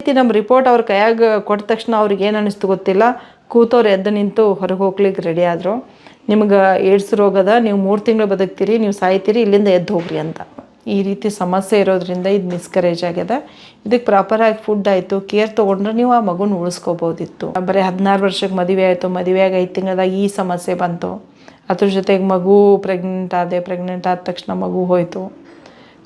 ರೀತಿ ನಮ್ಮ ರಿಪೋರ್ಟ್ ಅವ್ರ ಕೈಯಾಗ ಕೊಟ್ಟ ತಕ್ಷಣ ಅವ್ರಿಗೆ ಏನು ಅನ್ನಿಸ್ತು ಗೊತ್ತಿಲ್ಲ, ಕೂತವ್ರು ಎದ್ದು ನಿಂತು ಹೊರಗೆ ಹೋಗ್ಲಿಕ್ಕೆ ರೆಡಿ ಆದರು. ನಿಮ್ಗೆ ಏಡ್ಸ್ ರೋಗದ, ನೀವು 3 ತಿಂಗಳು ಬದುಕ್ತೀರಿ, ನೀವು ಸಾಯ್ತೀರಿ, ಇಲ್ಲಿಂದ ಎದ್ದು ಹೋಗ್ರಿ ಅಂತ. ಈ ರೀತಿ ಸಮಸ್ಯೆ ಇರೋದ್ರಿಂದ ಇದು ಮಿಸ್ಕರೇಜ್ ಆಗ್ಯದ. ಇದಕ್ಕೆ ಪ್ರಾಪರಾಗಿ ಫುಡ್ ಆಯಿತು, ಕೇರ್ ತೊಗೊಂಡ್ರೆ ನೀವು ಆ ಮಗುನ ಉಳಿಸ್ಕೋಬೋದಿತ್ತು. ಬರೀ 16 ವರ್ಷಕ್ಕೆ ಮದುವೆ ಆಯಿತು, ಮದುವೆಯಾಗಿ 5 ತಿಂಗಳದಾಗ ಈ ಸಮಸ್ಯೆ ಬಂತು. ಅದ್ರ ಜೊತೆಗೆ ಮಗು ಪ್ರೆಗ್ನೆಂಟ್ ಆದ ತಕ್ಷಣ ಮಗು ಹೋಯಿತು.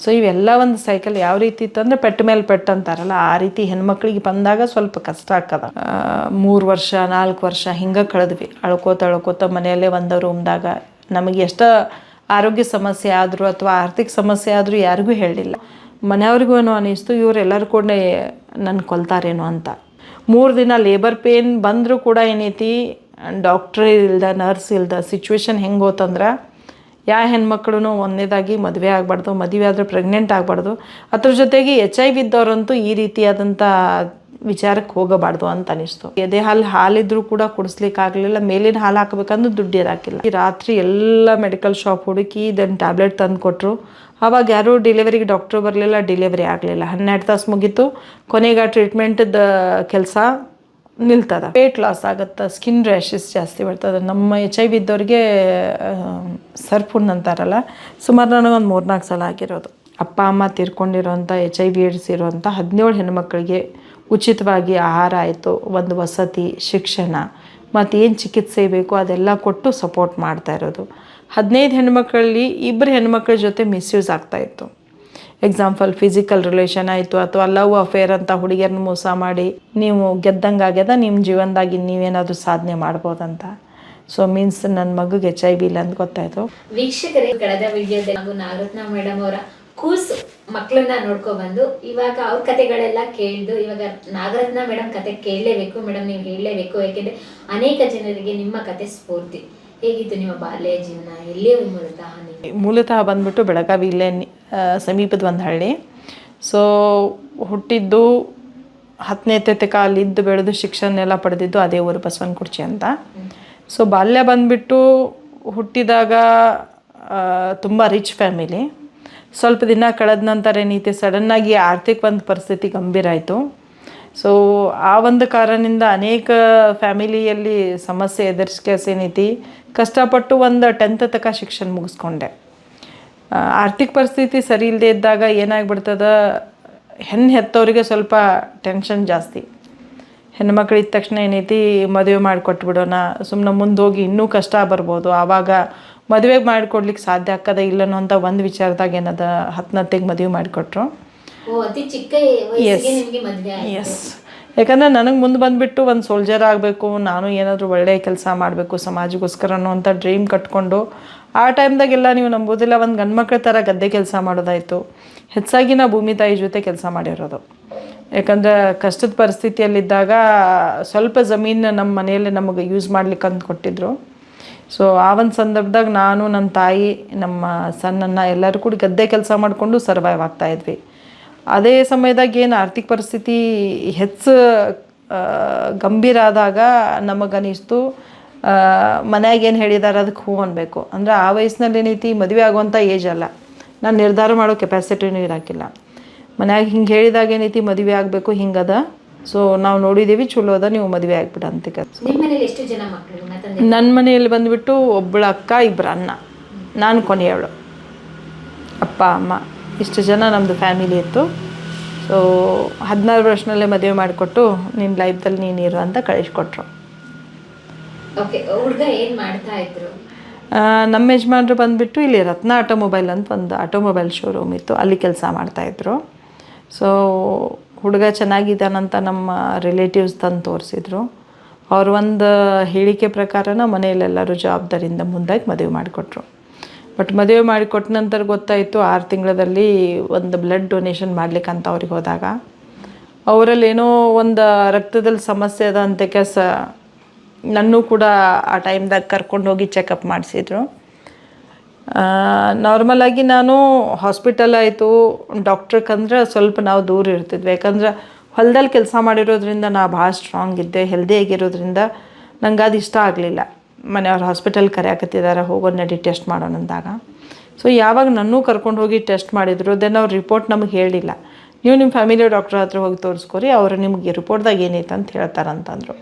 ಸೊ ಇವೆಲ್ಲ ಒಂದು ಸೈಕಲ್ ಯಾವ ರೀತಿ ಇತ್ತಂದರೆ ಪೆಟ್ಟ ಮೇಲೆ ಪೆಟ್ಟು ಅಂತಾರಲ್ಲ, ಆ ರೀತಿ ಹೆಣ್ಮಕ್ಳಿಗೆ ಬಂದಾಗ ಸ್ವಲ್ಪ ಕಷ್ಟ ಆಗ್ತದ. 3 ವರ್ಷ 4 ವರ್ಷ ಹಿಂಗೆ ಕಳೆದ್ವಿ ಅಳ್ಕೋತ ಮನೆಯಲ್ಲೇ ಒಂದು ರೂಮ್ದಾಗ. ನಮಗೆ ಎಷ್ಟು ಆರೋಗ್ಯ ಸಮಸ್ಯೆ ಆದರೂ ಅಥವಾ ಆರ್ಥಿಕ ಸಮಸ್ಯೆ ಆದರೂ ಯಾರಿಗೂ ಹೇಳಿಲ್ಲ. ಮನೆಯವ್ರಿಗೂ ಏನೋ ಅನ್ನಿಸ್ತು, ಇವರೆಲ್ಲರೂ ಕೂಡ ನನ್ನ ಕೊಲ್ತಾರೇನೋ ಅಂತ. 3 ದಿನ ಲೇಬರ್ ಪೇನ್ ಬಂದರೂ ಕೂಡ ಏನೈತಿ, ಡಾಕ್ಟ್ರ್ ಇಲ್ದ, ನರ್ಸ್ ಇಲ್ದ ಸಿಚುವೇಶನ್ ಹೆಂಗೆ ಹೋತಂದ್ರೆ, ಯಾವ ಹೆಣ್ಮಕ್ಳು ಒಂದನೇದಾಗಿ ಮದುವೆ ಆಗಬಾರ್ದು, ಮದುವೆ ಆದರೆ ಪ್ರೆಗ್ನೆಂಟ್ ಆಗಬಾರ್ದು. ಅದ್ರ ಜೊತೆಗೆ HIV ಇದ್ದವ್ರಂತೂ ಈ ರೀತಿಯಾದಂಥ ವಿಚಾರಕ್ಕೆ ಹೋಗಬಾರ್ದು ಅಂತ ಅನಿಸ್ತು. ಎದೆ ಹಾಲಿದ್ರೂ ಕೂಡ ಕುಡಿಸ್ಲಿಕ್ಕೆ ಆಗಲಿಲ್ಲ, ಮೇಲಿನ ಹಾಲು ಹಾಕಬೇಕಂದ್ರೆ ದುಡ್ಡು ಇರೋಕ್ಕಿಲ್ಲ. ಈ ರಾತ್ರಿ ಎಲ್ಲ ಮೆಡಿಕಲ್ ಶಾಪ್ ಹುಡುಕಿ ಇದನ್ನು ಟ್ಯಾಬ್ಲೆಟ್ ತಂದು ಕೊಟ್ಟರು. ಆವಾಗ ಯಾರೂ ಡೆಲಿವರಿಗೆ ಡಾಕ್ಟ್ರು ಬರಲಿಲ್ಲ, ಡೆಲಿವರಿ ಆಗಲಿಲ್ಲ. 12 ತಾಸು ಮುಗೀತು. ಕೊನೆಗೆ ಟ್ರೀಟ್ಮೆಂಟ್ದ ಕೆಲಸ ನಿಲ್ತದ. ವೇಟ್ ಲಾಸ್ ಆಗುತ್ತೆ, ಸ್ಕಿನ್ ರ್ಯಾಷಸ್ ಜಾಸ್ತಿ ಬರ್ತದೆ. ನಮ್ಮ HIV ಇದ್ದವ್ರಿಗೆ ಸರ್ಪುಣ್ ಅಂತಾರಲ್ಲ, ಸುಮಾರು ನನಗೊಂದು 3-4 ಸಲ ಆಗಿರೋದು. ಅಪ್ಪ ಅಮ್ಮ ತೀರ್ಕೊಂಡಿರೋಂಥ HIV ಏಡ್ಸ್ ಇರೋಂಥ 17 ಹೆಣ್ಮಕ್ಳಿಗೆ ಉಚಿತವಾಗಿ ಆಹಾರ ಆಯಿತು, ಒಂದು ವಸತಿ, ಶಿಕ್ಷಣ ಮತ್ತು ಏನು ಚಿಕಿತ್ಸೆ ಬೇಕು ಅದೆಲ್ಲ ಕೊಟ್ಟು ಸಪೋರ್ಟ್ ಮಾಡ್ತಾ ಇರೋದು. 15 ಹೆಣ್ಮಕ್ಳಲ್ಲಿ 2 ಹೆಣ್ಮಕ್ಳ ಜೊತೆ ಮಿಸ್ಯೂಸ್ ಆಗ್ತಾಯಿತ್ತು. ಎಕ್ಸಾಂಪಲ್ ಫಿಸಿಕಲ್ ರಿಲೇಷನ್ ಆಯಿತು, ಅಥವಾ ಲವ್ ಅಫೇರ್ ಅಂತ ಹುಡುಗಿಯರನ್ನ ಮೋಸ ಮಾಡಿ ನೀವು ಗೆದ್ದಂಗೆ ಆಗ್ಯದ, ನಿಮ್ಮ ಜೀವನದಾಗಿ ನೀವೇನಾದರೂ ಸಾಧನೆ ಮಾಡ್ಬೋದಂತ. ಸೊ ಮೀನ್ಸ್ ನನ್ನ ಮಗುಗೆ HIV ಇಲ್ಲ ಅಂತ ಗೊತ್ತಾಯಿತು. ವೀಕ್ಷಕರೇ, ಕಳೆದ ವಿಡಿಯೋದಲ್ಲಿ ನಾವು ನಾಗರತ್ನ ಮೇಡಮ್ ಅವರ ಕೂಸು ಮಕ್ಕಳನ್ನ ನೋಡ್ಕೊಬಂದು ಇವಾಗ ಅವ್ರ ಕತೆಗಳೆಲ್ಲ ಕೇಳಿದ್ದು, ಇವಾಗ ನಾಗರತ್ನ ಮೇಡಮ್ ಕತೆ ಕೇಳಲೇಬೇಕು ಮೇಡಮ್, ನೀವು ಹೇಳಲೇಬೇಕು. ಯಾಕೆಂದರೆ ಅನೇಕ ಜನರಿಗೆ ನಿಮ್ಮ ಕತೆ ಸ್ಫೂರ್ತಿ. ಹೇಗಿತ್ತು ನಿಮ್ಮ ಬಾಲ್ಯ ಜೀವನ? ಎಲ್ಲಿಯೂ ಮೂಲತಃ ಬಂದ್ಬಿಟ್ಟು ಬೆಳಗಾವಿ, ಇಲ್ಲೇ ಸಮೀಪದ ಒಂದು ಹಳ್ಳಿ. ಸೊ ಹುಟ್ಟಿದ್ದು 10ನೇ ತನಕ ಅಲ್ಲಿದ್ದು ಬೆಳೆದು ಶಿಕ್ಷಣ ಎಲ್ಲ ಪಡೆದಿದ್ದು ಅದೇ ಊರು, ಬಸವನಕುರ್ಚಿ ಅಂತ. ಸೊ ಬಾಲ್ಯ ಬಂದುಬಿಟ್ಟು ಹುಟ್ಟಿದಾಗ ತುಂಬ ರಿಚ್ ಫ್ಯಾಮಿಲಿ. ಸ್ವಲ್ಪ ದಿನ ಕಳೆದ ನಂತರ ಏನೈತಿ, ಸಡನ್ನಾಗಿ ಆರ್ಥಿಕ ಒಂದು ಪರಿಸ್ಥಿತಿ ಗಂಭೀರ ಆಯಿತು. ಸೊ ಆ ಒಂದು ಕಾರಣದಿಂದ ಅನೇಕ ಫ್ಯಾಮಿಲಿಯಲ್ಲಿ ಸಮಸ್ಯೆ ಎದುರಿಸ್ಕೇಸ್ ಏನೈತಿ, ಕಷ್ಟಪಟ್ಟು ಒಂದು 10th ತನಕ ಶಿಕ್ಷಣ ಮುಗಿಸ್ಕೊಂಡೆ. ಆರ್ಥಿಕ ಪರಿಸ್ಥಿತಿ ಸರಿ ಇಲ್ಲದೆ ಇದ್ದಾಗ ಏನಾಗ್ಬಿಡ್ತದ, ಹೆತ್ತವರಿಗೆ ಸ್ವಲ್ಪ ಟೆನ್ಷನ್ ಜಾಸ್ತಿ. ಹೆಣ್ಮಕ್ಳು ಇದ್ದ ತಕ್ಷಣ ಏನೈತಿ, ಮದುವೆ ಮಾಡಿಕೊಟ್ಬಿಡೋಣ, ಸುಮ್ಮನೆ ಮುಂದೆ ಹೋಗಿ ಇನ್ನೂ ಕಷ್ಟ ಬರ್ಬೋದು, ಆವಾಗ ಮದುವೆ ಮಾಡಿಕೊಡ್ಲಿಕ್ಕೆ ಸಾಧ್ಯ ಆಗ್ತದ ಇಲ್ಲನೋ ಅಂತ ಒಂದು ವಿಚಾರದಾಗ ಏನದ 10ನೇಗೆ ಮದುವೆ ಮಾಡಿಕೊಟ್ರು. ಎಸ್, ಯಾಕಂದರೆ ನನಗೆ ಮುಂದೆ ಬಂದುಬಿಟ್ಟು ಒಂದು ಸೋಲ್ಜರ್ ಆಗಬೇಕು, ನಾನು ಏನಾದರೂ ಒಳ್ಳೆಯ ಕೆಲಸ ಮಾಡಬೇಕು ಸಮಾಜಕ್ಕೋಸ್ಕರ ಅನ್ನೋವಂಥ ಡ್ರೀಮ್ ಕಟ್ಕೊಂಡು, ಆ ಟೈಮ್ದಾಗೆಲ್ಲ ನೀವು ನಂಬೋದಿಲ್ಲ, ಒಂದು ಗಂಡ್ಮಕ್ಳ ಥರ ಗದ್ದೆ ಕೆಲಸ ಮಾಡೋದಾಯಿತು. ಹೆಚ್ಚಾಗಿ ನಾವು ಭೂಮಿ ತಾಯಿ ಜೊತೆ ಕೆಲಸ ಮಾಡಿರೋದು. ಯಾಕಂದ್ರೆ ಕಷ್ಟದ ಪರಿಸ್ಥಿತಿಯಲ್ಲಿದ್ದಾಗ ಸ್ವಲ್ಪ ಜಮೀನು ನಮ್ಮ ಮನೆಯಲ್ಲಿ ನಮಗೆ ಯೂಸ್ ಮಾಡ್ಲಿಕ್ಕೆ ಅಂತ ಕೊಟ್ಟಿದ್ರು. ಸೊ ಆ ಒಂದು ಸಂದರ್ಭದಾಗ ನಾನು, ನನ್ನ ತಾಯಿ, ನಮ್ಮ ಸಣ್ಣನ್ನ ಎಲ್ಲರೂ ಕೂಡ ಗದ್ದೆ ಕೆಲಸ ಮಾಡಿಕೊಂಡು ಸರ್ವೈವ್ ಆಗ್ತಾಯಿದ್ವಿ. ಅದೇ ಸಮಯದಾಗ ಏನು ಆರ್ಥಿಕ ಪರಿಸ್ಥಿತಿ ಹೆಚ್ಚು ಗಂಭೀರ ಆದಾಗ ನಮಗನಿಸ್ತು, ಮನ್ಯಾಗ ಏನು ಹೇಳಿದಾರೆ ಅದಕ್ಕೆ ಹೂ ಅನ್ಬೇಕು. ಅಂದರೆ ಆ ವಯಸ್ಸಿನಲ್ಲಿ ಏನೈತಿ, ಮದುವೆ ಆಗುವಂಥ ಏಜ್ ಅಲ್ಲ, ನಾನು ನಿರ್ಧಾರ ಮಾಡೋ ಕೆಪಾಸಿಟಿನೂ ಇರೋಕ್ಕಿಲ್ಲ. ಮನ್ಯಾಗ ಹಿಂಗೆ ಹೇಳಿದಾಗ ಏನೈತಿ, ಮದುವೆ ಆಗಬೇಕು ಹಿಂಗದ, ಸೊ ನಾವು ನೋಡಿದ್ದೀವಿ, ಚಲೋ ಅದ, ನೀವು ಮದುವೆ ಆಗ್ಬಿಡ ಅಂತ. ನನ್ನ ಮನೆಯಲ್ಲಿ ಬಂದುಬಿಟ್ಟು ಒಬ್ಬಳು ಅಕ್ಕ, 2 ಅಣ್ಣ, ನಾನು ಕೊನೆಯವಳು. ಅಪ್ಪ ಅಮ್ಮ ಇಷ್ಟು ಜನ ನಮ್ಮದು ಫ್ಯಾಮಿಲಿ ಇತ್ತು. ಸೊ 16 ವರ್ಷದಲ್ಲೇ ಮದುವೆ ಮಾಡಿಕೊಟ್ಟು, ನಿನ್ನ ಲೈಫ್ದಲ್ಲಿ ನೀನು ಇರು ಅಂತ ಕಳಿಸ್ಕೊಟ್ರು. ನಮ್ಮ ಯಜಮಾನ್ರು ಬಂದುಬಿಟ್ಟು ಇಲ್ಲಿ ರತ್ನ ಆಟೋಮೊಬೈಲ್ ಅಂತ ಒಂದು ಆಟೋಮೊಬೈಲ್ ಶೋರೂಮ್ ಇತ್ತು, ಅಲ್ಲಿ ಕೆಲಸ ಮಾಡ್ತಾಯಿದ್ರು. ಸೊ ಹುಡುಗ ಚೆನ್ನಾಗಿದ್ದಾನಂತ ನಮ್ಮ ರಿಲೇಟಿವ್ಸ್ ತಂದು ತೋರಿಸಿದ್ರು. ಅವ್ರ ಒಂದು ಹೇಳಿಕೆ ಪ್ರಕಾರನ ಮನೆಯಲ್ಲೆಲ್ಲರೂ ಜವಾಬ್ದಾರಿಯಿಂದ ಮುಂದಾಗಿ ಮದುವೆ ಮಾಡಿಕೊಟ್ರು. ಬಟ್ ಮದುವೆ ಮಾಡಿಕೊಟ್ಟ ನಂತರ ಗೊತ್ತಾಯಿತು, 6 ತಿಂಗಳಲ್ಲಿ ಒಂದು ಬ್ಲಡ್ ಡೊನೇಷನ್ ಮಾಡ್ಲಿಕ್ಕಂತ ಅವ್ರಿಗೆ ಹೋದಾಗ, ಅವರಲ್ಲಿ ಏನೋ ಒಂದು ರಕ್ತದಲ್ಲಿ ಸಮಸ್ಯೆ ಅದ ಅಂತ ಕೆಲಸ ನನ್ನೂ ಕೂಡ ಆ ಟೈಮ್ದಾಗ ಕರ್ಕೊಂಡು ಹೋಗಿ ಚೆಕಪ್ ಮಾಡಿಸಿದ್ರು. ನಾರ್ಮಲಾಗಿ ನಾನು ಹಾಸ್ಪಿಟಲ್ ಆಯಿತು, ಡಾಕ್ಟ್ರಕ್ಕಂದ್ರೆ ಸ್ವಲ್ಪ ನಾವು ದೂರ ಇರ್ತಿದ್ವಿ. ಯಾಕಂದ್ರೆ ಹೊಲದಲ್ಲಿ ಕೆಲಸ ಮಾಡಿರೋದ್ರಿಂದ ನಾ ಭಾಳ ಸ್ಟ್ರಾಂಗ್ ಇದ್ದೆ, ಹೆಲ್ದಿ ಆಗಿರೋದ್ರಿಂದ ನಂಗೆ ಅದು ಇಷ್ಟ ಆಗಲಿಲ್ಲ. ಮನೆಯವ್ರು ಹಾಸ್ಪಿಟಲ್ ಕರೆಯಾಕತ್ತಿದ್ದಾರೆ, ಹೋಗೋದು ನಡಿ ಟೆಸ್ಟ್ ಮಾಡೋಣ ಅಂದಾಗ. ಸೊ ಯಾವಾಗ ನನ್ನೂ ಕರ್ಕೊಂಡು ಹೋಗಿ ಟೆಸ್ಟ್ ಮಾಡಿದ್ರು, ದೆನ್ ಅವ್ರ ರಿಪೋರ್ಟ್ ನಮಗೆ ಹೇಳಿಲ್ಲ. ನೀವು ನಿಮ್ಮ ಫ್ಯಾಮಿಲಿ ಡಾಕ್ಟ್ರ್ ಹತ್ರ ಹೋಗಿ ತೋರಿಸ್ಕೊರಿ, ಅವರು ನಿಮಗೆ ರಿಪೋರ್ಟ್ದಾಗ ಏನೈತೆ ಅಂತ ಹೇಳ್ತಾರಂತಂದರು.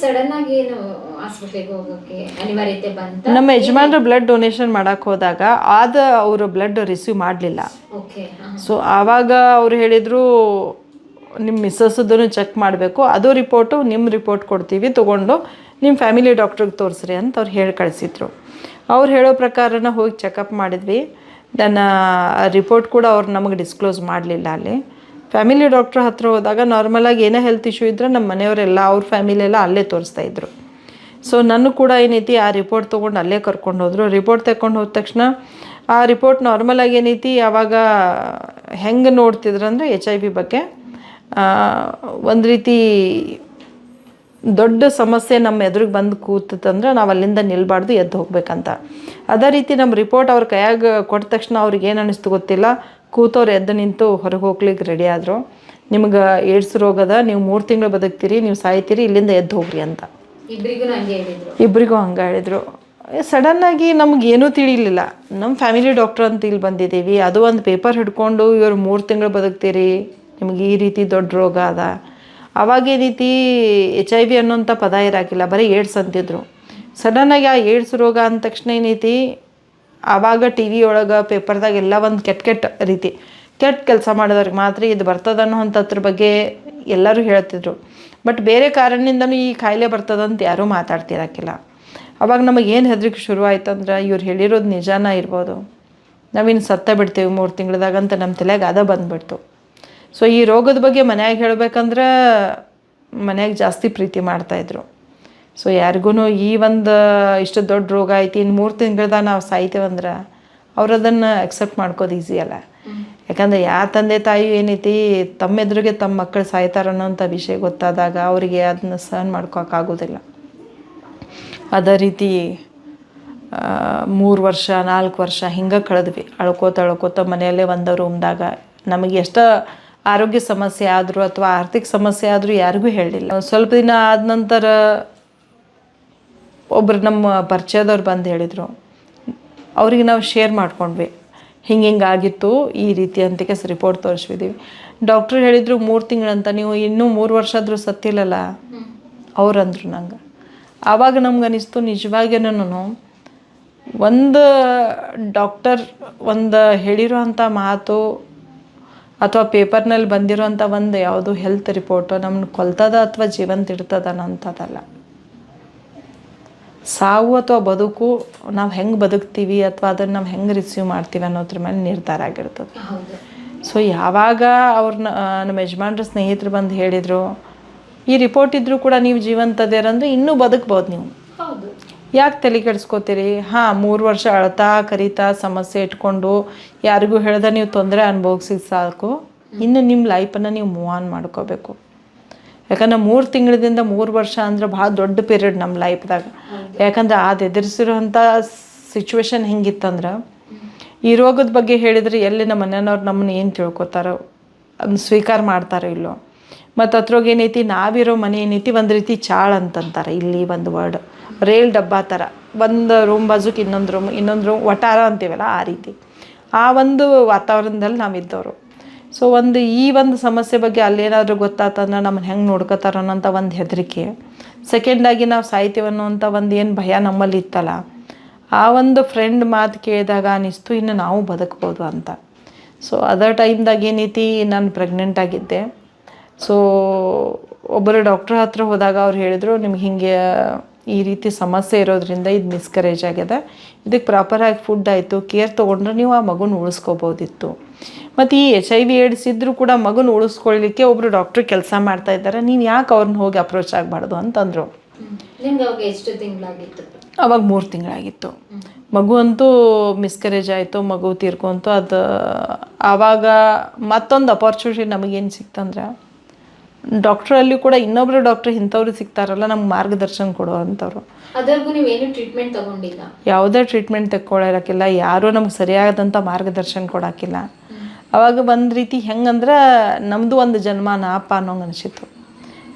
ಸಡನ್ ಆಗಿ ಏನು ಹಾಸ್ಪಿಟ್ಲಿಗೆ ಹೋಗೋಕ್ಕೆ ಅನಿವಾರ್ಯತೆ ಬಂತ? ನಮ್ಮ ಯಜಮಾನ್ರು ಬ್ಲಡ್ ಡೊನೇಷನ್ ಮಾಡೋಕ್ಕೆ ಹೋದಾಗ ಅವರು ಬ್ಲಡ್ ರಿಸೀವ್ ಮಾಡಲಿಲ್ಲ. ಓಕೆ. ಸೊ ಆವಾಗ ಅವ್ರು ಹೇಳಿದರು ನಿಮ್ಮ ಮಿಸ್ಸಸ್ಸದನ್ನು ಚೆಕ್ ಮಾಡಬೇಕು, ಅದು ರಿಪೋರ್ಟು ನಿಮ್ಮ ರಿಪೋರ್ಟ್ ಕೊಡ್ತೀವಿ, ತೊಗೊಂಡು ನಿಮ್ಮ ಫ್ಯಾಮಿಲಿ ಡಾಕ್ಟ್ರಿಗೆ ತೋರಿಸ್ರಿ ಅಂತ ಅವ್ರು ಹೇಳಿ ಕಳಿಸಿದ್ರು. ಅವ್ರು ಹೇಳೋ ಪ್ರಕಾರನ ಹೋಗಿ ಚೆಕಪ್ ಮಾಡಿದ್ವಿ. ನನ್ನ ರಿಪೋರ್ಟ್ ಕೂಡ ಅವ್ರು ನಮಗೆ ಡಿಸ್ಕ್ಲೋಸ್ ಮಾಡಲಿಲ್ಲ. ಅಲ್ಲಿ ಫ್ಯಾಮಿಲಿ ಡಾಕ್ಟ್ರ್ ಹತ್ರ ಹೋದಾಗ ನಾರ್ಮಲಾಗಿ ಏನೇ ಹೆಲ್ತ್ ಇಶ್ಯೂ ಇದ್ದರೆ ನಮ್ಮ ಮನೆಯವರೆಲ್ಲ ಅವ್ರ ಫ್ಯಾಮಿಲಿಯೆಲ್ಲ ಅಲ್ಲೇ ತೋರಿಸ್ತಾಯಿದ್ರು. ಸೊ ನಾನು ಕೂಡ ಏನೈತಿ ಆ ರಿಪೋರ್ಟ್ ತೊಗೊಂಡು ಅಲ್ಲೇ ಕರ್ಕೊಂಡು ಹೋದರು. ರಿಪೋರ್ಟ್ ತಗೊಂಡು ಹೋದ ತಕ್ಷಣ ಆ ರಿಪೋರ್ಟ್ ನಾರ್ಮಲಾಗಿ ಏನೈತಿ ಆವಾಗ ಹೆಂಗೆ ನೋಡ್ತಿದ್ರು ಅಂದರೆ HIV ಬಗ್ಗೆ ಒಂದು ರೀತಿ ದೊಡ್ಡ ಸಮಸ್ಯೆ ನಮ್ಮ ಎದುರಿಗೆ ಬಂದು ಕೂತಂದ್ರೆ ನಾವು ಅಲ್ಲಿಂದ ನಿಲ್ಬಾರ್ದು, ಎದ್ದು ಹೋಗ್ಬೇಕಂತ. ಅದೇ ರೀತಿ ನಮ್ಮ ರಿಪೋರ್ಟ್ ಅವ್ರ ಕೈಯಾಗ ಕೊಟ್ಟ ತಕ್ಷಣ ಅವ್ರಿಗೆ ಏನು ಅನ್ನಿಸ್ತು ಗೊತ್ತಿಲ್ಲ, ಕೂತವ್ರು ಎದ್ದು ನಿಂತು ಹೊರಗೆ ಹೋಗ್ಲಿಕ್ಕೆ ರೆಡಿ ಆದರು. ನಿಮ್ಗೆ ಏಡ್ಸ್ ರೋಗದ, ನೀವು 3 ತಿಂಗಳು ಬದುಕ್ತೀರಿ, ನೀವು ಸಾಯ್ತೀರಿ, ಇಲ್ಲಿಂದ ಎದ್ದು ಹೋಗ್ರಿ ಅಂತ ಇಬ್ಬರಿಗೂ ಹಂಗೆ ಹೇಳಿದರು. ಸಡನ್ನಾಗಿ ನಮಗೇನೂ ತಿಳಿಲಿಲ್ಲ. ನಮ್ಮ ಫ್ಯಾಮಿಲಿ ಡಾಕ್ಟ್ರ್ ಅಂತ ಇಲ್ಲಿ ಬಂದಿದ್ದೀವಿ, ಅದು ಒಂದು ಪೇಪರ್ ಹಿಡ್ಕೊಂಡು ಇವ್ರು 3 ತಿಂಗಳು ಬದುಕ್ತೀರಿ, ನಿಮ್ಗೆ ಈ ರೀತಿ ದೊಡ್ಡ ರೋಗ ಅದ. ಅವಾಗ ಈ ರೀತಿ HIV ಅನ್ನೋಂಥ ಪದ ಇರಾಕಿಲ್ಲ, ಬರೀ ಏಡ್ಸ್ ಅಂತಿದ್ರು. ಸಡನ್ನಾಗಿ ಆ ಏಡ್ಸ್ ರೋಗ ಅಂದ ತಕ್ಷಣ ಏನೈತಿ ಆವಾಗ TV ಒಳಗೆ ಪೇಪರ್ದಾಗ ಎಲ್ಲ ಒಂದು ಕೆಟ್ಟ ರೀತಿ ಕೆಟ್ಟ ಕೆಲಸ ಮಾಡಿದವ್ರಿಗೆ ಮಾತ್ರ ಇದು ಬರ್ತದನ್ನೋ ಅಂಥದ್ರ ಬಗ್ಗೆ ಎಲ್ಲರೂ ಹೇಳ್ತಿದ್ರು. ಬಟ್ ಬೇರೆ ಕಾರಣದಿಂದನೂ ಈ ಕಾಯಿಲೆ ಬರ್ತದಂತ ಯಾರೂ ಮಾತಾಡ್ತಿರಾಕಿಲ್ಲ. ಅವಾಗ ನಮಗೇನು ಹೆದರಿಕೆ ಶುರುವಾಯ್ತಂದ್ರೆ ಇವ್ರು ಹೇಳಿರೋದು ನಿಜಾನ ಇರ್ಬೋದು, ನಾವಿನ್ನು ಸತ್ತ ಬಿಡ್ತೇವೆ 3 ತಿಂಗಳದಾಗಂತ ನಮ್ಮ ತಲೆಗೆ ಅದ ಬಂದುಬಿಡ್ತು. ಸೊ ಈ ರೋಗದ ಬಗ್ಗೆ ಮನ್ಯಾಗ ಹೇಳ್ಬೇಕಂದ್ರೆ ಮನ್ಯಾಗ ಜಾಸ್ತಿ ಪ್ರೀತಿ ಮಾಡ್ತಾಯಿದ್ರು. ಸೊ ಯಾರಿಗೂ ಈ ಒಂದು ಇಷ್ಟು ದೊಡ್ಡ ರೋಗ ಐತಿ, ಇನ್ನು 3 ತಿಂಗಳದಾಗ ನಾವು ಸಾಯ್ತೇವಂದ್ರೆ ಅವ್ರು ಅದನ್ನು ಅಕ್ಸೆಪ್ಟ್ ಮಾಡ್ಕೋದು ಈಸಿ ಅಲ್ಲ. ಯಾಕಂದರೆ ಯಾವ ತಂದೆ ತಾಯಿ ಏನೈತಿ ತಮ್ಮ ಎದುರಿಗೆ ತಮ್ಮ ಮಕ್ಕಳು ಸಾಯ್ತಾರ ಅನ್ನೋಂಥ ವಿಷಯ ಗೊತ್ತಾದಾಗ ಅವರಿಗೆ ಅದನ್ನ ಸಹನ್ ಮಾಡ್ಕೋಕ್ಕಾಗೋದಿಲ್ಲ. ಅದೇ ರೀತಿ 3 ವರ್ಷ 4 ವರ್ಷ ಹಿಂಗೆ ಕಳೆದ್ವಿ ಅಳ್ಕೋತ ಮನೆಯಲ್ಲೇ ಒಂದು ರೂಮ್ದಾಗ. ನಮಗೆ ಎಷ್ಟು ಆರೋಗ್ಯ ಸಮಸ್ಯೆ ಆದರೂ ಅಥವಾ ಆರ್ಥಿಕ ಸಮಸ್ಯೆ ಆದರೂ ಯಾರಿಗೂ ಹೇಳಲಿಲ್ಲ. ಸ್ವಲ್ಪ ದಿನ ಆದ ನಂತರ ಒಬ್ಬರು ನಮ್ಮ ಪರಿಚಯದವ್ರು ಬಂದು ಹೇಳಿದರು. ಅವ್ರಿಗೆ ನಾವು ಶೇರ್ ಮಾಡ್ಕೊಂಡ್ವಿ, ಹಿಂಗೆ ಆಗಿತ್ತು ಈ ರೀತಿ ಅಂತ ರಿಪೋರ್ಟ್ ತೋರಿಸಿದ್ದೀವಿ. ಡಾಕ್ಟ್ರು ಹೇಳಿದರು 3 ತಿಂಗಳಂತ, ನೀವು ಇನ್ನೂ 3 ವರ್ಷ ಆದರೂ ಸತ್ತಿಲ್ಲಲ್ಲ ಅವ್ರಂದ್ರು ನಂಗೆ. ಆವಾಗ ನಮ್ಗೆ ಅನಿಸ್ತು ನಿಜವಾಗಿನೂ ಒಂದು ಡಾಕ್ಟರ್ ಒಂದು ಹೇಳಿರೋ ಅಂಥ ಮಾತು ಅಥವಾ ಪೇಪರ್ನಲ್ಲಿ ಬಂದಿರೋಂಥ ಒಂದು ಯಾವುದು ಹೆಲ್ತ್ ರಿಪೋರ್ಟು ನಮ್ಮನ್ನು ಕೊಲ್ತದ ಅಥವಾ ಜೀವಂತ ಇಡ್ತದ ಅನ್ನೋಂಥದ್ದಲ್ಲ. ಸಾವು ಅಥವಾ ಬದುಕು ನಾವು ಹೆಂಗೆ ಬದುಕ್ತೀವಿ ಅಥವಾ ಅದನ್ನು ನಾವು ಹೆಂಗೆ ರಿಸೀವ್ ಮಾಡ್ತೀವಿ ಅನ್ನೋದ್ರ ಮೇಲೆ ನಿರ್ಧಾರ ಆಗಿರ್ತದೆ. ಸೊ ಯಾವಾಗ ಅವ್ರನ್ನ ನಮ್ಮ ಯಜಮಾನ್ರ ಸ್ನೇಹಿತರು ಬಂದು ಹೇಳಿದರು, ಈ ರಿಪೋರ್ಟ್ ಇದ್ದರೂ ಕೂಡ ನೀವು ಜೀವಂತದೇರಂದರೆ ಇನ್ನೂ ಬದುಕ್ಬೋದು, ನೀವು ಯಾಕೆ ತಲೆ ಕೆಡಿಸ್ಕೋತೀರಿ? 3 ವರ್ಷ ಅಳ್ತಾ ಕರಿತಾ ಸಮಸ್ಯೆ ಇಟ್ಕೊಂಡು ಯಾರಿಗೂ ಹೇಳ್ದೆ ನೀವು ತೊಂದರೆ ಅನುಭವಿಸಿದ ಸಾಕು, ಇನ್ನು ನಿಮ್ಮ ಲೈಫನ್ನು ನೀವು ಮೂವ್ ಆನ್ ಮಾಡ್ಕೋಬೇಕು. ಯಾಕಂದ್ರೆ 3 ತಿಂಗಳಿಂದ 3 ವರ್ಷ ಅಂದ್ರೆ ಭಾಳ ದೊಡ್ಡ ಪೀರಿಯಡ್ ನಮ್ಮ ಲೈಫ್ದಾಗ. ಯಾಕಂದ್ರೆ ಅದು ಎದುರಿಸಿರೋಂಥ ಸಿಚುವೇಶನ್ ಹೆಂಗಿತ್ತಂದ್ರೆ, ಈ ರೋಗದ ಬಗ್ಗೆ ಹೇಳಿದರೆ ಎಲ್ಲಿ ನಮ್ಮ ಮನೆಯವ್ರು ನಮ್ಮನ್ನ ಏನು ತಿಳ್ಕೊತಾರೋ, ಅದನ್ನ ಸ್ವೀಕಾರ ಮಾಡ್ತಾರೋ ಇಲ್ಲೋ. ಮತ್ತು ಅದ್ರೊಳಗೆ ಏನೈತಿ, ನಾವಿರೋ ಮನೆ ಏನೈತಿ ಒಂದು ರೀತಿ ಚಾಳು ಅಂತಂತಾರೆ ಇಲ್ಲಿ ಒಂದು ವರ್ಡ್, ರೇಲ್ ಡಬ್ಬಾ ಥರ, ಒಂದು ರೂಮ್ ಬಾಜುಕ್ಕೆ ಇನ್ನೊಂದು ರೂಮ್ ವಟಾರ ಅಂತೀವಲ್ಲ ಆ ರೀತಿ, ಆ ಒಂದು ವಾತಾವರಣದಲ್ಲಿ ನಾವಿದ್ದವರು. ಸೊ ಈ ಒಂದು ಸಮಸ್ಯೆ ಬಗ್ಗೆ ಅಲ್ಲೇನಾದರೂ ಗೊತ್ತಾತಂದ್ರೆ ನಮ್ಮನ್ನು ಹೆಂಗೆ ನೋಡ್ಕೋತಾರ ಅನ್ನೋಂಥ ಒಂದು ಹೆದರಿಕೆ. ಸೆಕೆಂಡಾಗಿ ನಾವು ಸಾಯ್ತೀವಿ ಅನ್ನೋಂಥ ಒಂದು ಏನು ಭಯ ನಮ್ಮಲ್ಲಿ ಇತ್ತಲ್ಲ, ಆ ಒಂದು ಫ್ರೆಂಡ್ ಮಾತು ಕೇಳಿದಾಗ ಅನ್ನಿಸ್ತು ಇನ್ನು ನಾವು ಬದುಕ್ಬೋದು ಅಂತ. ಸೊ ಅದರ ಟೈಮ್ದಾಗ ಏನೈತಿ, ನಾನು ಪ್ರೆಗ್ನೆಂಟ್ ಆಗಿದ್ದೆ. ಸೊ ಒಬ್ಬರು ಡಾಕ್ಟ್ರ್ ಹತ್ರ ಹೋದಾಗ ಅವ್ರು ಹೇಳಿದರು, ನಿಮ್ಗೆ ಹಿಂಗೆ ಈ ರೀತಿ ಸಮಸ್ಯೆ ಇರೋದ್ರಿಂದ ಇದು ಮಿಸ್ಕರೇಜ್ ಆಗ್ಯದ, ಇದಕ್ಕೆ ಪ್ರಾಪರಾಗಿ ಫುಡ್ ಆಯಿತು, ಕೇರ್ ತೊಗೊಂಡ್ರೆ ನೀವು ಆ ಮಗುನ ಉಳಿಸ್ಕೋಬೋದಿತ್ತು. ಮತ್ತು ಈ HIV ಏಡ್ಸ್ ಇದ್ದರೂ ಕೂಡ ಮಗುನ ಉಳಿಸ್ಕೊಳ್ಳಿಕ್ಕೆ ಒಬ್ಬರು ಡಾಕ್ಟ್ರು ಕೆಲಸ ಮಾಡ್ತಾ ಇದ್ದಾರೆ, ನೀವು ಯಾಕೆ ಅವ್ರನ್ನ ಹೋಗಿ ಅಪ್ರೋಚ್ ಆಗಬಾರ್ದು ಅಂತಂದರು. ಅವಾಗ 3 ತಿಂಗಳಾಗಿತ್ತು. ಮಗು ಅಂತೂ ಮಿಸ್ಕರೇಜ್ ಆಯಿತು, ಮಗು ತೀರ್ಕೊಂತು. ಅದು ಆವಾಗ ಮತ್ತೊಂದು ಅಪಾರ್ಚುನಿಟಿ ನಮಗೇನು ಸಿಕ್ತಂದ್ರೆ, ಡಾಕ್ಟ್ರಲ್ಲಿ ಕೂಡ ಇನ್ನೊಬ್ರು ಡಾಕ್ಟ್ರ್ ಇಂಥವ್ರು ಸಿಗ್ತಾರಲ್ಲ ನಮ್ಗೆ ಮಾರ್ಗದರ್ಶನ ಕೊಡುವಂಥವ್ರು. ಯಾವುದೇ ಟ್ರೀಟ್ಮೆಂಟ್ ತಗೊಳ್ಳೋಕ್ಕಿಲ್ಲ, ಯಾರೂ ನಮ್ಗೆ ಸರಿಯಾದಂಥ ಮಾರ್ಗದರ್ಶನ ಕೊಡೋಕ್ಕಿಲ್ಲ. ಅವಾಗ ಒಂದು ರೀತಿ ಹೆಂಗಂದ್ರೆ ನಮ್ಮದು ಒಂದು ಜನ್ಮನ ಅಪ್ಪ ಅನ್ನೋಂಗೆ ಅನಿಸಿತ್ತು.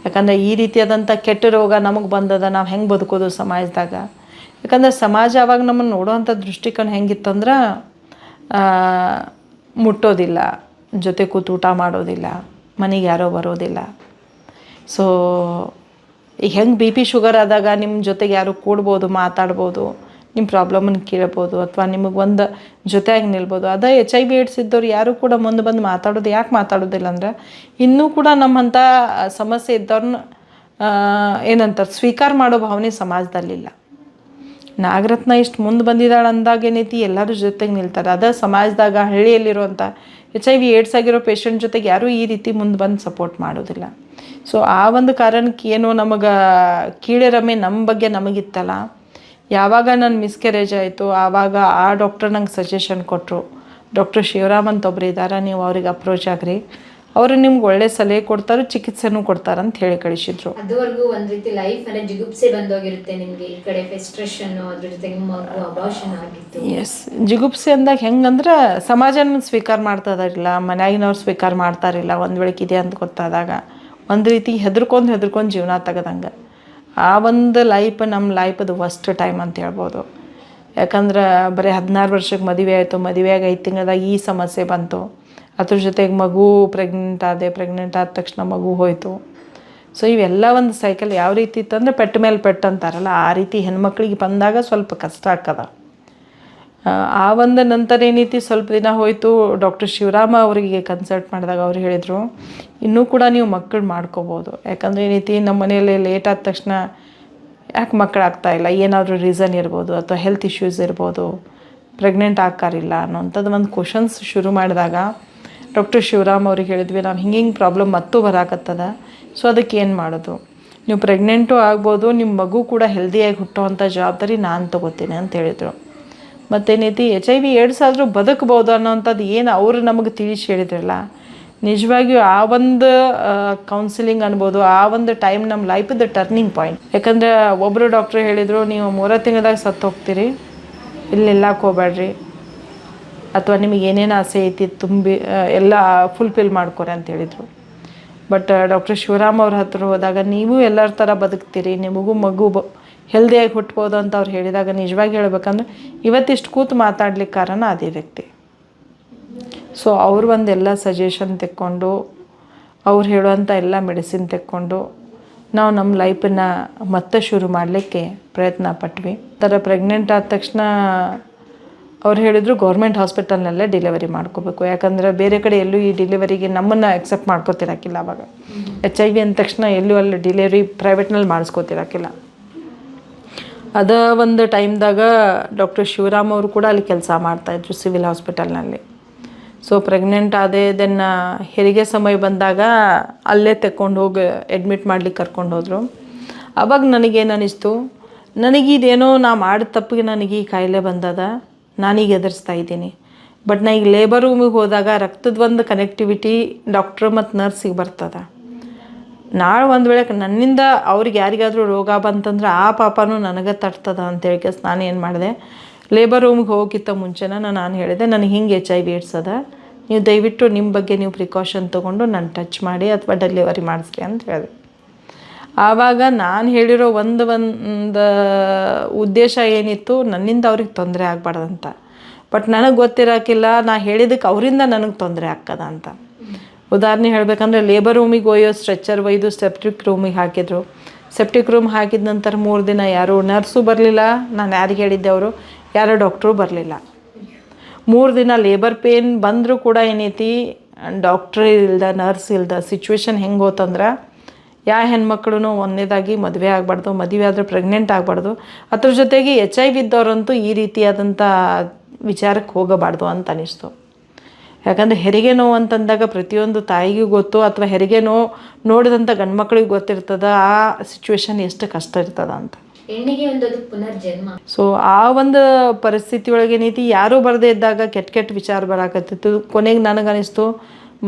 ಯಾಕಂದರೆ ಈ ರೀತಿಯಾದಂಥ ಕೆಟ್ಟ ರೋಗ ನಮಗೆ ಬಂದದ, ನಾವು ಹೆಂಗೆ ಬದುಕೋದು ಸಮಾಜದಾಗ. ಯಾಕಂದರೆ ಸಮಾಜ ಅವಾಗ ನಮ್ಮನ್ನು ನೋಡುವಂಥ ದೃಷ್ಟಿಕೋನ ಹೆಂಗಿತ್ತಂದ್ರೆ, ಮುಟ್ಟೋದಿಲ್ಲ, ಜೊತೆ ಕೂತು ಊಟ ಮಾಡೋದಿಲ್ಲ, ಮನೆಗೆ ಯಾರೋ ಬರೋದಿಲ್ಲ. ಸೊ ಈಗ ಹೆಂಗೆ ಬಿ ಪಿ ಶುಗರ್ ಆದಾಗ ನಿಮ್ಮ ಜೊತೆಗೆ ಯಾರು ಕೂಡ್ಬೋದು, ಮಾತಾಡ್ಬೋದು, ನಿಮ್ಮ ಪ್ರಾಬ್ಲಮನ್ನು ಕೇಳ್ಬೋದು, ಅಥವಾ ನಿಮಗೆ ಒಂದು ಜೊತೆಯಾಗಿ ನಿಲ್ಬೋದು. ಅದೇ HIV AIDS ಇದ್ದವ್ರು ಯಾರು ಕೂಡ ಮುಂದೆ ಬಂದು ಮಾತಾಡೋದು ಯಾಕೆ ಮಾತಾಡೋದಿಲ್ಲ ಅಂದ್ರೆ ಇನ್ನೂ ಕೂಡ ನಮ್ಮಂಥ ಸಮಸ್ಯೆ ಇದ್ದವ್ರನ್ನ ಏನಂತಾರೆ ಸ್ವೀಕಾರ ಮಾಡೋ ಭಾವನೆ ಸಮಾಜದಲ್ಲಿಲ್ಲ. ನಾಗರತ್ನ ಇಷ್ಟು ಮುಂದೆ ಬಂದಿದ್ದಾಳೆ ಅಂದಾಗ ಏನೈತಿ ಎಲ್ಲರೂ ಜೊತೆಗೆ ನಿಲ್ತಾರೆ. ಅದೇ ಸಮಾಜದಾಗ ಹಳ್ಳಿಯಲ್ಲಿರುವಂಥ HIV AIDS ಆಗಿರೋ ಪೇಷಂಟ್ ಜೊತೆಗೆ ಯಾರೂ ಈ ರೀತಿ ಮುಂದೆ ಬಂದು ಸಪೋರ್ಟ್ ಮಾಡೋದಿಲ್ಲ. ಸೊ ಆ ಒಂದು ಕಾರಣಕ್ಕೆ ಏನೋ ನಮಗೆ ಕೀಳಿರಮೆ ನಮ್ಮ ಬಗ್ಗೆ ನಮಗಿತ್ತಲ್ಲ. ಯಾವಾಗ ನನ್ನ ಮಿಸ್ಕ್ಯಾರೇಜ್ ಆಯಿತು ಆವಾಗ ಆ ಡಾಕ್ಟರ್ ನಂಗೆ ಸಜೆಷನ್ ಕೊಟ್ಟರು. ಡಾಕ್ಟರ್ ಶಿವರಾಮ್ ಅಂತ ಒಬ್ರು ಇದ್ದಾರೆ, ನೀವು ಅವ್ರಿಗೆ ಅಪ್ರೋಚ್ ಆಗ್ರಿ, ಅವರು ನಿಮ್ಗೆ ಒಳ್ಳೆ ಸಲಹೆ ಕೊಡ್ತಾರೆ, ಚಿಕಿತ್ಸೆನೂ ಕೊಡ್ತಾರೆ ಅಂತ ಹೇಳಿ ಕಳಿಸಿದ್ರು. ಅದುವರೆಗೂ ಒಂದು ರೀತಿ ಲೈಫ್ ಅಲ್ಲೇ ಜಿಗುಪ್ಸೆ ಬಂದೋಗಿರುತ್ತೆ ನಿಮಗೆ, ಈ ಕಡೆ ಫ್ರಸ್ಟ್ರೇಷನ್, ಅದ್ರ ಜೊತೆಗೆ ಮಗು ಅಬಾರ್ಷನ್ ಆಗಿತ್ತು. ಎಸ್, ಜಿಗುಪ್ಸೆ ಅಂದಾಗ ಹೆಂಗಂದ್ರೆ ಸಮಾಜನ ಸ್ವೀಕಾರ ಮಾಡ್ತದಾರಿಲ್ಲ, ಮನ್ಯಾಗಿನವ್ರು ಸ್ವೀಕಾರ ಮಾಡ್ತಾರಿಲ್ಲ. ಒಂದು ವೇಳೆ ಇದೆ ಅಂತ ಗೊತ್ತಾದಾಗ ಒಂದು ರೀತಿ ಹೆದರ್ಕೊಂಡು ಜೀವನ ತೆಗೆದಂಗೆ. ಆ ಒಂದು ಲೈಫ್ ನಮ್ಮ ಲೈಫದು ಫಸ್ಟ್ ಟೈಮ್ ಅಂತ ಹೇಳ್ಬೋದು. ಯಾಕಂದ್ರೆ ಬರೀ 16 ವರ್ಷಕ್ಕೆ ಮದುವೆ ಆಯಿತು, ಮದುವೆಯಾಗಿ 5 ತಿಂಗಳದಾಗ ಈ ಸಮಸ್ಯೆ ಬಂತು. ಅದ್ರ ಜೊತೆಗೆ ಮಗು ಪ್ರೆಗ್ನೆಂಟ್ ಆದ ತಕ್ಷಣ ಮಗು ಹೋಯಿತು. ಸೊ ಇವೆಲ್ಲ ಒಂದು ಸೈಕಲ್ ಯಾವ ರೀತಿ ಇತ್ತಂದರೆ ಪೆಟ್ಟ ಮೇಲೆ ಪೆಟ್ಟು ಅಂತಾರಲ್ಲ, ಆ ರೀತಿ ಹೆಣ್ಮಕ್ಳಿಗೆ ಬಂದಾಗ ಸ್ವಲ್ಪ ಕಷ್ಟ ಆಗ್ತದ. ಆ ಒಂದು ನಂತರ ಏನೈತಿ, ಸ್ವಲ್ಪ ದಿನ ಹೋಯಿತು. ಡಾಕ್ಟರ್ ಶಿವರಾಮ ಅವರಿಗೆ ಕನ್ಸಲ್ಟ್ ಮಾಡಿದಾಗ ಅವ್ರು ಹೇಳಿದರು, ಇನ್ನೂ ಕೂಡ ನೀವು ಮಕ್ಕಳು ಮಾಡ್ಕೋಬೋದು. ಯಾಕಂದರೆ ಏನೈತಿ, ನಮ್ಮ ಮನೆಯಲ್ಲಿ ಲೇಟ್ ಆದ ತಕ್ಷಣ ಯಾಕೆ ಮಕ್ಕಳಾಗ್ತಾಯಿಲ್ಲ, ಏನಾದರೂ ರೀಸನ್ ಇರ್ಬೋದು, ಅಥವಾ ಹೆಲ್ತ್ ಇಶ್ಯೂಸ್ ಇರ್ಬೋದು, ಪ್ರೆಗ್ನೆಂಟ್ ಆಗ್ತಾರಿಲ್ಲ ಅನ್ನೋಂಥದ್ದು ಒಂದು ಕ್ವಶನ್ಸ್ ಶುರು ಮಾಡಿದಾಗ ಡಾಕ್ಟರ್ ಶಿವರಾಮ್ ಅವ್ರಿಗೆ ಹೇಳಿದ್ವಿ, ನಾವು ಹಿಂಗೆ ಪ್ರಾಬ್ಲಮ್ ಮತ್ತೂ ಬರಾಕತ್ತದ. ಸೊ ಅದಕ್ಕೆ ಏನು ಮಾಡೋದು, ನೀವು ಪ್ರೆಗ್ನೆಂಟು ಆಗ್ಬೋದು, ನಿಮ್ಮ ಮಗು ಕೂಡ ಹೆಲ್ದಿಯಾಗಿ ಹುಟ್ಟುವಂಥ ಜವಾಬ್ದಾರಿ ನಾನು ತೊಗೋತೀನಿ ಅಂತ ಹೇಳಿದರು. ಮತ್ತೇನೈತಿ, HIV AIDS ಆದರೂ ಬದುಕ್ಬೋದು ಅನ್ನೋವಂಥದ್ದು ಏನು ಅವರು ನಮಗೆ ತಿಳಿಸಿ ಹೇಳಿದ್ರಲ್ಲ, ನಿಜವಾಗಿಯೂ ಆ ಒಂದು ಕೌನ್ಸಿಲಿಂಗ್ ಅನ್ಬೋದು, ಆ ಒಂದು ಟೈಮ್ ನಮ್ಮ ಲೈಫದ ಟರ್ನಿಂಗ್ ಪಾಯಿಂಟ್. ಯಾಕಂದರೆ ಒಬ್ಬರು ಡಾಕ್ಟ್ರು ಹೇಳಿದರು, ನೀವು 3 ತಿಂಗಳದಾಗ ಸತ್ತು ಹೋಗ್ತೀರಿ, ಇಲ್ಲಿ ನಿಲ್ಲಕ್ಕೆ ಹೋಗ್ಬೇಡ್ರಿ, ಅಥವಾ ನಿಮಗೆ ಏನೇನು ಆಸೆ ಐತಿ ತುಂಬಿ ಎಲ್ಲ ಫುಲ್ಫಿಲ್ ಮಾಡ್ಕೊರಿ ಅಂತ ಹೇಳಿದರು. ಬಟ್ ಡಾಕ್ಟರ್ ಶಿವರಾಮ್ ಅವ್ರ ಹತ್ರ ಹೋದಾಗ ನೀವು ಎಲ್ಲರ ಥರ ಬದುಕ್ತೀರಿ, ನಿಮಗೂ ಮಗು ಹೆಲ್ದಿಯಾಗಿ ಹುಟ್ಬೋದು ಅಂತ ಅವ್ರು ಹೇಳಿದಾಗ ನಿಜವಾಗಿ ಹೇಳ್ಬೇಕಂದ್ರೆ ಇವತ್ತಿಷ್ಟು ಕೂತು ಮಾತಾಡ್ಲಿಕ್ಕೆ ಕಾರಣ ಅದೇ ವ್ಯಕ್ತಿ. ಸೊ ಅವ್ರು ಒಂದೆಲ್ಲ ಸಜೆಷನ್ ತೆಕ್ಕೊಂಡು, ಅವ್ರು ಹೇಳುವಂಥ ಎಲ್ಲ ಮೆಡಿಸಿನ್ ತೆಕ್ಕೊಂಡು ನಾವು ನಮ್ಮ ಲೈಫನ್ನು ಮತ್ತೆ ಶುರು ಮಾಡಲಿಕ್ಕೆ ಪ್ರಯತ್ನ ಪಟ್ವಿ. ಥರ ಪ್ರೆಗ್ನೆಂಟ್ ಆದ ತಕ್ಷಣ ಅವ್ರು ಹೇಳಿದರು ಗೌರ್ಮೆಂಟ್ ಹಾಸ್ಪಿಟಲ್ನಲ್ಲೇ ಡೆಲಿವರಿ ಮಾಡ್ಕೋಬೇಕು. ಯಾಕಂದರೆ ಬೇರೆ ಕಡೆ ಎಲ್ಲೂ ಈ ಡೆಲಿವರಿಗೆ ನಮ್ಮನ್ನು ಎಕ್ಸೆಪ್ಟ್ ಮಾಡ್ಕೋತಿರಕ್ಕಿಲ್ಲ. ಆವಾಗ HIV ಅಂದ ತಕ್ಷಣ ಎಲ್ಲೂ ಅಲ್ಲಿ ಡೆಲಿವರಿ ಪ್ರೈವೇಟ್ನಲ್ಲಿ ಮಾಡಿಸ್ಕೋತಿರಕ್ಕಿಲ್ಲ. ಅದ ಒಂದು ಟೈಮ್ದಾಗ ಡಾಕ್ಟರ್ ಶಿವರಾಮ್ ಅವರು ಕೂಡ ಅಲ್ಲಿ ಕೆಲಸ ಮಾಡ್ತಾಯಿದ್ರು ಸಿವಿಲ್ ಹಾಸ್ಪಿಟಲ್ನಲ್ಲಿ. ಸೊ ಪ್ರೆಗ್ನೆಂಟ್ ಆದೆ, ದೆನ್ ಹೆರಿಗೆ ಸಮಯ ಬಂದಾಗ ಅಲ್ಲೇ ತೆಕ್ಕೊಂಡು ಹೋಗಿ ಅಡ್ಮಿಟ್ ಮಾಡ್ಲಿಕ್ಕೆ ಕರ್ಕೊಂಡು ಹೋದರು. ಆವಾಗ ನನಗೇನು ಅನ್ನಿಸ್ತು, ನನಗಿದೇನೋ ನಾ ಮಾಡಿದ ತಪ್ಪಿಗೆ ನನಗೆ ಈ ಕಾಯಿಲೆ ಬಂದದ, ನಾನೀಗ ಎದುರಿಸ್ತಾ ಇದ್ದೀನಿ. ಬಟ್ ನಾ ಈಗ ಲೇಬರ್ ರೂಮಿಗೆ ಹೋದಾಗ ರಕ್ತದ ಒಂದು ಕನೆಕ್ಟಿವಿಟಿ ಡಾಕ್ಟ್ರು ಮತ್ತು ನರ್ಸಿಗೆ ಬರ್ತದೆ. ನಾಳೆ ಒಂದು ವೇಳೆ ನನ್ನಿಂದ ಅವ್ರಿಗೆ ಯಾರಿಗಾದರೂ ರೋಗ ಬಂತಂದ್ರೆ ಆ ಪಾಪನೂ ನನಗೆ ತಟ್ತದ ಅಂತೇಳಿ ನಾನು ಏನು ಮಾಡಿದೆ, ಲೇಬರ್ ರೂಮ್ಗೆ ಹೋಗಿತ್ತ ಮುಂಚೆನ ನಾನು ಹೇಳಿದೆ, ನನಗೆ ಹಿಂಗೆ HIV AIDS ಅದ, ನೀವು ದಯವಿಟ್ಟು ನಿಮ್ಮ ಬಗ್ಗೆ ನೀವು ಪ್ರಿಕಾಷನ್ ತೊಗೊಂಡು ನಾನು ಟಚ್ ಮಾಡಿ ಅಥವಾ ಡೆಲಿವರಿ ಮಾಡಿಸ್ರಿ ಅಂತ ಹೇಳಿದೆ. ಆವಾಗ ನಾನು ಹೇಳಿರೋ ಒಂದು ಉದ್ದೇಶ ಏನಿತ್ತು, ನನ್ನಿಂದ ಅವ್ರಿಗೆ ತೊಂದರೆ ಆಗಬಾರ್ದಂತ. ಬಟ್ ನನಗೆ ಗೊತ್ತಿರೋಕ್ಕಿಲ್ಲ ನಾ ಹೇಳಿದ್ದಕ್ಕೆ ಅವರಿಂದ ನನಗೆ ತೊಂದರೆ ಆಗ್ತದ ಅಂತ. ಉದಾಹರಣೆ ಹೇಳಬೇಕಂದ್ರೆ ಲೇಬರ್ ರೂಮಿಗೆ ಒಯ್ಯೋ ಸ್ಟ್ರೆಚರ್ ಒಯ್ದು ಸೆಪ್ಟಿಕ್ ರೂಮಿಗೆ ಹಾಕಿದ್ರು. ಸೆಪ್ಟಿಕ್ ರೂಮ್ ಹಾಕಿದ ನಂತರ 3 ದಿನ ಯಾರೂ ನರ್ಸು ಬರಲಿಲ್ಲ, ನಾನು ಯಾರಿಗೆ ಹೇಳಿದ್ದೆ ಅವರು ಯಾರೋ ಡಾಕ್ಟ್ರು ಬರಲಿಲ್ಲ. 3 ದಿನ ಲೇಬರ್ ಪೇನ್ ಬಂದರೂ ಕೂಡ ಏನೈತಿ, ಡಾಕ್ಟ್ರ್ ಇಲ್ದ ನರ್ಸ್ ಇಲ್ದ ಸಿಚುವೇಶನ್ ಹೆಂಗೆ ಹೋತಂದ್ರೆ, ಯಾವ ಹೆಣ್ಮಕ್ಳು ಒಂದೇದಾಗಿ ಮದುವೆ ಆಗಬಾರ್ದು, ಮದುವೆ ಆದರೆ ಪ್ರೆಗ್ನೆಂಟ್ ಆಗಬಾರ್ದು, ಅದ್ರ ಜೊತೆಗೆ HIV ಇದ್ದವ್ರಂತೂ ಈ ರೀತಿಯಾದಂಥ ವಿಚಾರಕ್ಕೆ ಹೋಗಬಾರ್ದು ಅಂತ ಅನ್ನಿಸ್ತು. ಯಾಕಂದರೆ ಹೆರಿಗೆ ನೋವು ಅಂತಂದಾಗ ಪ್ರತಿಯೊಂದು ತಾಯಿಗೂ ಗೊತ್ತು, ಅಥವಾ ಹೆರಿಗೆ ನೋವು ನೋಡಿದಂಥ ಗಂಡ್ಮಕ್ಳಿಗೆ ಗೊತ್ತಿರ್ತದೆ ಆ ಸಿಚುವೇಶನ್ ಎಷ್ಟು ಕಷ್ಟ ಇರ್ತದ ಅಂತ. ಹೆಣ್ಣಿಗೆ ಒಂದು ಪುನರ್ಜನ್ಮ. ಸೊ ಆ ಒಂದು ಪರಿಸ್ಥಿತಿ ಒಳಗೆ ಏನೈತಿ, ಯಾರೂ ಬರದೇ ಇದ್ದಾಗ ಕೆಟ್ಟ ವಿಚಾರ ಬರಾಕತ್ತಿತ್ತು. ಕೊನೆಗೆ ನನಗನ್ನಿಸ್ತು,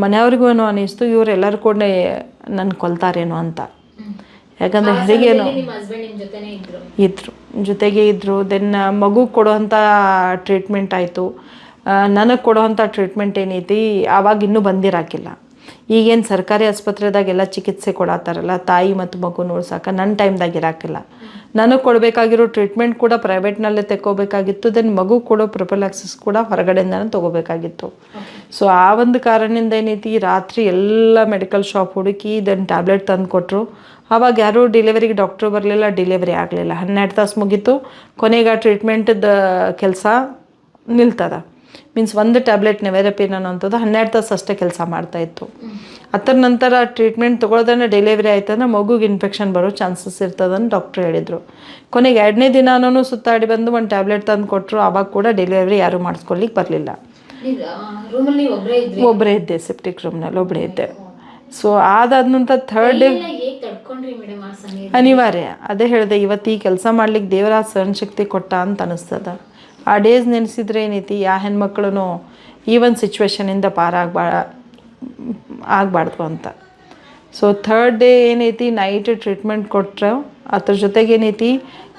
ಮನೆಯವ್ರಿಗೂ ಏನೋ ಅನ್ನಿಸ್ತು, ಇವರೆಲ್ಲರೂ ಕೂಡ ನನ್ನ ಕೊಲ್ತಾರೇನೋ ಅಂತ. ಯಾಕಂದರೆ ಹೆರಿಗೇನೋ ಇದ್ರು ಜೊತೆಗೆ ಇದ್ದರು. ದೆನ್ ಮಗು ಕೊಡೋವಂಥ ಟ್ರೀಟ್ಮೆಂಟ್ ಆಯಿತು. ನನಗೆ ಕೊಡೋವಂಥ ಟ್ರೀಟ್ಮೆಂಟ್ ಏನೈತಿ ಆವಾಗ ಇನ್ನೂ ಬಂದಿರಾಕಿಲ್ಲ. ಈಗೇನು ಸರ್ಕಾರಿ ಆಸ್ಪತ್ರೆದಾಗೆಲ್ಲ ಚಿಕಿತ್ಸೆ ಕೊಡತ್ತಾರಲ್ಲ ತಾಯಿ ಮತ್ತು ಮಗುನ ಉಳ್ಸಕ್ಕೆ ನನ್ನ ಟೈಮ್ದಾಗ ಇರಾಕಿಲ್ಲ. ನನಗೆ ಕೊಡಬೇಕಾಗಿರೋ ಟ್ರೀಟ್ಮೆಂಟ್ ಕೂಡ ಪ್ರೈವೇಟ್ನಲ್ಲೇ ತೆಕ್ಕೋಬೇಕಾಗಿತ್ತು. ದೆನ್ ಮಗು ಕೊಡೋ ಪ್ರೊಫಿಲಾಕ್ಸಿಸ್ ಕೂಡ ಹೊರಗಡೆಯಿಂದನೇ ತೊಗೋಬೇಕಾಗಿತ್ತು. ಸೊ ಆ ಒಂದು ಕಾರಣದಿಂದ ಏನೈತಿ ರಾತ್ರಿ ಎಲ್ಲ ಮೆಡಿಕಲ್ ಶಾಪ್ ಹುಡುಕಿ ದೆನ್ ಟ್ಯಾಬ್ಲೆಟ್ ತಂದು ಕೊಟ್ಟರು. ಆವಾಗ ಯಾರೂ ಡೆಲಿವರಿಗೆ ಡಾಕ್ಟ್ರು ಬರಲಿಲ್ಲ, ಡೆಲಿವರಿ ಆಗಲಿಲ್ಲ. 12 ತಾಸು ಮುಗೀತು. ಕೊನೆಗೆ ಆ ಟ್ರೀಟ್ಮೆಂಟ್ದ ಕೆಲಸ ನಿಲ್ತದ. ಮೀನ್ಸ್ ಒಂದು ಟ್ಯಾಬ್ಲೆಟ್ ನೆವೆರಪಿನ್ ಅನ್ನೋಂಥದ್ದು 12 ತಾಸು ಅಷ್ಟೇ ಕೆಲಸ ಮಾಡ್ತಾಯಿತ್ತು. ಅದರ ನಂತರ ಟ್ರೀಟ್ಮೆಂಟ್ ತೊಗೊಳ್ದೇ ಡೆಲಿವರಿ ಆಯ್ತಂದ್ರೆ ಮಗುಗೆ ಇನ್ಫೆಕ್ಷನ್ ಬರೋ ಚಾನ್ಸಸ್ ಇರ್ತದಂತ ಡಾಕ್ಟ್ರು ಹೇಳಿದರು. ಕೊನೆಗೆ 2ನೇ ದಿನಾನೂ ಸುತ್ತಾಡಿ ಬಂದು ಒಂದು ಟ್ಯಾಬ್ಲೆಟ್ ತಂದು ಕೊಟ್ಟರು. ಆವಾಗ ಕೂಡ ಡೆಲಿವರಿ ಯಾರೂ ಮಾಡಿಸ್ಕೊಳ್ಲಿಕ್ಕೆ ಬರಲಿಲ್ಲ. ಒಬ್ಬರೇ ಇದ್ದೆ, ಸೆಪ್ಟಿಕ್ ರೂಮ್ನಲ್ಲಿ ಒಬ್ಬರೇ ಇದ್ದೆ. ಸೊ ಅದಾದ ನಂತರ ಥರ್ಡ್ ಡೇ ಅನಿವಾರ್ಯ. ಅದೇ ಹೇಳಿದೆ, ಇವತ್ತು ಈ ಕೆಲಸ ಮಾಡ್ಲಿಕ್ಕೆ ದೇವರ ಸಹನ ಶಕ್ತಿ ಕೊಟ್ಟ ಅಂತ ಅನಿಸ್ತದ. ಆ ಡೇಸ್ ನೆನೆಸಿದ್ರೆ ಏನೈತಿ, ಯಾವ ಹೆಣ್ಮಕ್ಳು ಈ ಒಂದು ಸಿಚುವೇಶನಿಂದ ಆಗಬಾರ್ದು ಅಂತ. ಸೊ ಥರ್ಡ್ ಡೇ ಏನೈತಿ ನೈಟ್ ಟ್ರೀಟ್ಮೆಂಟ್ ಕೊಟ್ಟರೆ ಅದ್ರ ಜೊತೆಗೆ ಏನೈತಿ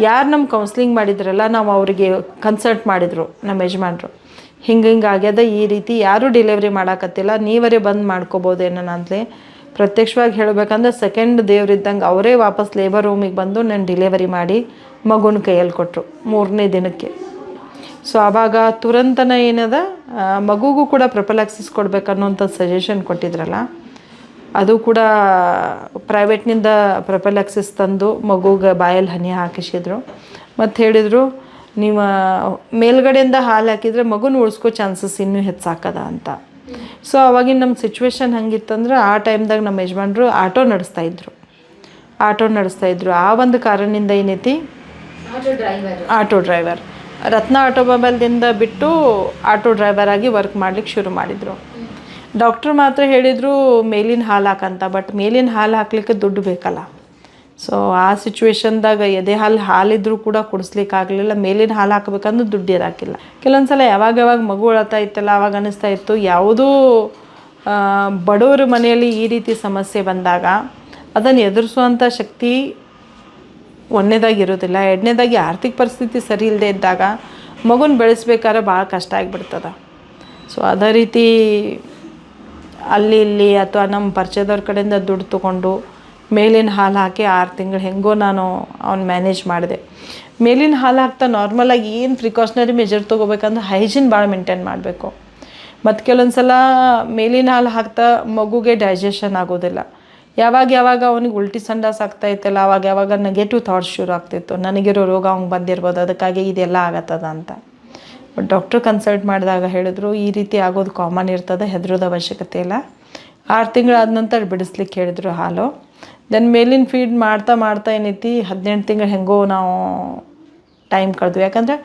ಯಾರು ನಮ್ಮ ಕೌನ್ಸ್ಲಿಂಗ್ ಮಾಡಿದ್ರಲ್ಲ ನಾವು ಅವರಿಗೆ ಕನ್ಸಲ್ಟ್ ಮಾಡಿದರು ನಮ್ಮ ಯಜಮಾನ್ರು. ಹಿಂಗೆ ಆಗ್ಯದ, ಈ ರೀತಿ ಯಾರೂ ಡೆಲಿವರಿ ಮಾಡೋಕತ್ತಿಲ್ಲ, ನೀವರೇ ಬಂದು ಮಾಡ್ಕೋಬೋದೇನೋ ಅಂತಲೇ ಪ್ರತ್ಯಕ್ಷವಾಗಿ ಹೇಳಬೇಕಂದ್ರೆ ಸೆಕೆಂಡ್ ದೇವ್ರಿದ್ದಂಗೆ ಅವರೇ ವಾಪಸ್ ಲೇಬರ್ ರೂಮಿಗೆ ಬಂದು ನಾನು ಡೆಲಿವರಿ ಮಾಡಿ ಮಗುನ ಕೈಯಲ್ಲಿ ಕೊಟ್ಟರು 3ನೇ ದಿನಕ್ಕೆ. ಸೊ ಆವಾಗ ತುರಂತನ ಏನದ ಮಗುಗೂ ಕೂಡ ಪ್ರೊಫಿಲಾಕ್ಸಿಸ್ ಕೊಡ್ಬೇಕನ್ನೋಂಥ ಸಜೆಷನ್ ಕೊಟ್ಟಿದ್ರಲ್ಲ, ಅದು ಕೂಡ ಪ್ರೈವೇಟ್ನಿಂದ ಪ್ರೊಫಿಲಾಕ್ಸಿಸ್ ತಂದು ಮಗುಗೆ ಬಾಯಲ್ಲಿ ಹನಿ ಹಾಕಿಸಿದ್ರು. ಮತ್ತು ಹೇಳಿದರು, ನೀವು ಮೇಲ್ಗಡೆಯಿಂದ ಹಾಲು ಹಾಕಿದರೆ ಮಗುನ ಉಳಿಸ್ಕೋ ಚಾನ್ಸಸ್ ಇನ್ನೂ ಹೆಚ್ಚಾಕದ ಅಂತ. ಸೊ ಅವಾಗಿನ ನಮ್ಮ ಸಿಚುವೇಶನ್ ಹಂಗಿತ್ತಂದ್ರೆ ಆ ಟೈಮ್ದಾಗ ನಮ್ಮ ಯಜಮಾನ್ರು ಆಟೋ ನಡೆಸ್ತಾಯಿದ್ರು. ಆ ಒಂದು ಕಾರಣದಿಂದ ಏನೈತಿ ಆಟೋ ಡ್ರೈವರ್ ರತ್ನ ಆಟೋಮೊಬೈಲ್ದಿಂದ ಬಿಟ್ಟು ಆಟೋ ಡ್ರೈವರ್ ಆಗಿ ವರ್ಕ್ ಮಾಡ್ಲಿಕ್ಕೆ ಶುರು ಮಾಡಿದರು. ಡಾಕ್ಟ್ರು ಮಾತ್ರ ಹೇಳಿದರು ಮೇಲಿನ ಹಾಲು ಹಾಕಂತ. ಬಟ್ ಮೇಲಿನ ಹಾಲು ಹಾಕ್ಲಿಕ್ಕೆ ದುಡ್ಡು ಬೇಕಲ್ಲ. ಸೊ ಆ ಸಿಚುವೇಶನ್ದಾಗ ಎದೆ ಹಾಲಿದ್ರೂ ಕೂಡ ಕುಡಿಸ್ಲಿಕ್ಕಾಗಲಿಲ್ಲ. ಮೇಲಿನ ಹಾಲು ಹಾಕಬೇಕಂದ್ರೆ ದುಡ್ಡು ಇರೋಕ್ಕಿಲ್ಲ. ಕೆಲವೊಂದು ಸಲ ಯಾವಾಗ ಮಗು ಅಳ್ತಾ ಇತ್ತಲ್ಲ ಆವಾಗ ಅನ್ನಿಸ್ತಾ ಇತ್ತು ಯಾವುದೂ ಬಡವರ ಮನೆಯಲ್ಲಿ ಈ ರೀತಿ ಸಮಸ್ಯೆ ಬಂದಾಗ ಅದನ್ನು ಎದುರಿಸುವಂಥ ಶಕ್ತಿ ಒಂದನೇದಾಗಿರೋದಿಲ್ಲ. ಎರಡನೇದಾಗಿ ಆರ್ಥಿಕ ಪರಿಸ್ಥಿತಿ ಸರಿ ಇಲ್ಲದೆ ಇದ್ದಾಗ ಮಗುನ ಬೆಳೆಸ್ಬೇಕಾದ್ರೆ ಭಾಳ ಕಷ್ಟ ಆಗಿಬಿಡ್ತದೆ. ಸೊ ಅದೇ ರೀತಿ ಅಲ್ಲಿ ಇಲ್ಲಿ ಅಥವಾ ನಮ್ಮ ಪರಿಚಯದವ್ರ ಕಡೆಯಿಂದ ದುಡ್ಡು ತೊಗೊಂಡು ಮೇಲಿನ ಹಾಲು ಹಾಕಿ 6 ತಿಂಗಳು ಹೆಂಗೋ ನಾನು ಅವ್ನು ಮ್ಯಾನೇಜ್ ಮಾಡಿದೆ. ಮೇಲಿನ ಹಾಲು ಹಾಕ್ತಾ ನಾರ್ಮಲಾಗಿ ಏನು ಪ್ರಿಕಾಷನರಿ ಮೆಜರ್ ತೊಗೋಬೇಕಂದ್ರೆ ಹೈಜೀನ್ ಭಾಳ ಮೇಂಟೈನ್ ಮಾಡಬೇಕು. ಮತ್ತು ಕೆಲವೊಂದು ಸಲ ಮೇಲಿನ ಹಾಲು ಹಾಕ್ತಾ ಮಗುಗೆ ಡೈಜೆಷನ್ ಆಗೋದಿಲ್ಲ. ಯಾವಾಗ ಅವನಿಗೆ ಉಲ್ಟಿ ಸಂಡಾಸ್ ಆಗ್ತಾಯಿತ್ತಲ್ಲ ಯಾವಾಗ ನೆಗೆಟಿವ್ ಥಾಟ್ಸ್ ಶುರು ಆಗ್ತಿತ್ತು, ನನಗಿರೋ ರೋಗ ಅವ್ನಿಗೆ ಬಂದಿರ್ಬೋದು, ಅದಕ್ಕಾಗಿ ಇದೆಲ್ಲ ಆಗತ್ತದ ಅಂತ. ಬಟ್ ಡಾಕ್ಟ್ರ್ ಕನ್ಸಲ್ಟ್ ಮಾಡಿದಾಗ ಹೇಳಿದ್ರು ಈ ರೀತಿ ಆಗೋದು ಕಾಮನ್ ಇರ್ತದೆ, ಹೆದರೋದು ಅವಶ್ಯಕತೆ ಇಲ್ಲ. 6 ತಿಂಗಳಾದ ನಂತರ ಬಿಡಿಸ್ಲಿಕ್ಕೆ ಹೇಳಿದ್ರು ಹಾಲು. ದೆನ್ ಮೇಲಿನ ಫೀಡ್ ಮಾಡ್ತಾ ಏನೈತಿ 18 ತಿಂಗಳು ಹೆಂಗೋ ನಾವು ಟೈಮ್ ಕಳೆದ್ವಿ. ಯಾಕಂದರೆ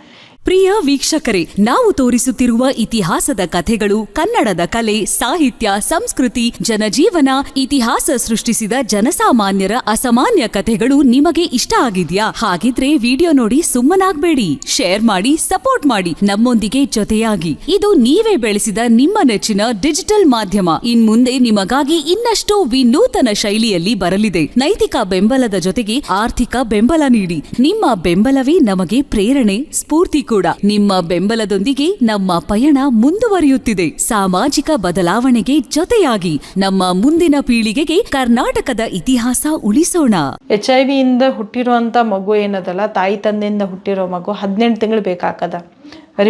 ಪ್ರಿಯ ವೀಕ್ಷಕರೇ, ನಾವು ತೋರಿಸುತ್ತಿರುವ ಇತಿಹಾಸದ ಕಥೆಗಳು ಕನ್ನಡದ ಕಲೆ, ಸಾಹಿತ್ಯ, ಸಂಸ್ಕೃತಿ, ಜನಜೀವನ, ಇತಿಹಾಸ ಸೃಷ್ಟಿಸಿದ ಜನಸಾಮಾನ್ಯರ ಅಸಾಮಾನ್ಯ ಕಥೆಗಳು ನಿಮಗೆ ಇಷ್ಟ ಆಗಿದ್ಯಾ? ಹಾಗಿದ್ರೆ ವಿಡಿಯೋ ನೋಡಿ ಸುಮ್ಮನಾಗ್ಬೇಡಿ, ಶೇರ್ ಮಾಡಿ, ಸಪೋರ್ಟ್ ಮಾಡಿ, ನಮ್ಮೊಂದಿಗೆ ಜೊತೆಯಾಗಿ. ಇದು ನೀವೇ ಬೆಳೆಸಿದ ನಿಮ್ಮ ನೆಚ್ಚಿನ ಡಿಜಿಟಲ್ ಮಾಧ್ಯಮ. ಇನ್ಮುಂದೆ ನಿಮಗಾಗಿ ಇನ್ನಷ್ಟು ವಿನೂತನ ಶೈಲಿಯಲ್ಲಿ ಬರಲಿದೆ. ನೈತಿಕ ಬೆಂಬಲದ ಜೊತೆಗೆ ಆರ್ಥಿಕ ಬೆಂಬಲ ನೀಡಿ. ನಿಮ್ಮ ಬೆಂಬಲವೇ ನಮಗೆ ಪ್ರೇರಣೆ, ಸ್ಫೂರ್ತಿ ಕೂಡ. ನಿಮ್ಮ ಬೆಂಬಲದೊಂದಿಗೆ ನಮ್ಮ ಪಯಣ ಮುಂದುವರಿಯುತ್ತಿದೆ. ಸಾಮಾಜಿಕ ಬದಲಾವಣೆಗೆ ಜೊತೆಯಾಗಿ ನಮ್ಮ ಮುಂದಿನ ಪೀಳಿಗೆಗೆ ಕರ್ನಾಟಕದ ಇತಿಹಾಸ ಉಳಿಸೋಣ. HIV ಇಂದ ಹುಟ್ಟಿರುವಂಥ ಮಗು ಏನದಲ್ಲ, ತಾಯಿ ತಂದೆಯಿಂದ ಹುಟ್ಟಿರೋ ಮಗು 18 ತಿಂಗಳು ಬೇಕಾಗದ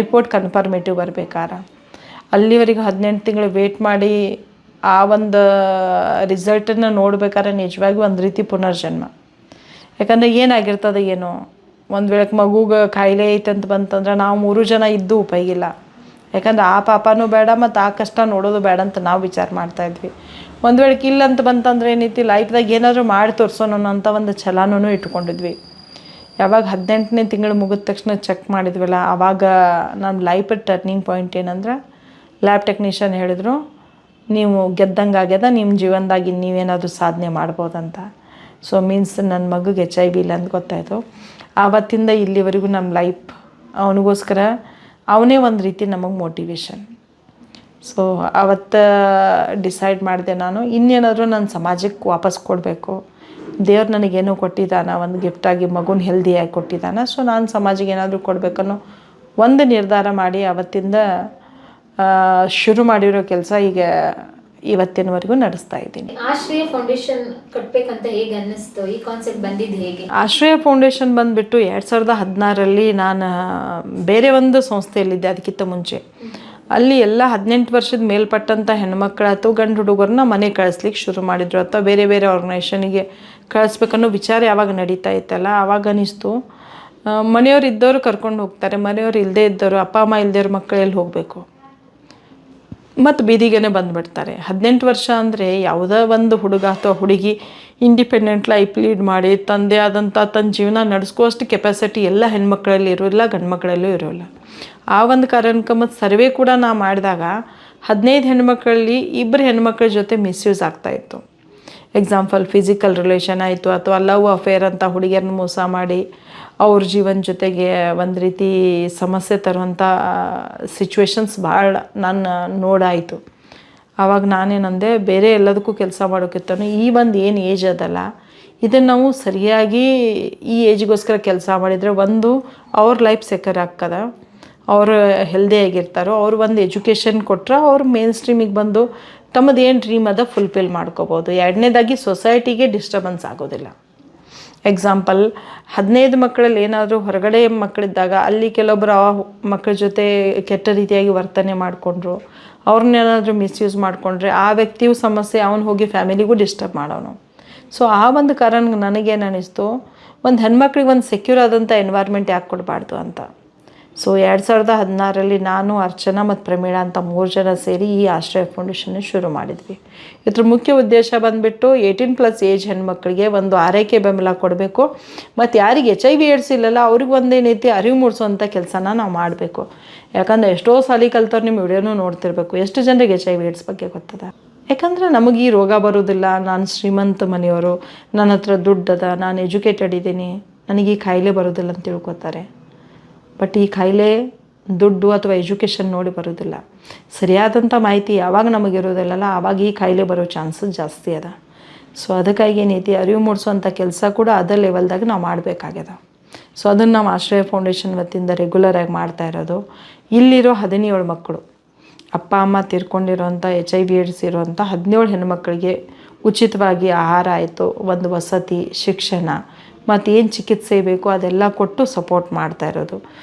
ರಿಪೋರ್ಟ್ ಕನ್ಫರ್ಮೇಟಿವ್ ಬರಬೇಕಾರ. ಅಲ್ಲಿವರೆಗೂ 18 ತಿಂಗಳು ವೇಟ್ ಮಾಡಿ ಆ ಒಂದು ರಿಸಲ್ಟನ್ನು ನೋಡ್ಬೇಕಾದ್ರೆ ನಿಜವಾಗಿ ಒಂದು ರೀತಿ ಪುನರ್ಜನ್ಮ. ಯಾಕಂದರೆ ಏನಾಗಿರ್ತದೆ ಏನೋ, ಒಂದು ವೇಳೆ ಮಗುಗೆ ಕಾಯಿಲೆ ಐತಂತ ಬಂತಂದ್ರೆ ನಾವು 3 ಜನ ಇದ್ದು ಉಪಯೋಗ ಇಲ್ಲ. ಯಾಕಂದ್ರೆ ಆ ಪಾಪನೂ ಬೇಡ ಮತ್ತು ಆ ಕಷ್ಟ ನೋಡೋದು ಬೇಡ ಅಂತ ನಾವು ವಿಚಾರ ಮಾಡ್ತಾಯಿದ್ವಿ. ಒಂದು ವೇಳೆ ಇಲ್ಲ ಅಂತ ಬಂತಂದ್ರೆ ಏನೈತಿ ಲೈಫ್ದಾಗ ಏನಾದರೂ ಮಾಡಿ ತೋರಿಸೋಣ ಅಂತ ಒಂದು ಛಲನೂ ಇಟ್ಕೊಂಡಿದ್ವಿ. ಯಾವಾಗ 18ನೇ ತಿಂಗಳು ಮುಗಿದ ತಕ್ಷಣ ಚೆಕ್ ಮಾಡಿದ್ವಲ್ಲ, ಆವಾಗ ನಮ್ಮ ಲೈಫ್ ಟರ್ನಿಂಗ್ ಪಾಯಿಂಟ್ ಏನಂದ್ರೆ ಲ್ಯಾಬ್ ಟೆಕ್ನಿಷಿಯನ್ ಹೇಳಿದ್ರು, ನೀವು ಗೆದ್ದಂಗೆ ಆಗ್ಯದ, ನಿಮ್ಮ ಜೀವನದಾಗಿ ನೀವೇನಾದರೂ ಸಾಧನೆ ಮಾಡ್ಬೋದಂತ. ಸೊ ಮೀನ್ಸ್ ನನ್ನ ಮಗುಗೆ HIV ಇಲ್ಲ ಅಂತ ಗೊತ್ತಾಯಿತು. ಆವತ್ತಿಂದ ಇಲ್ಲಿವರೆಗೂ ನಮ್ಮ ಲೈಫ್ ಅವನಿಗೋಸ್ಕರ ಅವನೇ ಒಂದು ರೀತಿ ನಮಗೆ ಮೋಟಿವೇಶನ್. ಸೊ ಆವತ್ತು ಡಿಸೈಡ್ ಮಾಡಿದೆ ನಾನು, ಇನ್ನೇನಾದರೂ ನನ್ನ ಸಮಾಜಕ್ಕೆ ವಾಪಸ್ ಕೊಡಬೇಕು. ದೇವ್ರು ನನಗೇನೋ ಕೊಟ್ಟಿದ್ದಾನೆ, ಒಂದು ಗಿಫ್ಟಾಗಿ ಮಗುನ ಹೆಲ್ದಿಯಾಗಿ ಕೊಟ್ಟಿದ್ದಾನೆ. ಸೊ ನಾನು ಸಮಾಜಕ್ಕೆ ಏನಾದರೂ ಕೊಡಬೇಕನ್ನೋ ಒಂದು ನಿರ್ಧಾರ ಮಾಡಿ ಆವತ್ತಿಂದ ಶುರು ಮಾಡಿರೋ ಕೆಲಸ ಈಗ ಇವತ್ತಿನವರೆಗೂ ನಡೆಸ್ತಾ ಇದ್ದೀನಿ. ಆಶ್ರಯ ಫೌಂಡೇಶನ್ ಕಟ್ಬೇಕಂತ ಹೇಗೆ ಅನ್ನಿಸ್ತು? ಈ ಕಾನ್ಸೆಪ್ಟ್ ಬಂದಿದ್ದು ಹೇಗೆ? ಆಶ್ರಯ ಫೌಂಡೇಶನ್ ಬಂದುಬಿಟ್ಟು 2016ರಲ್ಲಿ ನಾನು ಬೇರೆ ಒಂದು ಸಂಸ್ಥೆಯಲ್ಲಿದ್ದೆ. ಅದಕ್ಕಿಂತ ಮುಂಚೆ ಅಲ್ಲಿ ಎಲ್ಲ 18 ವರ್ಷದ ಮೇಲ್ಪಟ್ಟಂಥ ಹೆಣ್ಮಕ್ಳು ಅಥವಾ ಗಂಡು ಹುಡುಗರನ್ನ ಮನೆ ಕಳಿಸ್ಲಿಕ್ಕೆ ಶುರು ಮಾಡಿದ್ರು, ಅಥವಾ ಬೇರೆ ಬೇರೆ ಆರ್ಗನೈಸೇಷನಿಗೆ ಕಳಿಸ್ಬೇಕನ್ನೋ ವಿಚಾರ ಯಾವಾಗ ನಡೀತಾ ಇತ್ತಲ್ಲ, ಆವಾಗ ಅನ್ನಿಸ್ತು ಮನೆಯವ್ರು ಇದ್ದವರು ಕರ್ಕೊಂಡು ಹೋಗ್ತಾರೆ, ಮನೆಯವ್ರು ಇಲ್ಲದೇ ಇದ್ದವರು, ಅಪ್ಪ ಅಮ್ಮ ಇಲ್ಲದೇ ಮಕ್ಕಳು ಎಲ್ಲಿ ಹೋಗಬೇಕು, ಮತ್ತು ಬೀದಿಗೆನೇ ಬಂದುಬಿಡ್ತಾರೆ. 18 ವರ್ಷ ಅಂದರೆ ಯಾವುದೋ ಒಂದು ಹುಡುಗ ಅಥವಾ ಹುಡುಗಿ ಇಂಡಿಪೆಂಡೆಂಟ್ ಲೈಫ್ ಲೀಡ್ ಮಾಡಿ ತಂದೆ ಆದಂಥ ತನ್ನ ಜೀವನ ನಡೆಸ್ಕೋಷ್ಟು ಕೆಪಾಸಿಟಿ ಎಲ್ಲ ಹೆಣ್ಮಕ್ಳಲ್ಲಿ ಇರೋಲ್ಲ, ಗಂಡು ಮಕ್ಕಳಲ್ಲೂ ಇರೋಲ್ಲ. ಆ ಒಂದು ಕಾರಣಕ್ಕೆ ಮತ್ತು ಸರ್ವೆ ಕೂಡ ನಾ ಮಾಡಿದಾಗ 15 ಹೆಣ್ಮಕ್ಳಲ್ಲಿ 2 ಹೆಣ್ಮಕ್ಳ ಜೊತೆ ಮಿಸ್ಯೂಸ್ ಆಗ್ತಾಯಿತ್ತು. ಎಕ್ಸಾಂಪಲ್ ಫಿಸಿಕಲ್ ರಿಲೇಷನ್ ಆಯಿತು, ಅಥವಾ ಲವ್ ಅಫೇರ್ ಅಂತ ಹುಡುಗಿಯರನ್ನ ಮೋಸ ಮಾಡಿ ಅವ್ರ ಜೀವನ ಜೊತೆಗೆ ಒಂದು ರೀತಿ ಸಮಸ್ಯೆ ತರುವಂಥ ಸಿಚುವೇಶನ್ಸ್ ಭಾಳ ನಾನು ನೋಡಾಯಿತು. ಆವಾಗ ನಾನೇನಂದೆ, ಬೇರೆ ಎಲ್ಲದಕ್ಕೂ ಕೆಲಸ ಮಾಡೋಕ್ಕಿಂತನೂ ಈ ಒಂದು ಏನು ಏಜ್ ಅದಲ್ಲ, ಇದನ್ನು ನಾವು ಸರಿಯಾಗಿ ಈ ಏಜ್ಗೋಸ್ಕರ ಕೆಲಸ ಮಾಡಿದರೆ ಒಂದು ಅವ್ರ ಲೈಫ್ ಸೆಕ್ಯೂರ್ ಆಗ್ತದೆ, ಅವರು ಹೆಲ್ದಿಯಾಗಿರ್ತಾರೋ, ಅವ್ರು ಒಂದು ಎಜುಕೇಷನ್ ಕೊಟ್ಟರೆ ಅವ್ರು ಮೇನ್ ಸ್ಟ್ರೀಮಿಗೆ ಬಂದು ತಮ್ಮದು ಏನು ಡ್ರೀಮ್ ಅದ ಫುಲ್ಫಿಲ್ ಮಾಡ್ಕೋಬೋದು. ಎರಡನೇದಾಗಿ ಸೊಸೈಟಿಗೆ ಡಿಸ್ಟರ್ಬೆನ್ಸ್ ಆಗೋದಿಲ್ಲ. ಎಕ್ಸಾಂಪಲ್ 15 ಮಕ್ಕಳಲ್ಲಿ ಏನಾದರೂ ಹೊರಗಡೆ ಮಕ್ಕಳಿದ್ದಾಗ ಅಲ್ಲಿ ಕೆಲವೊಬ್ಬರು ಆ ಮಕ್ಕಳ ಜೊತೆ ಕೆಟ್ಟ ರೀತಿಯಾಗಿ ವರ್ತನೆ ಮಾಡಿಕೊಂಡ್ರು, ಅವ್ರನ್ನೇನಾದರೂ ಮಿಸ್ಯೂಸ್ ಮಾಡಿಕೊಂಡ್ರೆ ಆ ವ್ಯಕ್ತಿಯು ಸಮಸ್ಯೆ, ಅವನು ಹೋಗಿ ಫ್ಯಾಮಿಲಿಗೂ ಡಿಸ್ಟರ್ಬ್ ಮಾಡೋನು. ಸೊ ಆ ಒಂದು ಕಾರಣ ನನಗೇನು ಅನ್ನಿಸ್ತು, ಒಂದು ಹೆಣ್ಮಕ್ಳಿಗೆ ಒಂದು ಸೆಕ್ಯೂರ್ ಆದಂಥ ಎನ್ವೈರ್ಮೆಂಟ್ ಯಾಕೆ ಕೊಡಬಾರ್ದು ಅಂತ. ಸೊ 2016ರಲ್ಲಿ ನಾನು, ಅರ್ಚನಾ ಮತ್ತು ಪ್ರಮೀಳಾ ಅಂತ 3 ಜನ ಸೇರಿ ಈ ಆಶ್ರಯ ಫೌಂಡೇಶನ್ನ ಶುರು ಮಾಡಿದ್ವಿ. ಇದ್ರ ಮುಖ್ಯ ಉದ್ದೇಶ ಬಂದುಬಿಟ್ಟು 18+ ಏಜ್ ಹೆಣ್ಮಕ್ಳಿಗೆ ಒಂದು ಆರೈಕೆ ಬೆಂಬಲ ಕೊಡಬೇಕು, ಮತ್ತು ಯಾರಿಗೆ HIV AIDS ಇಲ್ಲಲ್ಲ ಅವ್ರಿಗೆ ಒಂದೇನೈತಿ ಅರಿವು ಮೂಡಿಸೋವಂಥ ಕೆಲಸನ ನಾವು ಮಾಡಬೇಕು. ಯಾಕಂದರೆ ಎಷ್ಟೋ ಸಾಲಿ ಕಲ್ತವ್ರು ನಿಮ್ಮ ವಿಡಿಯೋನೂ ನೋಡ್ತಿರ್ಬೇಕು, ಎಷ್ಟು ಜನರಿಗೆ HIV AIDS ಬಗ್ಗೆ ಗೊತ್ತದ. ಯಾಕಂದರೆ ನಮಗೆ ಈ ರೋಗ ಬರೋದಿಲ್ಲ, ನಾನು ಶ್ರೀಮಂತ ಮನೆಯವರು, ನನ್ನ ಹತ್ರ ದುಡ್ಡದ, ನಾನು ಎಜುಕೇಟೆಡ್ ಇದ್ದೀನಿ, ನನಗೆ ಈ ಕಾಯಿಲೆ ಬರೋದಿಲ್ಲ ಅಂತ ತಿಳ್ಕೊತಾರೆ. ಬಟ್ ಈ ಕಾಯಿಲೆ ದುಡ್ಡು ಅಥವಾ ಎಜುಕೇಷನ್ ನೋಡಿ ಬರೋದಿಲ್ಲ. ಸರಿಯಾದಂಥ ಮಾಹಿತಿ ಯಾವಾಗ ನಮಗಿರೋದಿಲ್ಲಲ್ಲ, ಆವಾಗ ಈ ಕಾಯಿಲೆ ಬರೋ ಚಾನ್ಸಸ್ ಜಾಸ್ತಿ ಅದ. ಸೊ ಅದಕ್ಕಾಗಿ ಏನೈತಿ, ಅರಿವು ಮೂಡಿಸೋವಂಥ ಕೆಲಸ ಕೂಡ ಅದೇ ಲೆವೆಲ್ದಾಗ ನಾವು ಮಾಡಬೇಕಾಗ್ಯದ. ಸೊ ಅದನ್ನು ನಾವು ಆಶ್ರಯ ಫೌಂಡೇಶನ್ ವತಿಯಿಂದ ರೆಗ್ಯುಲರಾಗಿ ಮಾಡ್ತಾ ಇರೋದು. ಇಲ್ಲಿರೋ 17 ಮಕ್ಕಳು, ಅಪ್ಪ ಅಮ್ಮ ತೀರ್ಕೊಂಡಿರೋಂಥ HIV AIDS ಇರೋವಂಥ 17 ಹೆಣ್ಮಕ್ಳಿಗೆ ಉಚಿತವಾಗಿ ಆಹಾರ ಆಯಿತು, ಒಂದು ವಸತಿ, ಶಿಕ್ಷಣ ಮತ್ತು ಏನು ಚಿಕಿತ್ಸೆ ಬೇಕು ಅದೆಲ್ಲ ಕೊಟ್ಟು ಸಪೋರ್ಟ್ ಮಾಡ್ತಾ ಇರೋದು.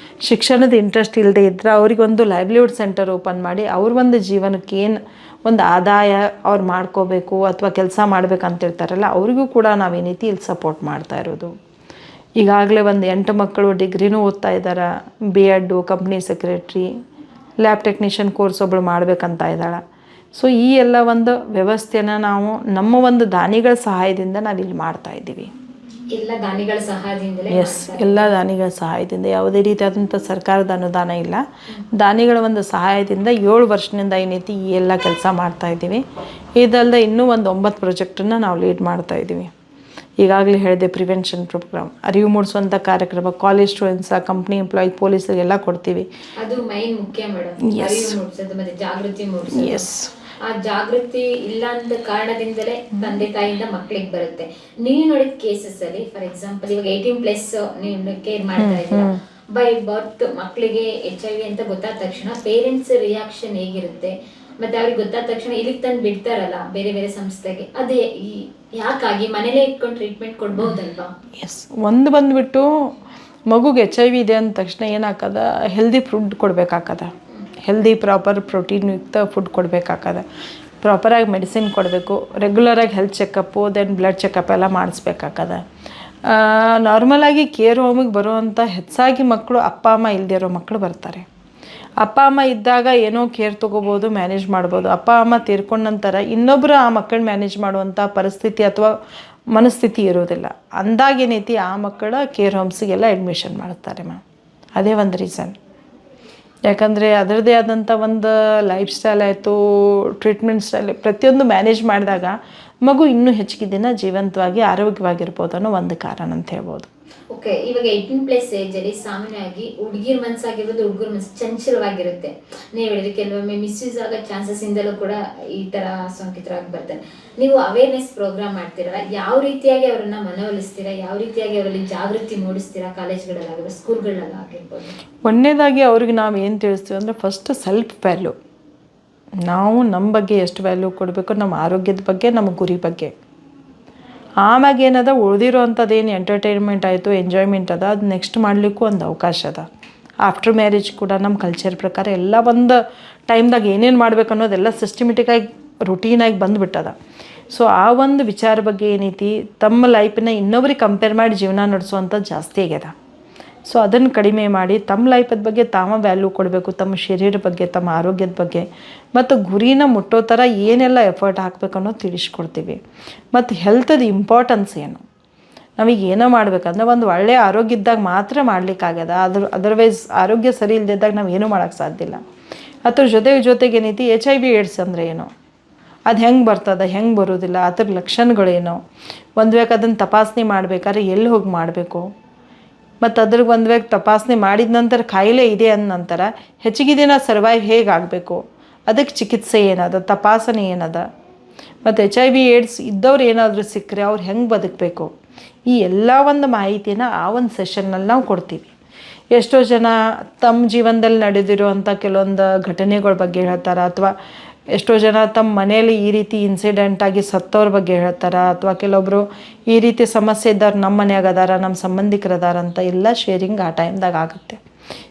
ಶಿಕ್ಷಣದ ಇಂಟ್ರೆಸ್ಟ್ ಇಲ್ಲದೆ ಇದ್ದರೆ ಅವ್ರಿಗೊಂದು ಲೈವ್ಲಿಹುಡ್ ಸೆಂಟರ್ ಓಪನ್ ಮಾಡಿ ಅವ್ರ ಒಂದು ಜೀವನಕ್ಕೆ ಏನು ಒಂದು ಆದಾಯ ಅವ್ರು ಮಾಡ್ಕೋಬೇಕು ಅಥವಾ ಕೆಲಸ ಮಾಡ್ಬೇಕಂತಿರ್ತಾರಲ್ಲ, ಅವ್ರಿಗೂ ಕೂಡ ನಾವೇನೈತಿ ಇಲ್ಲಿ ಸಪೋರ್ಟ್ ಮಾಡ್ತಾ ಇರೋದು. ಈಗಾಗಲೇ ಒಂದು 8 ಮಕ್ಕಳು ಡಿಗ್ರಿನೂ ಓದ್ತಾ ಇದ್ದಾರೆ, BEd, company secretary, lab technician course ಒಬ್ಬಳು ಮಾಡಬೇಕಂತ ಇದ್ದಾಳೆ. ಸೊ ಈ ಎಲ್ಲ ಒಂದು ವ್ಯವಸ್ಥೆನ ನಾವು ನಮ್ಮ ಒಂದು ದಾನಿಗಳ ಸಹಾಯದಿಂದ ನಾವಿಲ್ಲಿ ಮಾಡ್ತಾಯಿದ್ದೀವಿ. ಎಲ್ಲ ದಾನಿಗಳ ಸಹಾಯದಿಂದಲೇ? ಎಸ್, ಎಲ್ಲ ದಾನಿಗಳ ಸಹಾಯದಿಂದ, ಯಾವುದೇ ರೀತಿಯಾದಂಥ ಸರ್ಕಾರದ ಅನುದಾನ ಇಲ್ಲ, ದಾನಿಗಳ ಒಂದು ಸಹಾಯದಿಂದ 7 ವರ್ಷದಿಂದ ಏನೈತಿ ಈ ಎಲ್ಲ ಕೆಲಸ ಮಾಡ್ತಾಯಿದ್ದೀವಿ. ಇದಲ್ಲದೆ ಇನ್ನೂ ಒಂದು 9 ಪ್ರಾಜೆಕ್ಟನ್ನು ನಾವು ಲೀಡ್ ಮಾಡ್ತಾಯಿದ್ದೀವಿ. ಈಗಾಗಲೇ ಹೇಳಿದೆ, ಪ್ರಿವೆನ್ಷನ್ ಪ್ರೋಗ್ರಾಮ್, ಅರಿವು ಮೂಡಿಸುವಂಥ ಕಾರ್ಯಕ್ರಮ, ಕಾಲೇಜ್ ಸ್ಟೂಡೆಂಟ್ಸ್, ಕಂಪ್ನಿ ಎಂಪ್ಲಾಯ್, ಪೊಲೀಸರಿಗೆಲ್ಲ ಕೊಡ್ತೀವಿ. ಅದು ಮೈನ್ ಮುಖ್ಯ ಮೇಡಮ್, ಅರಿವು ಮೂಡಿಸೋದು ಮತ್ತು ಜಾಗೃತಿ ಮೂಡಿಸೋದು. ಎಸ್, ಆ ಜಾಗೃತಿ ಇಲ್ಲ ಅಂತ ಕಾರಣದಿಂದಲೇ ತಂದೆ ತಾಯಿಯಿಂದ ಮಕ್ಕಳಿಗೆ ಬರುತ್ತೆ. ನೀವು ನೋಡಿದ ಕೇಸಸ್ ಅಲ್ಲಿ, ಫಾರ್ ಎಕ್ಸಾಂಪಲ್ ಇವಾಗ 18+ ನೀವು ಕೇರ್ ಮಾಡ್ತಾ ಇದ್ದೀರಾ, ಬೈ ಬರ್ತ್ ಮಕ್ಕಳಿಗೆ HIV ಅಂತ ಗೊತ್ತಾದ ತಕ್ಷಣ ಪೇರೆಂಟ್ಸ್ ರಿಯಾಕ್ಷನ್ ಹೇಗಿರುತ್ತೆ, ಮತ್ತೆ ಅವ್ರಿಗೆ ಗೊತ್ತಾದ ತಕ್ಷಣ ಇಲ್ಲಿಗೆ ತಂದು ಬಿಡ್ತಾರಲ್ಲ ಬೇರೆ ಬೇರೆ ಸಂಸ್ಥೆಗೆ, ಅದೇ ಯಾಕಾಗಿ ಮನೇಲೇ ಇಟ್ಕೊಂಡು ಟ್ರೀಟ್ಮೆಂಟ್ ಕೊಡ್ಬೋದಲ್ವಾ? ಎಸ್, ಒಂದು ಬಂದುಬಿಟ್ಟು ಮಗುಗೆ HIV ಇದೆ ಅಂದ ತಕ್ಷಣ ಏನಾಗ್ತದ, ಹೆಲ್ದಿ ಫುಡ್ ಕೊಡಬೇಕಾಗ್ತದ, ಹೆಲ್ದಿ ಪ್ರಾಪರ್ ಪ್ರೋಟೀನ್ ಯುಕ್ತ ಫುಡ್ ಕೊಡಬೇಕಾಗ್ತದೆ, ಪ್ರಾಪರಾಗಿ ಮೆಡಿಸಿನ್ ಕೊಡಬೇಕು, ರೆಗ್ಯುಲರಾಗಿ health checkup, then blood checkup ಎಲ್ಲ ಮಾಡಿಸ್ಬೇಕಾಗ್ತದೆ. ನಾರ್ಮಲಾಗಿ ಕೇರ್ ಹೋಮಿಗೆ ಬರುವಂಥ ಹೆಚ್ಚಾಗಿ ಮಕ್ಕಳು ಅಪ್ಪ ಅಮ್ಮ ಇಲ್ಲದೇ ಇರೋ ಮಕ್ಕಳು ಬರ್ತಾರೆ. ಅಪ್ಪ ಅಮ್ಮ ಇದ್ದಾಗ ಏನೋ ಕೇರ್ ತೊಗೋಬೋದು, ಮ್ಯಾನೇಜ್ ಮಾಡ್ಬೋದು. ಅಪ್ಪ ಅಮ್ಮ ತೀರ್ಕೊಂಡ ನಂತರ ಇನ್ನೊಬ್ಬರು ಆ ಮಕ್ಕಳು ಮ್ಯಾನೇಜ್ ಮಾಡುವಂಥ ಪರಿಸ್ಥಿತಿ ಅಥವಾ ಮನಸ್ಥಿತಿ ಇರೋದಿಲ್ಲ. ಅಂದಾಗೇನೈತಿ ಆ ಮಕ್ಕಳ ಕೇರ್ ಹೋಮ್ಸಿಗೆಲ್ಲ ಅಡ್ಮಿಷನ್ ಮಾಡ್ತಾರೆ ಮ್ಯಾಮ್. ಅದೇ ಒಂದು ರೀಸನ್. ಯಾಕಂದರೆ ಅದರದ್ದೇ ಆದಂಥ ಒಂದು ಲೈಫ್ ಸ್ಟೈಲ್ ಆಯಿತು, ಟ್ರೀಟ್ಮೆಂಟ್ ಸ್ಟೈಲ್, ಪ್ರತಿಯೊಂದು ಮ್ಯಾನೇಜ್ ಮಾಡಿದಾಗ ಮಗು ಇನ್ನೂ ಹೆಚ್ಚಿಗೆ ದಿನ ಜೀವಂತವಾಗಿ ಆರೋಗ್ಯವಾಗಿರ್ಬೋದು ಅನ್ನೋ ಒಂದು ಕಾರಣ ಅಂತ ಹೇಳ್ಬೋದು. ಓಕೆ, ಇವಾಗ 18+ ಏಜಲ್ಲಿ ಸಾಮಾನ್ಯವಾಗಿ ಹುಡುಗಿರ ಮನಸ್ಸಾಗಿರ್ಬೋದು, ಹುಡುಗರ ಮನಸ್ಸು ಚಂಚಲವಾಗಿರುತ್ತೆ. ನೀವು ಹೇಳಿದ್ರೆ ಕೆಲವೊಮ್ಮೆ ಮಿಸ್ಯೂಸ್ ಆಗೋ ಚಾನ್ಸಸ್ ಇಂದಲೂ ಕೂಡ ಈ ಥರ ಸೋಂಕಿತರಾಗಿ ಬರ್ತಾರೆ. ನೀವು ಅವೇರ್ನೆಸ್ ಪ್ರೋಗ್ರಾಮ್ ಮಾಡ್ತೀರಾ, ಯಾವ ರೀತಿಯಾಗಿ ಅವರನ್ನ ಮನವೊಲಿಸ್ತೀರಾ, ಯಾವ ರೀತಿಯಾಗಿ ಅವರಲ್ಲಿ ಜಾಗೃತಿ ಮೂಡಿಸ್ತೀರಾ, ಕಾಲೇಜ್ಗಳಲ್ಲಾಗಿರ್ಬೋದು, ಸ್ಕೂಲ್ಗಳಲ್ಲಾಗಿರ್ಬೋದು? ಒಂದನೇದಾಗಿ ಅವ್ರಿಗೆ ನಾವು ಏನು ತಿಳಿಸ್ತೀವಿ ಅಂದರೆ, ಫಸ್ಟ್ ಸೆಲ್ಫ್ ವ್ಯಾಲ್ಯೂ, ನಾವು ನಮ್ಮ ಬಗ್ಗೆ ಎಷ್ಟು ವ್ಯಾಲ್ಯೂ ಕೊಡಬೇಕು, ನಮ್ಮ ಆರೋಗ್ಯದ ಬಗ್ಗೆ, ನಮ್ಮ ಗುರಿ ಬಗ್ಗೆ. ಆಮ್ಯಾಗ ಏನದ ಉಳಿದಿರೋ ಅಂಥದ್ದು ಏನು ಎಂಟರ್ಟೈನ್ಮೆಂಟ್ ಆಯಿತು, ಎಂಜಾಯ್ಮೆಂಟ್ ಅದ, ಅದು ನೆಕ್ಸ್ಟ್ ಮಾಡಲಿಕ್ಕೂ ಒಂದು ಅವಕಾಶ ಅದ. ಆಫ್ಟರ್ ಮ್ಯಾರೇಜ್ ಕೂಡ ನಮ್ಮ ಕಲ್ಚರ್ ಪ್ರಕಾರ ಎಲ್ಲ ಒಂದು ಟೈಮ್ದಾಗ ಏನೇನು ಮಾಡ್ಬೇಕು ಅನ್ನೋದೆಲ್ಲ ಸಿಸ್ಟಮೆಟಿಕ್ಕಾಗಿ ರುಟೀನಾಗಿ ಬಂದುಬಿಟ್ಟದ. ಸೊ ಆ ಒಂದು ವಿಚಾರ ಬಗ್ಗೆ ಏನೈತಿ, ತಮ್ಮ ಲೈಫನ್ನ ಇನ್ನೊಬ್ರಿಗೆ ಕಂಪೇರ್ ಮಾಡಿ ಜೀವನ ನಡೆಸುವಂಥದ್ದು ಜಾಸ್ತಿ ಆಗ್ಯದ. ಸೊ ಅದನ್ನು ಕಡಿಮೆ ಮಾಡಿ ತಮ್ಮ ಲೈಫದ ಬಗ್ಗೆ ತಾವ ವ್ಯಾಲ್ಯೂ ಕೊಡಬೇಕು, ತಮ್ಮ ಶರೀರದ ಬಗ್ಗೆ, ತಮ್ಮ ಆರೋಗ್ಯದ ಬಗ್ಗೆ, ಮತ್ತು ಗುರಿನ ಮುಟ್ಟೋ ಥರ ಏನೆಲ್ಲ ಎಫರ್ಟ್ ಹಾಕಬೇಕು ಅನ್ನೋದು ತಿಳಿಸ್ಕೊಡ್ತೀವಿ. ಮತ್ತು ಹೆಲ್ತದ ಇಂಪಾರ್ಟೆನ್ಸ್ ಏನು, ನಮಗೆ ಏನೋ ಮಾಡ್ಬೇಕಂದ್ರೆ ಒಂದು ಒಳ್ಳೆಯ ಆರೋಗ್ಯ ಇದ್ದಾಗ ಮಾತ್ರ ಮಾಡ್ಲಿಕ್ಕಾಗ್ಯದ. ಅದರ್ವೈಸ್ ಆರೋಗ್ಯ ಸರಿ ಇಲ್ಲದಿದ್ದಾಗ ನಾವು ಏನೂ ಮಾಡೋಕ್ಕೆ ಸಾಧ್ಯ ಇಲ್ಲ. ಅದ್ರ ಜೊತೆಗೆ ಏನೈತಿ, HIV ಏಡ್ಸ್ ಅಂದರೆ ಏನು, ಅದು ಹೆಂಗೆ ಬರ್ತದೆ, ಹೆಂಗೆ ಬರೋದಿಲ್ಲ, ಅದ್ರ ಲಕ್ಷಣಗಳೇನು, ಒಂದು ವೇಳೆ ಅದನ್ನು ತಪಾಸಣೆ ಮಾಡಬೇಕಾದ್ರೆ ಎಲ್ಲಿ ಹೋಗಿ ಮಾಡಬೇಕು, ಮತ್ತು ಅದ್ರಿಗೆ ಒಂದು ವೇಳೆ ತಪಾಸಣೆ ಮಾಡಿದ ನಂತರ ಕಾಯಿಲೆ ಇದೆ ಅಂದ ನಂತರ ಹೆಚ್ಚಿಗೆ ದಿನ ಸರ್ವೈವ್ ಹೇಗೆ ಆಗಬೇಕು, ಅದಕ್ಕೆ ಚಿಕಿತ್ಸೆ ಏನದ, ತಪಾಸಣೆ ಏನದ, ಮತ್ತು HIV ಏಡ್ಸ್ ಇದ್ದವ್ರು ಏನಾದರೂ ಸಿಕ್ಕರೆ ಅವ್ರು ಹೆಂಗೆ ಬದುಕಬೇಕು, ಈ ಎಲ್ಲ ಒಂದು ಮಾಹಿತಿನ ಆ ಒಂದು ಸೆಷನ್ನಲ್ಲಿ ನಾವು ಕೊಡ್ತೀವಿ. ಎಷ್ಟೋ ಜನ ತಮ್ಮ ಜೀವನದಲ್ಲಿ ನಡೆದಿರುವಂಥ ಕೆಲವೊಂದು ಘಟನೆಗಳ ಬಗ್ಗೆ ಹೇಳ್ತಾರೆ, ಅಥವಾ ಎಷ್ಟೋ ಜನ ತಮ್ಮ ಮನೆಯಲ್ಲಿ ಈ ರೀತಿ ಇನ್ಸಿಡೆಂಟಾಗಿ ಸತ್ತವ್ರ ಬಗ್ಗೆ ಹೇಳ್ತಾರೆ, ಅಥವಾ ಕೆಲವೊಬ್ಬರು ಈ ರೀತಿ ಸಮಸ್ಯೆ ಇದ್ದವ್ರು ನಮ್ಮ ಮನ್ಯಾಗ ಅದಾರ, ನಮ್ಮ ಸಂಬಂಧಿಕರು ಅದಾರ ಅಂತ ಎಲ್ಲ ಶೇರಿಂಗ್ ಆ ಟೈಮ್ದಾಗ ಆಗುತ್ತೆ.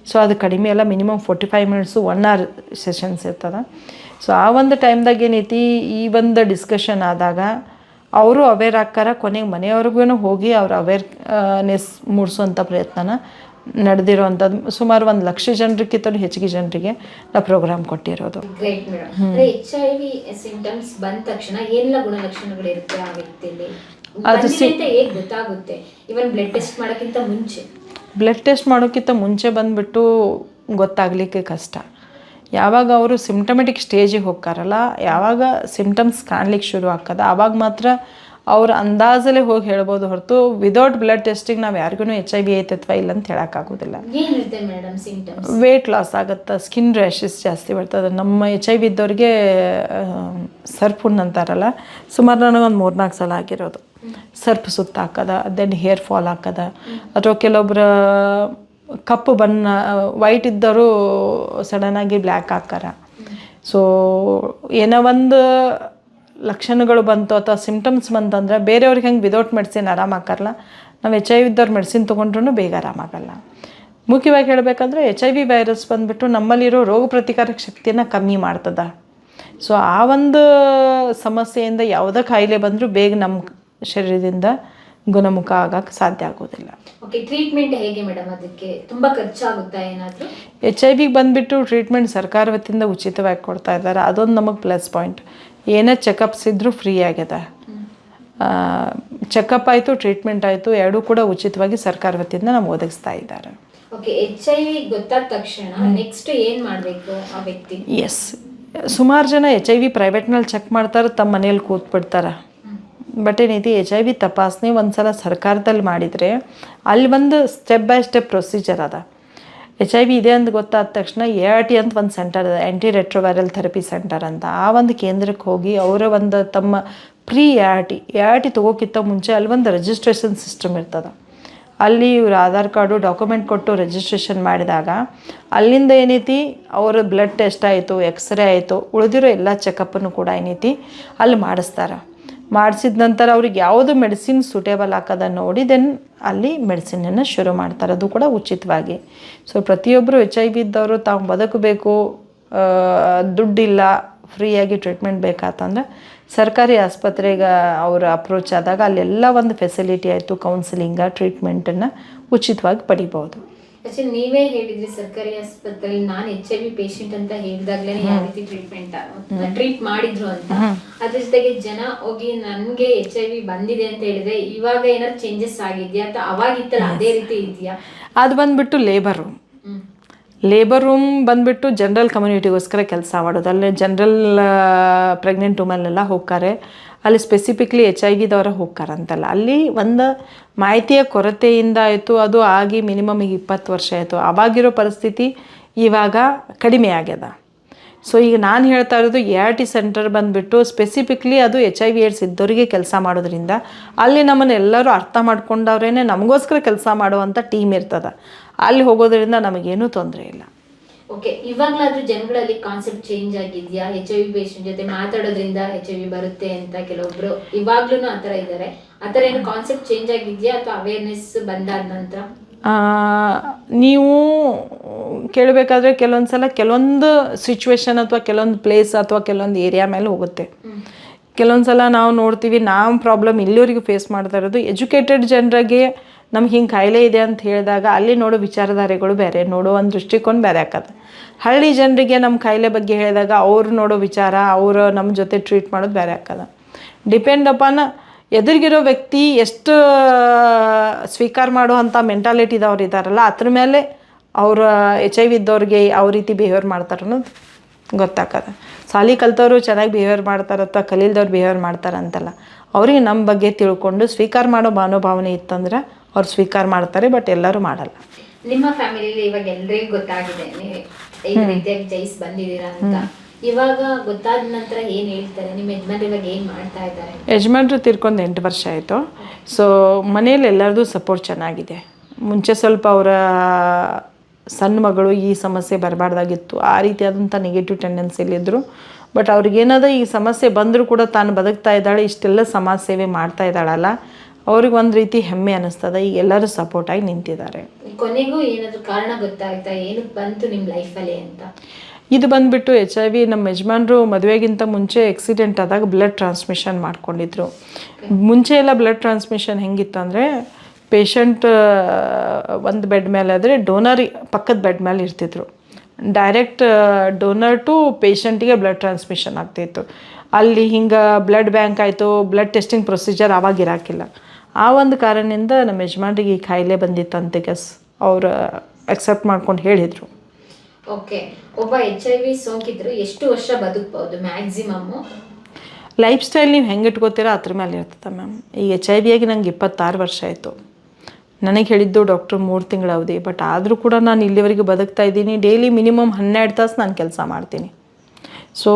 ಸೊ ಅದು ಕಡಿಮೆ ಎಲ್ಲ ಮಿನಿಮಮ್ 45 ಮಿನಿಟ್ಸು 1 hour ಸೆಷನ್ಸ್ ಇರ್ತದೆ. ಸೊ ಆ ಒಂದು ಟೈಮ್ದಾಗ ಏನೈತಿ, ಈ ಒಂದು ಡಿಸ್ಕಷನ್ ಆದಾಗ ಅವರು ಅವೇರ್ ಆಕ್ಕಾರ, ಕೊನೆಗೆ ಮನೆಯವ್ರಿಗೂ ಹೋಗಿ ಅವ್ರು ಅವೇರ್ನೆಸ್ ಮೂಡಿಸುವಂಥ ಪ್ರಯತ್ನನ ನಡೆದಿರೋವಂಥದ್ದು. ಸುಮಾರು 1 ಲಕ್ಷ ಜನರಿಗಿಂತಲೂ ಹೆಚ್ಚಿಗೆ ಜನರಿಗೆ ನಾವು ಪ್ರೋಗ್ರಾಮ್ ಕೊಟ್ಟಿರೋದು. Great madam. HIV ಸಿಂಟಮ್ಸ್ ಬಂದ ತಕ್ಷಣ ಏನೆಲ್ಲ ಗುಣಲಕ್ಷಣಗಳಿರುತ್ತೆ ಆ ವ್ಯಕ್ತಿಯಲ್ಲಿ, ಅದು ಹೇಗೆ ಗೊತ್ತಾಗುತ್ತೆ? ಇವನ್ ಬ್ಲಡ್ ಟೆಸ್ಟ್ ಮಾಡೋಕ್ಕಿಂತ ಮುಂಚೆ, ಬ್ಲಡ್ ಟೆಸ್ಟ್ ಮಾಡೋಕ್ಕಿಂತ ಮುಂಚೆ ಬಂದುಬಿಟ್ಟು ಗೊತ್ತಾಗಲಿಕ್ಕೆ ಕಷ್ಟ. ಯಾವಾಗ ಅವರು ಸಿಮ್ಟಮೆಟಿಕ್ ಸ್ಟೇಜಿಗೆ ಹೋಗ್ತಾರಲ್ಲ, ಯಾವಾಗ ಸಿಮ್ಟಮ್ಸ್ ಕಾಣ್ಲಿಕ್ಕೆ ಶುರು ಆಗ್ತದ, ಆವಾಗ ಮಾತ್ರ ಅವ್ರ ಅಂದಾಜಲ್ಲೇ ಹೋಗಿ ಹೇಳ್ಬೋದು ಹೊರತು ವಿದೌಟ್ ಬ್ಲಡ್ ಟೆಸ್ಟಿಂಗ್ ನಾವು ಯಾರಿಗೂ HIV ಐತೆ ಅಥವಾ ಇಲ್ಲ ಅಂತ ಹೇಳೋಕ್ಕಾಗೋದಿಲ್ಲ. ವೇಟ್ ಲಾಸ್ ಆಗುತ್ತೆ, ಸ್ಕಿನ್ ರ್ಯಾಷಸ್ ಜಾಸ್ತಿ ಬರ್ತದೆ. ನಮ್ಮ HIV ಇದ್ದವ್ರಿಗೆ ಸರ್ಪುಣ್ ಅಂತಾರಲ್ಲ, ಸುಮಾರು ನನಗೊಂದು 3-4 ಸಲ ಆಗಿರೋದು. ಸರ್ಪ್ ಸುತ್ತ ಹಾಕದ, ದೆನ್ ಹೇರ್ ಫಾಲ್ ಹಾಕದ, ಅಥವಾ ಕೆಲವೊಬ್ಬರ ಕಪ್ಪು ಬಣ್ಣ ವೈಟ್ ಇದ್ದವರು ಸಡನ್ನಾಗಿ ಬ್ಲ್ಯಾಕ್ ಹಾಕಾರ. ಸೊ ಏನೋ ಒಂದು ಲಕ್ಷಣಗಳು ಬಂತು ಅಥವಾ ಸಿಮ್ಟಮ್ಸ್ ಬಂತಂದ್ರೆ ಬೇರೆಯವ್ರಿಗೆ ಹೆಂಗೆ ವಿದೌಟ್ ಮೆಡಿಸಿನ್ ಆರಾಮಾಗಲ್ಲ, ನಾವು HIV ಇದ್ದವ್ರು ಮೆಡಿಸಿನ್ ತೊಗೊಂಡ್ರೂ ಬೇಗ ಆರಾಮಾಗಲ್ಲ. ಮುಖ್ಯವಾಗಿ ಹೇಳಬೇಕಂದ್ರೆ HIV ವೈರಸ್ ಬಂದುಬಿಟ್ಟು ನಮ್ಮಲ್ಲಿರೋ ರೋಗ ಪ್ರತಿಕಾರಕ ಶಕ್ತಿಯನ್ನು ಕಮ್ಮಿ ಮಾಡ್ತದೆ. ಸೊ ಆ ಒಂದು ಸಮಸ್ಯೆಯಿಂದ ಯಾವುದೇ ಕಾಯಿಲೆ ಬಂದರೂ ಬೇಗ ನಮ್ಮ ಶರೀರದಿಂದ ಗುಣಮುಖ ಆಗಕ್ಕೆ ಸಾಧ್ಯ ಆಗೋದಿಲ್ಲ. ಓಕೆ, ಟ್ರೀಟ್ಮೆಂಟ್ ಹೇಗೆ ಮೇಡಮ್? ಅದಕ್ಕೆ ತುಂಬ ಖರ್ಚಾಗುತ್ತಾ ಏನಾದರೂ? HIV ಬಂದುಬಿಟ್ಟು ಟ್ರೀಟ್ಮೆಂಟ್ ಸರ್ಕಾರ ವತಿಯಿಂದ ಉಚಿತವಾಗಿ ಕೊಡ್ತಾ ಇದ್ದಾರೆ, ಅದೊಂದು ನಮಗೆ ಪ್ಲಸ್ ಪಾಯಿಂಟ್. ಏನೇ ಚೆಕಪ್ಸ್ ಇದ್ದರೂ ಫ್ರೀ ಆಗಿದೆ. ಚೆಕಪ್ ಆಯಿತು, ಟ್ರೀಟ್ಮೆಂಟ್ ಆಯಿತು, ಎರಡೂ ಕೂಡ ಉಚಿತವಾಗಿ ಸರ್ಕಾರ ವತಿಯಿಂದ ನಾವು ಒದಗಿಸ್ತಾ ಇದ್ದಾರೆ. ಓಕೆ, HIV ಗೊತ್ತಾದ ತಕ್ಷಣ ನೆಕ್ಸ್ಟ್ ಏನು ಮಾಡಬೇಕು ಆ ವ್ಯಕ್ತಿ? ಎಸ್, ಸುಮಾರು ಜನ HIV ಪ್ರೈವೇಟ್ನಲ್ಲಿ ಚೆಕ್ ಮಾಡ್ತಾರೆ, ತಮ್ಮ ಮನೇಲಿ ಕೂತ್ಬಿಡ್ತಾರೆ. ಬಟ್ ಏನೈತಿ, HIV ತಪಾಸಣೆ ಒಂದು ಸಲ ಸರ್ಕಾರದಲ್ಲಿ ಮಾಡಿದರೆ ಅಲ್ಲಿ ಒಂದು ಸ್ಟೆಪ್ ಬೈ ಸ್ಟೆಪ್ ಪ್ರೊಸೀಜರ್ ಅದ. HIV ಇದೆ ಅಂತ ಗೊತ್ತಾದ ತಕ್ಷಣ ART ಅಂತ ಒಂದು ಸೆಂಟರ್ ಇದೆ, ಆ್ಯಂಟಿ ರೆಟ್ರೋವೈರಲ್ ಥೆರಪಿ ಸೆಂಟರ್ ಅಂತ. ಆ ಒಂದು ಕೇಂದ್ರಕ್ಕೆ ಹೋಗಿ ಅವರ ಒಂದು ತಮ್ಮ ಪ್ರೀ ART ತೊಗೋಕ್ಕಿಂತ ಮುಂಚೆ ಅಲ್ಲಿ ಒಂದು ರಿಜಿಸ್ಟ್ರೇಷನ್ ಸಿಸ್ಟಮ್ ಇರ್ತದೆ. ಅಲ್ಲಿ ಇವ್ರು ಆಧಾರ್ ಕಾರ್ಡು ಡಾಕ್ಯುಮೆಂಟ್ ಕೊಟ್ಟು ರಿಜಿಸ್ಟ್ರೇಷನ್ ಮಾಡಿದಾಗ ಅಲ್ಲಿಂದ ಏನೈತಿ, ಅವರ ಬ್ಲಡ್ ಟೆಸ್ಟ್ ಆಯಿತು, ಎಕ್ಸ್ರೇ ಆಯಿತು, ಉಳಿದಿರೋ ಎಲ್ಲ ಚೆಕಪ್ಪನ್ನು ಕೂಡ ಏನೈತಿ ಅಲ್ಲಿ ಮಾಡಿಸ್ತಾರೆ. ಮಾಡಿಸಿದ ನಂತರ ಅವ್ರಿಗೆ ಯಾವುದು ಮೆಡಿಸಿನ್ ಸೂಟೇಬಲ್ ಹಾಕೋದ ನೋಡಿ ದೆನ್ ಅಲ್ಲಿ ಮೆಡಿಸಿನನ್ನು ಶುರು ಮಾಡ್ತಾರೆ, ಅದು ಕೂಡ ಉಚಿತವಾಗಿ. ಸೊ ಪ್ರತಿಯೊಬ್ಬರು HIV ಇದ್ದವರು ತಾವು ಬದುಕಬೇಕು, ದುಡ್ಡಿಲ್ಲ, ಫ್ರೀಯಾಗಿ ಟ್ರೀಟ್ಮೆಂಟ್ ಬೇಕಾತಂದ್ರೆ ಸರ್ಕಾರಿ ಆಸ್ಪತ್ರೆಗೆ ಅವರು ಅಪ್ರೋಚ್ ಆದಾಗ ಅಲ್ಲೆಲ್ಲ ಒಂದು ಫೆಸಿಲಿಟಿ ಆಯಿತು, ಕೌನ್ಸಿಲಿಂಗ, ಟ್ರೀಟ್ಮೆಂಟನ್ನು ಉಚಿತವಾಗಿ ಪಡಿಬೋದು. ಆಕ್ಚುಲಿ ನೀವೇ ಹೇಳಿದ್ರಿ ಸರ್ಕಾರಿ ಆಸ್ಪತ್ರೆಯಲ್ಲಿ ನಾನು HIV ಪೇಷಂಟ್ ಅಂತ ಹೇಳಿದಾಗ್ಲೇ ಯಾವ ರೀತಿ ಟ್ರೀಟ್ ಮಾಡಿದ್ರು ಅಂತ. ಅದ್ರ ಜೊತೆಗೆ ಜನ ಹೋಗಿ ನನ್ಗೆ HIV ಬಂದಿದೆ ಅಂತ ಹೇಳಿದ್ರೆ ಇವಾಗ ಏನಾದ್ರು ಚೇಂಜಸ್ ಆಗಿದ್ಯಾ ಅಂತ ಅವಾಗಿತ್ತಲ್ಲ ಅದೇ ರೀತಿ ಇದೆಯಾ? ಅದು ಬಂದ್ಬಿಟ್ಟು ಲೇಬರ್ ರೂಮ್ ಬಂದುಬಿಟ್ಟು ಜನರಲ್ ಕಮ್ಯುನಿಟಿಗೋಸ್ಕರ ಕೆಲಸ ಮಾಡೋದು. ಅಲ್ಲಿ ಜನರಲ್ ಪ್ರೆಗ್ನೆಂಟ್ ವುಮನ್ನೆಲ್ಲ ಹೋಗ್ತಾರೆ, ಅಲ್ಲಿ ಸ್ಪೆಸಿಫಿಕ್ಲಿ HIV ಹೋಗ್ತಾರಂತಲ್ಲ. ಅಲ್ಲಿ ಒಂದು ಮಾಹಿತಿಯ ಕೊರತೆಯಿಂದ ಆಯಿತು, ಅದು ಆಗಿ ಮಿನಿಮಮ್ ಈಗ 20 ವರ್ಷ ಆಯಿತು. ಆವಾಗಿರೋ ಪರಿಸ್ಥಿತಿ ಇವಾಗ ಕಡಿಮೆ ಆಗ್ಯದ. ಸೊ ಈಗ ನಾನು ಹೇಳ್ತಾ ಇರೋದು ART ಸೆಂಟರ್ ಬಂದುಬಿಟ್ಟು ಸ್ಪೆಸಿಫಿಕ್ಲಿ ಅದು HIV ಏಡ್ಸ್ ಇದ್ದವರಿಗೆ ಕೆಲಸ ಮಾಡೋದ್ರಿಂದ ಅಲ್ಲಿ ನಮ್ಮನ್ನೆಲ್ಲರೂ ಅರ್ಥ ಮಾಡ್ಕೊಂಡವ್ರೇ ನಮಗೋಸ್ಕರ ಕೆಲಸ ಮಾಡುವಂಥ ಟೀಮ್ ಇರ್ತದೆ. ಅಲ್ಲಿ ಹೋಗೋದ್ರಿಂದ ನಮಗೇನೂ ತೊಂದರೆ ಇಲ್ಲ. ಓಕೆ, ಇವಾಗ್ಲಾದ್ರೂ ಜನಗಳಲ್ಲಿ ಕಾನ್ಸೆಪ್ಟ್ ಚೇಂಜ್ ಆಗಿದ್ಯಾ? HIV ಪೇಷಂಟ್ ಜೊತೆ ಮಾತಾಡೋದ್ರಿಂದ HIV ಬರುತ್ತೆ ಅಂತ ಕೆಲವೊಬ್ರು ಇವಾಗ್ಲೂ ಆತರ ಇದ್ದಾರೆ. ಆತರ ಏನು ಕಾನ್ಸೆಪ್ಟ್ ಚೇಂಜ್ ಆಗಿದ್ಯಾ ಅಥವಾ ಅವೇರ್ನೆಸ್ ಬಂದಾದ ನಂತರ? ನೀವು ಕೇಳಬೇಕಾದ್ರೆ ಕೆಲವೊಂದು ಸಲ ಕೆಲವೊಂದು ಸಿಚುವೇಶನ್ ಅಥವಾ ಕೆಲವೊಂದು ಪ್ಲೇಸ್ ಅಥವಾ ಕೆಲವೊಂದು ಏರಿಯಾ ಮೇಲೆ ಹೋಗುತ್ತೆ. ಕೆಲವೊಂದು ಸಲ ನಾವು ನೋಡ್ತೀವಿ, ನಾವು ಪ್ರಾಬ್ಲಮ್ ಇಲ್ಲಿವರೆಗೂ ಫೇಸ್ ಮಾಡ್ತಾ ಇರೋದು ಎಜುಕೇಟೆಡ್ ಜನರಿಗೆ ನಮ್ಗೆ ಹಿಂಗೆ ಕಾಯಿಲೆ ಇದೆ ಅಂತ ಹೇಳಿದಾಗ ಅಲ್ಲಿ ನೋಡೋ ವಿಚಾರಧಾರೆಗಳು ಬೇರೆ, ನೋಡೋ ಒಂದು ದೃಷ್ಟಿಕೋನ ಬೇರೆ ಆಕತ್ತೆ. ಹಳ್ಳಿ ಜನರಿಗೆ ನಮ್ಮ ಕಾಯಿಲೆ ಬಗ್ಗೆ ಹೇಳಿದಾಗ ಅವ್ರು ನೋಡೋ ವಿಚಾರ, ಅವರು ನಮ್ಮ ಜೊತೆ ಟ್ರೀಟ್ ಮಾಡೋದು ಬೇರೆ ಆಕದ. ಡಿಪೆಂಡ್ ಅಪಾನ್ ಎದುರಿಗಿರೋ ವ್ಯಕ್ತಿ ಎಷ್ಟು ಸ್ವೀಕಾರ ಮಾಡುವಂಥ ಮೆಂಟಾಲಿಟಿದವ್ರು ಇದ್ದಾರಲ್ಲ, ಅದ್ರ ಮೇಲೆ ಅವ್ರ HIV ಇದ್ದವ್ರಿಗೆ ಯಾವ ರೀತಿ ಬಿಹೇವಿಯರ್ ಮಾಡ್ತಾರೆ ಅನ್ನೋದು ಗೊತ್ತಾಕದ. ಸಾಲಿ ಕಲ್ತವರು ಚೆನ್ನಾಗಿ ಬಿಹೇವಿಯರ್ ಮಾಡ್ತಾರೆ ಅಥವಾ ಕಲೀಲ್ದವ್ರು ಬಿಹೇವಿಯರ್ ಮಾಡ್ತಾರೆ ಅಂತಲ್ಲ, ಅವ್ರಿಗೆ ನಮ್ಮ ಬಗ್ಗೆ ತಿಳ್ಕೊಂಡು ಸ್ವೀಕಾರ ಮಾಡೋ ಮನೋಭಾವನೆ ಇತ್ತಂದ್ರೆ ಅವ್ರು ಸ್ವೀಕಾರ ಮಾಡ್ತಾರೆ, ಬಟ್ ಎಲ್ಲರೂ ಮಾಡಲ್ಲ. ನಿಮ್ಮ ಫ್ಯಾಮಿಲಿಯಲ್ಲಿ ಇವಾಗ ಎಲ್ರಿಗೂ ಗೊತ್ತಾಗಿದೆ ನೀವು ಈ ರೀತಿಯಾಗಿ ಜಯಿಸಿ ಬಂದಿದ್ದೀರಾ ಅಂತ. ಇವಾಗ ಗೊತ್ತಾದ ನಂತರ ಏನು ಹೇಳ್ತಾರೆ? ನಿಮ್ಮ ಯಜಮಾನ್ರು ಇವಾಗ ಏನು ಮಾಡ್ತಾ ಇದ್ದಾರೆ? ಯಜಮಾನ್ರು ತೀರ್ಕೊಂಡು 8 ವರ್ಷ ಆಯಿತು. ಸೊ ಮನೇಲಿ ಎಲ್ಲರದು ಸಪೋರ್ಟ್ ಚೆನ್ನಾಗಿದೆ. ಮುಂಚೆ ಸ್ವಲ್ಪ ಅವರ ಸಣ್ಣ ಮಗಳು ಈ ಸಮಸ್ಯೆ ಬರಬಾರ್ದಾಗಿತ್ತು, ಆ ರೀತಿಯಾದಂಥ ನೆಗೆಟಿವ್ ಟೆಂಡೆನ್ಸಿಲಿದ್ದರು. ಬಟ್ ಅವ್ರಿಗೇನಾದ ಈ ಸಮಸ್ಯೆ ಬಂದರೂ ಕೂಡ ತಾನು ಬದುಕ್ತಾ ಇದ್ದಾಳೆ, ಇಷ್ಟೆಲ್ಲ ಸಮಾಜ ಸೇವೆ ಮಾಡ್ತಾ ಇದ್ದಾಳಲ್ಲ, ಅವ್ರಿಗೆ ಒಂದು ರೀತಿ ಹೆಮ್ಮೆ ಅನ್ನಿಸ್ತದೆ. ಈಗ ಎಲ್ಲರೂ ಸಪೋರ್ಟಾಗಿ ನಿಂತಿದ್ದಾರೆ. ಕೊನೆಗೂ ಏನಾದರೂ ಕಾರಣ ಗೊತ್ತಾಯ್ತಾ ಏನಕ್ಕೆ ಬಂತು ನಿಮ್ಮ ಲೈಫಲ್ಲಿ ಅಂತ? ಇದು ಬಂದುಬಿಟ್ಟು HIV ನಮ್ಮ ಯಜಮಾನ್ರು ಮದುವೆಗಿಂತ ಮುಂಚೆ ಆಕ್ಸಿಡೆಂಟ್ ಆದಾಗ ಬ್ಲಡ್ ಟ್ರಾನ್ಸ್ಮಿಷನ್ ಮಾಡ್ಕೊಂಡಿದ್ರು. ಮುಂಚೆ ಎಲ್ಲ ಬ್ಲಡ್ ಟ್ರಾನ್ಸ್ಮಿಷನ್ ಹೆಂಗಿತ್ತು ಅಂದರೆ, ಪೇಷಂಟ್ ಒಂದು ಬೆಡ್ ಮೇಲೆ ಆದರೆ ಡೋನರ್ ಪಕ್ಕದ ಬೆಡ್ ಮೇಲೆ ಇರ್ತಿದ್ರು. ಡೈರೆಕ್ಟ್ ಡೋನರ್ ಟು ಪೇಷಂಟಿಗೆ ಬ್ಲಡ್ ಟ್ರಾನ್ಸ್ಮಿಷನ್ ಆಗ್ತಾಯಿತ್ತು. ಅಲ್ಲಿ ಹಿಂಗೆ ಬ್ಲಡ್ ಬ್ಯಾಂಕ್ ಆಯಿತು, ಬ್ಲಡ್ ಟೆಸ್ಟಿಂಗ್ ಪ್ರೊಸೀಜರ್ ಆವಾಗ ಇರೋಕ್ಕಿಲ್ಲ. ಆ ಒಂದು ಕಾರಣದಿಂದ ನಮ್ಮ ಯಜಮಾನ್ರಿಗೆ ಈ ಕಾಯಿಲೆ ಬಂದಿತ್ತಂತೆ. ಅವರು ಅಕ್ಸೆಪ್ಟ್ ಮಾಡ್ಕೊಂಡು ಹೇಳಿದರು. ಓಕೆ, ಒಬ್ಬ HIV ಸೋಂಕಿದ್ರು ಎಷ್ಟು ವರ್ಷ ಬದುಕಬಹುದು ಮ್ಯಾಕ್ಸಿಮಮ್ಮು? ಲೈಫ್ ಸ್ಟೈಲ್ ನೀವು ಹೆಂಗೆ ಇಟ್ಕೋತೀರೋ ಅದ್ರ ಮೇಲೆ ಇರ್ತದೆ ಮ್ಯಾಮ್. ಈ HIV ಆಗಿ ನಂಗೆ 26 ವರ್ಷ ಆಯಿತು. ನನಗೆ ಹೇಳಿದ್ದು ಡಾಕ್ಟ್ರು 3 ತಿಂಗಳ ಅವಧಿ. ಬಟ್ ಆದರೂ ಕೂಡ ನಾನು ಇಲ್ಲಿವರೆಗೆ ಬದುಕ್ತಾ ಇದ್ದೀನಿ. ಡೈಲಿ ಮಿನಿಮಮ್ 12 ತಾಸು ನಾನು ಕೆಲಸ ಮಾಡ್ತೀನಿ. ಸೊ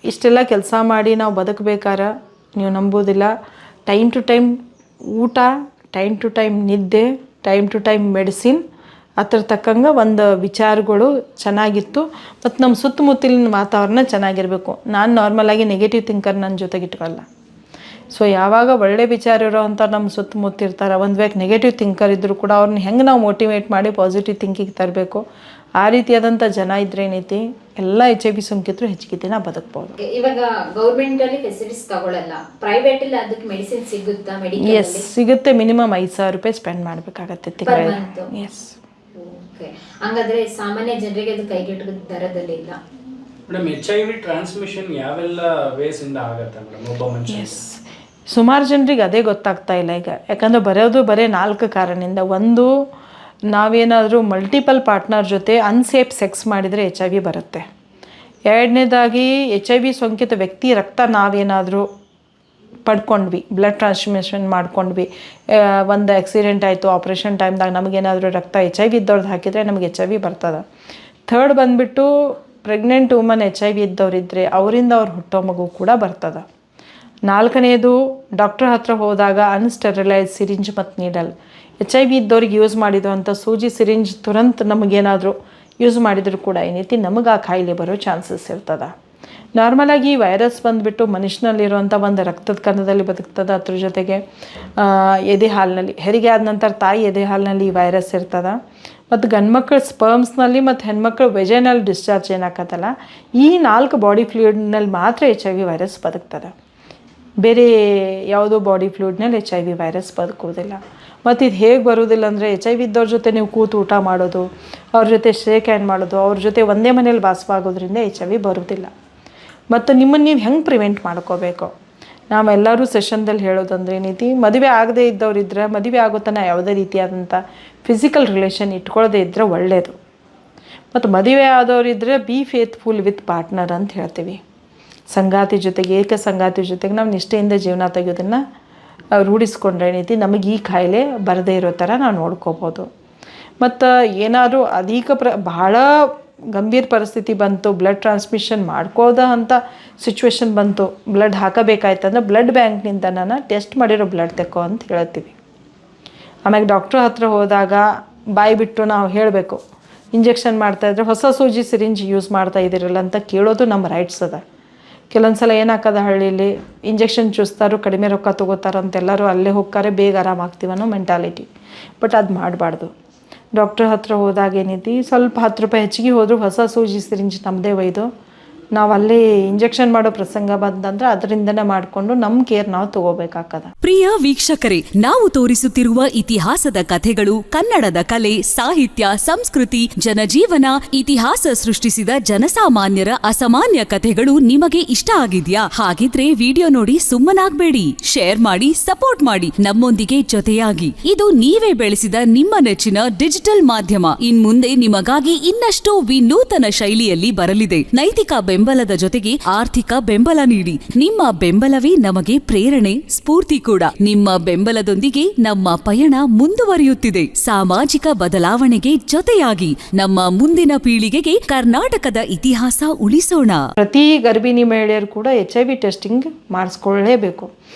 ಇಷ್ಟೆಲ್ಲ ಕೆಲಸ ಮಾಡಿ ನಾವು ಬದುಕಬೇಕಾರೆ ನೀವು ನಂಬೋದಿಲ್ಲ, ಟೈಮ್ ಟು ಟೈಮ್ ಊಟ, ಟೈಮ್ ಟು ಟೈಮ್ ನಿದ್ದೆ, ಟೈಮ್ ಟು ಟೈಮ್ ಮೆಡಿಸಿನ್, ಅದ್ರ ತಕ್ಕಂಗೆ ಒಂದು ವಿಚಾರಗಳು ಚೆನ್ನಾಗಿತ್ತು. ಮತ್ತು ನಮ್ಮ ಸುತ್ತಮುತ್ತಲಿನ ವಾತಾವರಣ ಚೆನ್ನಾಗಿರಬೇಕು. ನಾನು ನಾರ್ಮಲಾಗಿ ನೆಗೆಟಿವ್ ಥಿಂಕರ್ ನನ್ನ ಜೊತೆಗೆ ಇಟ್ಕೊಳ್ಳಲ್ಲ. ಸೊ ಯಾವಾಗ ಒಳ್ಳೆ ವಿಚಾರ ಇರೋ ಅಂಥ ನಮ್ಮ ಸುತ್ತಮುತ್ತ ಇರ್ತಾರೆ. ಒಂದು ವೇಳೆ ನೆಗೆಟಿವ್ ಥಿಂಕರ್ ಇದ್ದರೂ ಕೂಡ ಅವ್ರನ್ನ ಹೆಂಗೆ ನಾವು ಮೋಟಿವೇಟ್ ಮಾಡಿ ಪಾಸಿಟಿವ್ ಥಿಂಕಿಂಗ್ ತರಬೇಕು, ಆ ರೀತಿಯಾದಂಥ ಜನ ಇದ್ರೆ ಏನೈತಿ ಎಲ್ಲ HIV ಸೋಂಕಿತರು ಹೆಚ್ಚಿಗೆ ದಿನ ಬದುಕ್ಬೋದು. ಇವಾಗ ಗೌರ್ಮೆಂಟ್ ಅಲ್ಲಿ ಫೆಸಿಲಿಟೀಸ್ ತಗೊಳ್ಳಲ್ಲ, ಪ್ರೈವೇಟ್ ಅಲ್ಲಿ ಅದಕ್ಕೆ ಮೆಡಿಸಿನ್ ಸಿಗುತ್ತಾ? ಮೆಡಿಕಲ್ ಎಸ್ ಸಿಗುತ್ತೆ. ಮಿನಿಮಮ್ 5,000 ರೂಪಾಯಿ ಸ್ಪೆಂಡ್ ಮಾಡಬೇಕಾಗತ್ತೆ ತಿಂಗಳಿಗೆ. ಎಸ್. ಓಕೆ, ಹಂಗಾದ್ರೆ ಸಾಮಾನ್ಯ ಜನರಿಗೆ ಅದು ಕೈಗೆಟುಕುವ ದರದಲ್ಲಿ ಇಲ್ಲ. ಮೇಡಮ್, HIV ಟ್ರಾನ್ಸ್ಮಿಷನ್ ಯಾವೆಲ್ಲ ವೇಸ್ ಇಂದ ಆಗುತ್ತೆ ಮೇಡಮ್ ಒಬ್ಬ ಮನುಷ್ಯ? ಎಸ್, ಸುಮಾರು ಜನರಿಗೆ ಅದೇ ಗೊತ್ತಾಗ್ತಾ ಇಲ್ಲ ಈಗ. ಯಾಕಂದರೆ ಬರೀ 4 ಕಾರಣದಿಂದ. ಒಂದು, ನಾವೇನಾದರೂ ಮಲ್ಟಿಪಲ್ ಪಾರ್ಟ್ನರ್ ಜೊತೆ ಅನ್ಸೇಫ್ ಸೆಕ್ಸ್ ಮಾಡಿದರೆ HIV ಬರುತ್ತೆ. ಎರಡನೇದಾಗಿ HIV ಸೋಂಕಿತ ವ್ಯಕ್ತಿ ರಕ್ತ ನಾವೇನಾದರೂ ಪಡ್ಕೊಂಡ್ವಿ, ಬ್ಲಡ್ ಟ್ರಾನ್ಸ್ಮಿಷನ್ ಮಾಡ್ಕೊಂಡ್ವಿ, ಒಂದು ಆಕ್ಸಿಡೆಂಟ್ ಆಯಿತು, ಆಪ್ರೇಷನ್ ಟೈಮ್ದಾಗ ನಮಗೇನಾದರೂ ರಕ್ತ HIV ಇದ್ದವ್ರದ್ದು ಹಾಕಿದರೆ ನಮಗೆ HIV ಬರ್ತದೆ. ಥರ್ಡ್ ಬಂದುಬಿಟ್ಟು ಪ್ರೆಗ್ನೆಂಟ್ ವುಮನ್ HIV ಇದ್ದವರಿದ್ದರೆ ಅವರಿಂದ ಅವ್ರು ಹುಟ್ಟೋ ಮಗು ಕೂಡ ಬರ್ತದೆ. 4ನೇದು, ಡಾಕ್ಟ್ರ್ ಹತ್ರ ಹೋದಾಗ ಅನ್ಸ್ಟೆರಿಲೈಸ್ ಸಿರಿಂಜ್ ಮತ್ತು ನೀಡಲ್. HIV ಇದ್ದವ್ರಿಗೆ ಯೂಸ್ ಮಾಡಿದ್ದು ಅಂಥ ಸೂಜಿ ಸಿರಿಂಜ್ ತುರಂತ ನಮಗೇನಾದರೂ ಯೂಸ್ ಮಾಡಿದರೂ ಕೂಡ ಏನೈತಿ ನಮಗೆ ಆ ಕಾಯಿಲೆ ಬರೋ ಚಾನ್ಸಸ್ ಇರ್ತದೆ. ನಾರ್ಮಲಾಗಿ ವೈರಸ್ ಬಂದುಬಿಟ್ಟು ಮನುಷ್ಯನಲ್ಲಿರುವಂಥ ಒಂದು ರಕ್ತದ ಕಣದಲ್ಲಿ ಬದುಕ್ತದೆ. ಅದ್ರ ಜೊತೆಗೆ ಎದೆ ಹಾಲಿನಲ್ಲಿ, ಹೆರಿಗೆ ಆದ ನಂತರ ತಾಯಿ ಎದೆ ಹಾಲಿನಲ್ಲಿ ಈ ವೈರಸ್ ಇರ್ತದೆ. ಮತ್ತು ಗಂಡ್ಮಕ್ಳ ಸ್ಪರ್ಮ್ಸ್ನಲ್ಲಿ ಮತ್ತು ಹೆಣ್ಮಕ್ಳು ವೆಜೈನಲ್ ಡಿಸ್ಚಾರ್ಜ್ ಏನಾಕತ್ತಲ್ಲ, ಈ 4 ಬಾಡಿ ಫ್ಲೂಯಿಡ್ನಲ್ಲಿ ಮಾತ್ರ HIV ವೈರಸ್ ಬದುಕ್ತದೆ. ಬೇರೆ ಯಾವುದೋ ಬಾಡಿ ಫ್ಲೂಯಿಡ್ನಲ್ಲಿ HIV ವೈರಸ್ ಬದುಕೋದಿಲ್ಲ. ಮತ್ತು ಇದು ಹೇಗೆ ಬರೋದಿಲ್ಲ ಅಂದರೆ, HIV ಇದ್ದವ್ರ ಜೊತೆ ನೀವು ಕೂತು ಊಟ ಮಾಡೋದು, ಅವ್ರ ಜೊತೆ ಶೇಕ್ ಹ್ಯಾಂಡ್ ಮಾಡೋದು, ಅವ್ರ ಜೊತೆ ಒಂದೇ ಮನೇಲಿ ವಾಸವಾಗೋದ್ರಿಂದ HIV ಬರೋದಿಲ್ಲ. ಮತ್ತು ನಿಮ್ಮನ್ನು ನೀವು ಹೆಂಗೆ ಪ್ರಿವೆಂಟ್ ಮಾಡ್ಕೋಬೇಕು? ನಾವೆಲ್ಲರೂ ಸೆಷನ್ದಲ್ಲಿ ಹೇಳೋದಂದ್ರೆ ಏನೈತಿ, ಮದುವೆ ಆಗದೇ ಇದ್ದವ್ರಿದ್ರೆ ಮದುವೆ ಆಗೋ ತನಕ ಯಾವುದೇ ರೀತಿಯಾದಂಥ ಫಿಸಿಕಲ್ ರಿಲೇಷನ್ ಇಟ್ಕೊಳ್ಳೋದೇ ಇದ್ದರೆ ಒಳ್ಳೆಯದು. ಮತ್ತು ಮದುವೆ ಆದವರಿದ್ದರೆ ಬಿ ಫೇತ್ಫುಲ್ ವಿತ್ ಪಾರ್ಟ್ನರ್ ಅಂತ ಹೇಳ್ತೀವಿ. ಸಂಗಾತಿ ಜೊತೆಗೆ, ಏಕ ಸಂಗಾತಿ ಜೊತೆಗೆ ನಾವು ನಿಷ್ಠೆಯಿಂದ ಜೀವನ ತೆಗೆಯೋದನ್ನು ರೂಢಿಸ್ಕೊಂಡ್ರೆ ಏನೈತಿ ನಮಗೆ ಈ ಕಾಯಿಲೆ ಬರದೇ ಇರೋ ಥರ ನಾವು ನೋಡ್ಕೋಬೋದು. ಮತ್ತು ಏನಾದರೂ ಬಹಳ ಗಂಭೀರ ಪರಿಸ್ಥಿತಿ ಬಂತು, ಬ್ಲಡ್ ಟ್ರಾನ್ಸ್ಮಿಷನ್ ಮಾಡ್ಕೋದ ಅಂತ ಸಿಚುವೇಶನ್ ಬಂತು, ಬ್ಲಡ್ ಹಾಕಬೇಕಾಯ್ತಂದ್ರೆ ಬ್ಲಡ್ ಬ್ಯಾಂಕ್ನಿಂದ ನಾನು ಟೆಸ್ಟ್ ಮಾಡಿರೋ ಬ್ಲಡ್ ತೆಕ್ಕೋ ಅಂತ ಹೇಳ್ತೀವಿ. ಆಮ್ಯಾಗೆ ಡಾಕ್ಟ್ರ್ ಹತ್ರ ಹೋದಾಗ ಬಾಯಿ ಬಿಟ್ಟು ನಾವು ಹೇಳಬೇಕು, ಇಂಜೆಕ್ಷನ್ ಮಾಡ್ತಾಯಿದ್ರೆ ಹೊಸ ಸೂಜಿ ಸಿರಿಂಜ್ ಯೂಸ್ ಮಾಡ್ತಾ ಇದ್ದೀರಲ್ಲ ಅಂತ ಕೇಳೋದು ನಮ್ಮ ರೈಟ್ಸ್ ಅದ. ಕೆಲವೊಂದು ಸಲ ಏನಾಗ್ತದ ಹಳ್ಳಿಲಿ ಇಂಜೆಕ್ಷನ್ ಚೂಸ್ತಾರು ಕಡಿಮೆ ರೊಕ್ಕ ತೊಗೋತಾರಂತೆಲ್ಲರೂ ಅಲ್ಲೇ ಹೋಗ್ತಾರೆ, ಬೇಗ ಆರಾಮಾಗ್ತೀವನ್ನೋ ಮೆಂಟಾಲಿಟಿ. ಬಟ್ ಅದು ಮಾಡಬಾರ್ದು. ಡಾಕ್ಟ್ರ್ ಹತ್ರ ಹೋದಾಗ ಏನೈತಿ, ಸ್ವಲ್ಪ 10 ರೂಪಾಯಿ ಹೆಚ್ಚಿಗೆ ಹೋದರೂ ಹೊಸ ಸೂಜಿ ಸಿರಿಂಜ್ ನಮ್ಮದೇ ಒಯ್ದು ನಾವು ಅಲ್ಲಿ ಇಂಜೆಕ್ಷನ್ ಮಾಡೋ ಪ್ರಸಂಗ ಬಂದಂದ್ರೆ ಅದರಿಂದನೇ ಮಾಡಿಕೊಂಡು ನಮ್ಮ ಕೇರ್ ನಾವು ತಗೋಬೇಕಾಗ್ತದ. ಪ್ರಿಯ ವೀಕ್ಷಕರೇ, ನಾವು ತೋರಿಸುತ್ತಿರುವ ಇತಿಹಾಸದ ಕಥೆಗಳು ಕನ್ನಡದ ಕಲೆ, ಸಾಹಿತ್ಯ, ಸಂಸ್ಕೃತಿ, ಜನಜೀವನ, ಇತಿಹಾಸ ಸೃಷ್ಟಿಸಿದ ಜನಸಾಮಾನ್ಯರ ಅಸಾಮಾನ್ಯ ಕಥೆಗಳು ನಿಮಗೆ ಇಷ್ಟ ಆಗಿದ್ಯಾ? ಹಾಗಿದ್ರೆ ವಿಡಿಯೋ ನೋಡಿ ಸುಮ್ಮನಾಗ್ಬೇಡಿ, ಶೇರ್ ಮಾಡಿ, ಸಪೋರ್ಟ್ ಮಾಡಿ, ನಮ್ಮೊಂದಿಗೆ ಜೊತೆಯಾಗಿ. ಇದು ನೀವೇ ಬೆಳೆಸಿದ ನಿಮ್ಮ ನೆಚ್ಚಿನ ಡಿಜಿಟಲ್ ಮಾಧ್ಯಮ. ಇನ್ಮುಂದೆ ನಿಮಗಾಗಿ ಇನ್ನಷ್ಟು ವಿನೂತನ ಶೈಲಿಯಲ್ಲಿ ಬರಲಿದೆ. ನೈತಿಕ ಬೆಂಬಲದ ಜೊತೆಗೆ ಆರ್ಥಿಕ ಬೆಂಬಲ ನೀಡಿ. ನಿಮ್ಮ ಬೆಂಬಲವೇ ನಮಗೆ ಪ್ರೇರಣೆ, ಸ್ಫೂರ್ತಿ ಕೂಡ. ನಿಮ್ಮ ಬೆಂಬಲದೊಂದಿಗೆ ನಮ್ಮ ಪಯಣ ಮುಂದುವರಿಯುತ್ತಿದೆ. ಸಾಮಾಜಿಕ ಬದಲಾವಣೆಗೆ ಜೊತೆಯಾಗಿ ನಮ್ಮ ಮುಂದಿನ ಪೀಳಿಗೆಗೆ ಕರ್ನಾಟಕದ ಇತಿಹಾಸ ಉಳಿಸೋಣ. ಪ್ರತಿ ಗರ್ಭಿಣಿ ಮಹಿಳೆಯರು ಕೂಡ HIV ಟೆಸ್ಟಿಂಗ್ ಮಾಡಿಸ್ಕೊಳ್ಳೇಬೇಕು.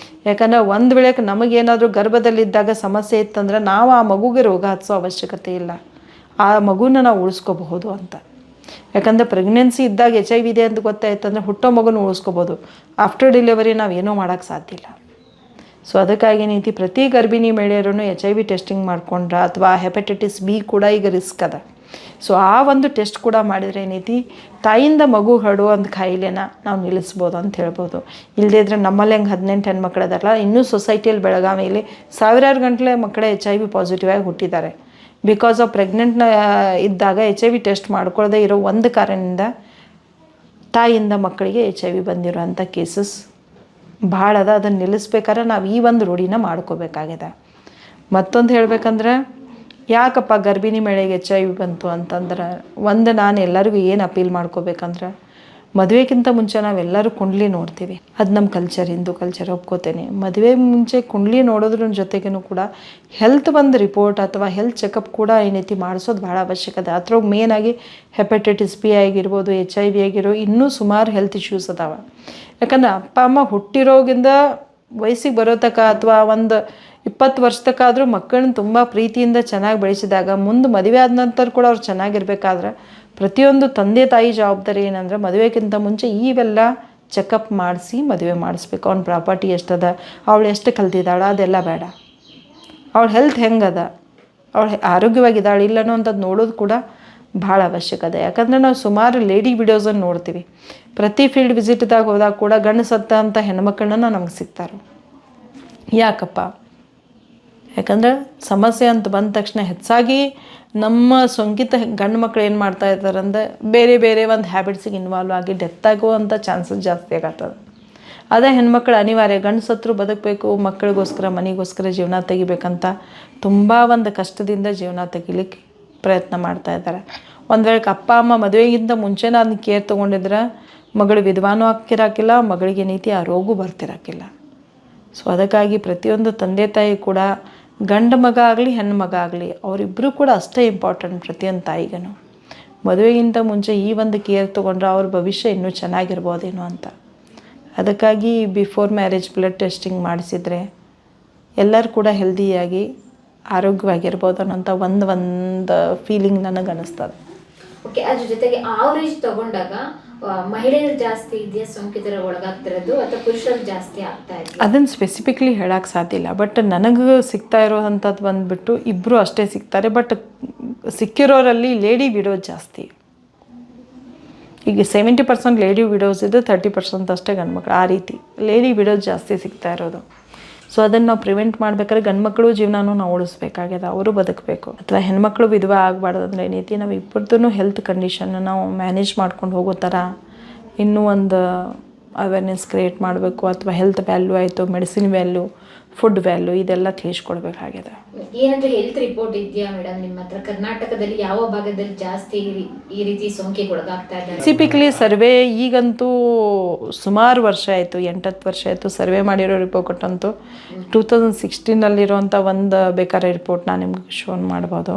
ಯಾಕಂದರೆ ಒಂದು ವೇಳೆ ನಮಗೇನಾದರೂ ಗರ್ಭದಲ್ಲಿದ್ದಾಗ ಸಮಸ್ಯೆ ಇತ್ತಂದ್ರೆ ನಾವು ಆ ಮಗುಗೆ ರೋಗ ಹಚ್ಚೋ ಅವಶ್ಯಕತೆ ಇಲ್ಲ, ಆ ಮಗುನ ನಾವು ಉಳಿಸ್ಕೋಬಹುದು ಅಂತ. ಯಾಕಂದರೆ ಪ್ರೆಗ್ನೆನ್ಸಿ ಇದ್ದಾಗ HIV ಇದೆ ಅಂತ ಗೊತ್ತಾಯ್ತಂದ್ರೆ ಹುಟ್ಟೋ ಮಗುನ ಉಳಿಸ್ಕೋಬೋದು. ಆಫ್ಟರ್ ಡೆಲಿವರಿ ನಾವು ಏನೂ ಮಾಡೋಕ್ಕೆ ಸಾಧ್ಯ ಇಲ್ಲ. ಸೊ ಅದಕ್ಕಾಗಿ ಏನೈತಿ, ಪ್ರತಿ ಗರ್ಭಿಣಿ ಮಹಿಳೆಯರೂ HIV ಟೆಸ್ಟಿಂಗ್ ಮಾಡ್ಕೊಂಡ್ರೆ, ಅಥವಾ ಹೆಪಟೈಟಿಸ್ B ಕೂಡ ಈಗ ರಿಸ್ಕ್ ಅದ. ಸೊ ಆ ಒಂದು ಟೆಸ್ಟ್ ಕೂಡ ಮಾಡಿದರೆ ಏನೈತಿ, ತಾಯಿಯಿಂದ ಮಗು ಹರಡುವ ಒಂದು ಕಾಯಿಲೆನ ನಾವು ನಿಲ್ಲಿಸ್ಬೋದು ಅಂತ ಹೇಳ್ಬೋದು. ಇಲ್ಲದೇ ಇದ್ರೆ ನಮ್ಮಲ್ಲಿ ಹೆಂಗೆ 18 ಹೆಣ್ಮಕ್ಳು ಅದಾರಲ್ಲ, ಇನ್ನೂ ಸೊಸೈಟಿಯಲ್ಲಿ ಬೆಳಗಾವಿಯಲ್ಲಿ ಸಾವಿರಾರು ಗಂಟಲೆ ಮಕ್ಕಳೇ HIV ಪಾಸಿಟಿವ್ ಆಗಿ ಹುಟ್ಟಿದ್ದಾರೆ. ಬಿಕಾಸ್ ಆಫ್ ಪ್ರೆಗ್ನೆಂಟ್ನ ಇದ್ದಾಗ HIV ಟೆಸ್ಟ್ ಮಾಡ್ಕೊಳ್ಳದೆ ಇರೋ ಒಂದು ಕಾರಣದಿಂದ ತಾಯಿಯಿಂದ ಮಕ್ಕಳಿಗೆ HIV ಬಂದಿರೋಂಥ ಕೇಸಸ್ ಭಾಳ ಅದ. ಅದನ್ನು ನಿಲ್ಲಿಸ್ಬೇಕಾದ್ರೆ ನಾವು ಈ ಒಂದು ರೂಢಿನ ಮಾಡ್ಕೋಬೇಕಾಗಿದೆ. ಮತ್ತೊಂದು ಹೇಳ್ಬೇಕಂದ್ರೆ, ಯಾಕಪ್ಪ ಗರ್ಭಿಣಿ ಮಹಿಳೆಗೆ HIV ಬಂತು ಅಂತಂದ್ರೆ, ನಾನು ಎಲ್ಲರಿಗೂ ಏನು ಅಪೀಲ್ ಮಾಡ್ಕೋಬೇಕಂದ್ರೆ, ಮದುವೆಗಿಂತ ಮುಂಚೆ ನಾವೆಲ್ಲರೂ ಕುಂಡ್ಲಿ ನೋಡ್ತೀವಿ. ಅದು ನಮ್ಮ ಕಲ್ಚರ್, ಹಿಂದೂ ಕಲ್ಚರ್ ಒಪ್ಕೋತೇನೆ. ಮದುವೆ ಮುಂಚೆ ಕುಂಡ್ಲಿ ನೋಡೋದ್ರ ಜೊತೆಗೂ ಕೂಡ ಹೆಲ್ತ್ ಒಂದು ರಿಪೋರ್ಟ್ ಅಥವಾ ಹೆಲ್ತ್ ಚೆಕಪ್ ಕೂಡ ಏನೈತಿ ಮಾಡಿಸೋದು ಭಾಳ ಅವಶ್ಯಕತೆ. ಅದ್ರಾಗ ಮೇನಾಗಿ ಹೆಪಟೈಟಿಸ್ B ಆಗಿರ್ಬೋದು, HIV ಆಗಿರೋ ಇನ್ನೂ ಸುಮಾರು ಹೆಲ್ತ್ ಇಶ್ಯೂಸ್ ಅದಾವೆ. ಯಾಕಂದ್ರೆ ಅಪ್ಪ ಅಮ್ಮ ಹುಟ್ಟಿರೋಗಿಂದ ವಯಸ್ಸಿಗೆ ಬರೋ ತನಕ ಅಥವಾ ಒಂದು 20 ವರ್ಷ ತನಕ ಆದರೂ ಮಕ್ಕಳನ್ನ ತುಂಬ ಪ್ರೀತಿಯಿಂದ ಚೆನ್ನಾಗಿ ಬೆಳೆಸಿದಾಗ, ಮುಂದೆ ಮದುವೆ ಆದ ನಂತರ ಕೂಡ ಅವ್ರು ಚೆನ್ನಾಗಿರ್ಬೇಕಾದ್ರೆ ಪ್ರತಿಯೊಂದು ತಂದೆ ತಾಯಿ ಜವಾಬ್ದಾರಿ ಏನಂದ್ರೆ, ಮದುವೆಗಿಂತ ಮುಂಚೆ ಇವೆಲ್ಲ ಚೆಕಪ್ ಮಾಡಿಸಿ ಮದುವೆ ಮಾಡಿಸ್ಬೇಕು. ಅವ್ನ ಪ್ರಾಪರ್ಟಿ ಎಷ್ಟದ, ಅವಳು ಎಷ್ಟು ಕಲ್ತಿದ್ದಾಳೆ ಅದೆಲ್ಲ ಬೇಡ, ಅವಳ ಹೆಲ್ತ್ ಹೆಂಗದ, ಅವಳು ಆರೋಗ್ಯವಾಗಿದ್ದಾಳೆ ಇಲ್ಲನೋ ಅಂಥದ್ದು ನೋಡೋದು ಕೂಡ ಭಾಳ ಅವಶ್ಯಕತೆ. ಯಾಕಂದರೆ ನಾವು ಸುಮಾರು ಲೇಡಿ ವಿಡಿಯೋಸನ್ನು ನೋಡ್ತೀವಿ. ಪ್ರತಿ ಫೀಲ್ಡ್ ವಿಸಿಟ್ದಾಗ ಹೋದಾಗ ಕೂಡ ಗಂಡು ಸತ್ತ ಅಂತ ಹೆಣ್ಮಕ್ಳನ್ನ ನಮ್ಗೆ ಸಿಗ್ತಾರೆ. ಯಾಕಪ್ಪ? ಯಾಕಂದ್ರೆ ಸಮಸ್ಯೆ ಅಂತ ಬಂದ ತಕ್ಷಣ ಹೆಚ್ಚಾಗಿ ನಮ್ಮ ಸೋಂಕಿತ ಗಂಡು ಮಕ್ಳು ಏನು ಮಾಡ್ತಾ ಇರ್ತಾರೆ ಅಂದರೆ, ಬೇರೆ ಬೇರೆ ಒಂದು ಹ್ಯಾಬಿಟ್ಸಿಗೆ ಇನ್ವಾಲ್ವ್ ಆಗಿ ಡೆತ್ ಆಗುವಂಥ ಚಾನ್ಸಸ್ ಜಾಸ್ತಿ ಆಗತ್ತದ. ಅದೇ ಹೆಣ್ಮಕ್ಳು ಅನಿವಾರ್ಯ, ಗಂಡು ಸತ್ರು ಬದುಕಬೇಕು, ಮಕ್ಕಳಿಗೋಸ್ಕರ ಮನೆಗೋಸ್ಕರ ಜೀವನ ತೆಗಿಬೇಕಂತ ತುಂಬ ಒಂದು ಕಷ್ಟದಿಂದ ಜೀವನ ತೆಗಿಲಿಕ್ಕೆ ಪ್ರಯತ್ನ ಮಾಡ್ತಾ ಇದ್ದಾರೆ. ಒಂದು ವೇಳೆ ಅಪ್ಪ ಅಮ್ಮ ಮದುವೆಗಿಂತ ಮುಂಚೆನೇ ಅದನ್ನ ಕೇರ್ ತೊಗೊಂಡಿದ್ರೆ ಮಗಳು ವಿಧವಾನೂ ಆಗ್ತಿರಾಕಿಲ್ಲ, ಮಗಳಿಗೆ ಏನೈತಿ ಆ ರೋಗು ಬರ್ತಿರಾಕಿಲ್ಲ. ಸೊ ಅದಕ್ಕಾಗಿ ಪ್ರತಿಯೊಂದು ತಂದೆ ತಾಯಿ ಕೂಡ, ಗಂಡು ಮಗ ಆಗಲಿ ಹೆಣ್ಣು ಮಗ ಆಗಲಿ, ಅವರಿಬ್ಬರು ಕೂಡ ಅಷ್ಟೇ ಇಂಪಾರ್ಟೆಂಟ್ ಪ್ರತಿಯೊಂದು ತಾಯಿಗೂ. ಮದುವೆಗಿಂತ ಮುಂಚೆ ಈ ಒಂದು ಕೇರ್ ತೊಗೊಂಡ್ರೆ ಅವ್ರ ಭವಿಷ್ಯ ಇನ್ನೂ ಚೆನ್ನಾಗಿರ್ಬೋದೇನೋ ಅಂತ. ಅದಕ್ಕಾಗಿ ಬಿಫೋರ್ ಮ್ಯಾರೇಜ್ ಬ್ಲಡ್ ಟೆಸ್ಟಿಂಗ್ ಮಾಡಿಸಿದ್ರೆ ಎಲ್ಲರೂ ಕೂಡ ಹೆಲ್ದಿಯಾಗಿ ಆರೋಗ್ಯವಾಗಿರ್ಬೋದು ಅನ್ನೋಂಥ ಒಂದು ಫೀಲಿಂಗ್ ನನಗೆ ಅನ್ನಿಸ್ತದೆ. ಓಕೆ, ಅದ್ರ ಜೊತೆಗೆ ಆವರೇಜ್ ತಗೊಂಡಾಗ ಮಹಿಳೆಯರು ಜಾಸ್ತಿ ಇದೆಯಾ ಸೋಂಕಿತರ ಒಳಗಾಗ್ತಿರೋದು, ಅಥವಾ ಪುರುಷರು ಜಾಸ್ತಿ ಆಗ್ತಾ ಇದೆ? ಅದನ್ನು ಸ್ಪೆಸಿಫಿಕ್ಲಿ ಹೇಳಕ್ಕೆ ಸಾಧ್ಯ ಇಲ್ಲ. ಬಟ್ ನನಗೆ ಸಿಗ್ತಾ ಇರೋವಂಥದ್ದು ಬಂದುಬಿಟ್ಟು ಇಬ್ಬರು ಅಷ್ಟೇ ಸಿಗ್ತಾರೆ. ಬಟ್ ಸಿಕ್ಕಿರೋರಲ್ಲಿ ಲೇಡಿ ವಿಡೋಸ್ ಜಾಸ್ತಿ. ಈಗ 70% ಲೇಡಿ ವಿಡೋಸ್ ಇದೆ, 30% ಅಷ್ಟೇ ಗಂಡು ಮಕ್ಕಳು. ಆ ರೀತಿ ಲೇಡಿ ವಿಡೋಸ್ ಜಾಸ್ತಿ ಸಿಗ್ತಾ ಇರೋದು. ಸೊ ಅದನ್ನು ನಾವು ಪ್ರಿವೆಂಟ್ ಮಾಡ್ಬೇಕಾದ್ರೆ ಗಂಡು ಮಕ್ಕಳು ಜೀವನನೂ ನಾವು ಉಳಿಸ್ಬೇಕಾಗಿದೆ, ಅವರು ಬದುಕಬೇಕು. ಅಥವಾ ಹೆಣ್ಮಕ್ಳು ವಿಧವಾ ಆಗಬಾರ್ದು ಅಂದರೆ ಏನೈತಿ, ನಾವು ಇಬ್ಬರದ್ದು ಹೆಲ್ತ್ ಕಂಡೀಷನ್ನ ನಾವು ಮ್ಯಾನೇಜ್ ಮಾಡ್ಕೊಂಡು ಹೋಗೋ ಥರ ಇನ್ನೂ ಒಂದು ಅವೇರ್ನೆಸ್ ಕ್ರಿಯೇಟ್ ಮಾಡಬೇಕು. ಅಥವಾ ಹೆಲ್ತ್ ವ್ಯಾಲ್ಯೂ ಆಯಿತು, ಮೆಡಿಸಿನ್ ವ್ಯಾಲ್ಯೂ, ಫುಡ್ ವ್ಯಾಲ್ಯೂ, ಇದೆಲ್ಲ ತಿಳಿಸ್ಕೊಡ್ಬೇಕಾಗಿದೆ. ಏನಾದರೂ ಹೆಲ್ತ್ ರಿಪೋರ್ಟ್ ಇದೆಯಾ ಮೇಡಮ್ ನಿಮ್ಮ ಹತ್ರ? ಕರ್ನಾಟಕದಲ್ಲಿ ಯಾವ ಭಾಗದಲ್ಲಿ ಜಾಸ್ತಿ ಈ ರೀತಿ ಸೋಂಕಿಗೆ ಒಳಗಾಗ್ತಾ ಇದ್ದಾರೆ? ಸ್ಪೆಸಿಫಿಕ್ಲಿ ಸರ್ವೆ ಈಗಂತೂ ಸುಮಾರು ವರ್ಷ ಆಯಿತು, 8-10 ವರ್ಷ ಆಯಿತು ಸರ್ವೆ ಮಾಡಿರೋ ರಿಪೋರ್ಟ್ ಅಂತೂ 2016ನಲ್ಲಿರುವಂಥ ಒಂದು ಬೇಕಾದ್ರೆ ರಿಪೋರ್ಟ್ ನಾನು ನಿಮ್ಗೆ ಶೋನ್ ಮಾಡ್ಬೋದು.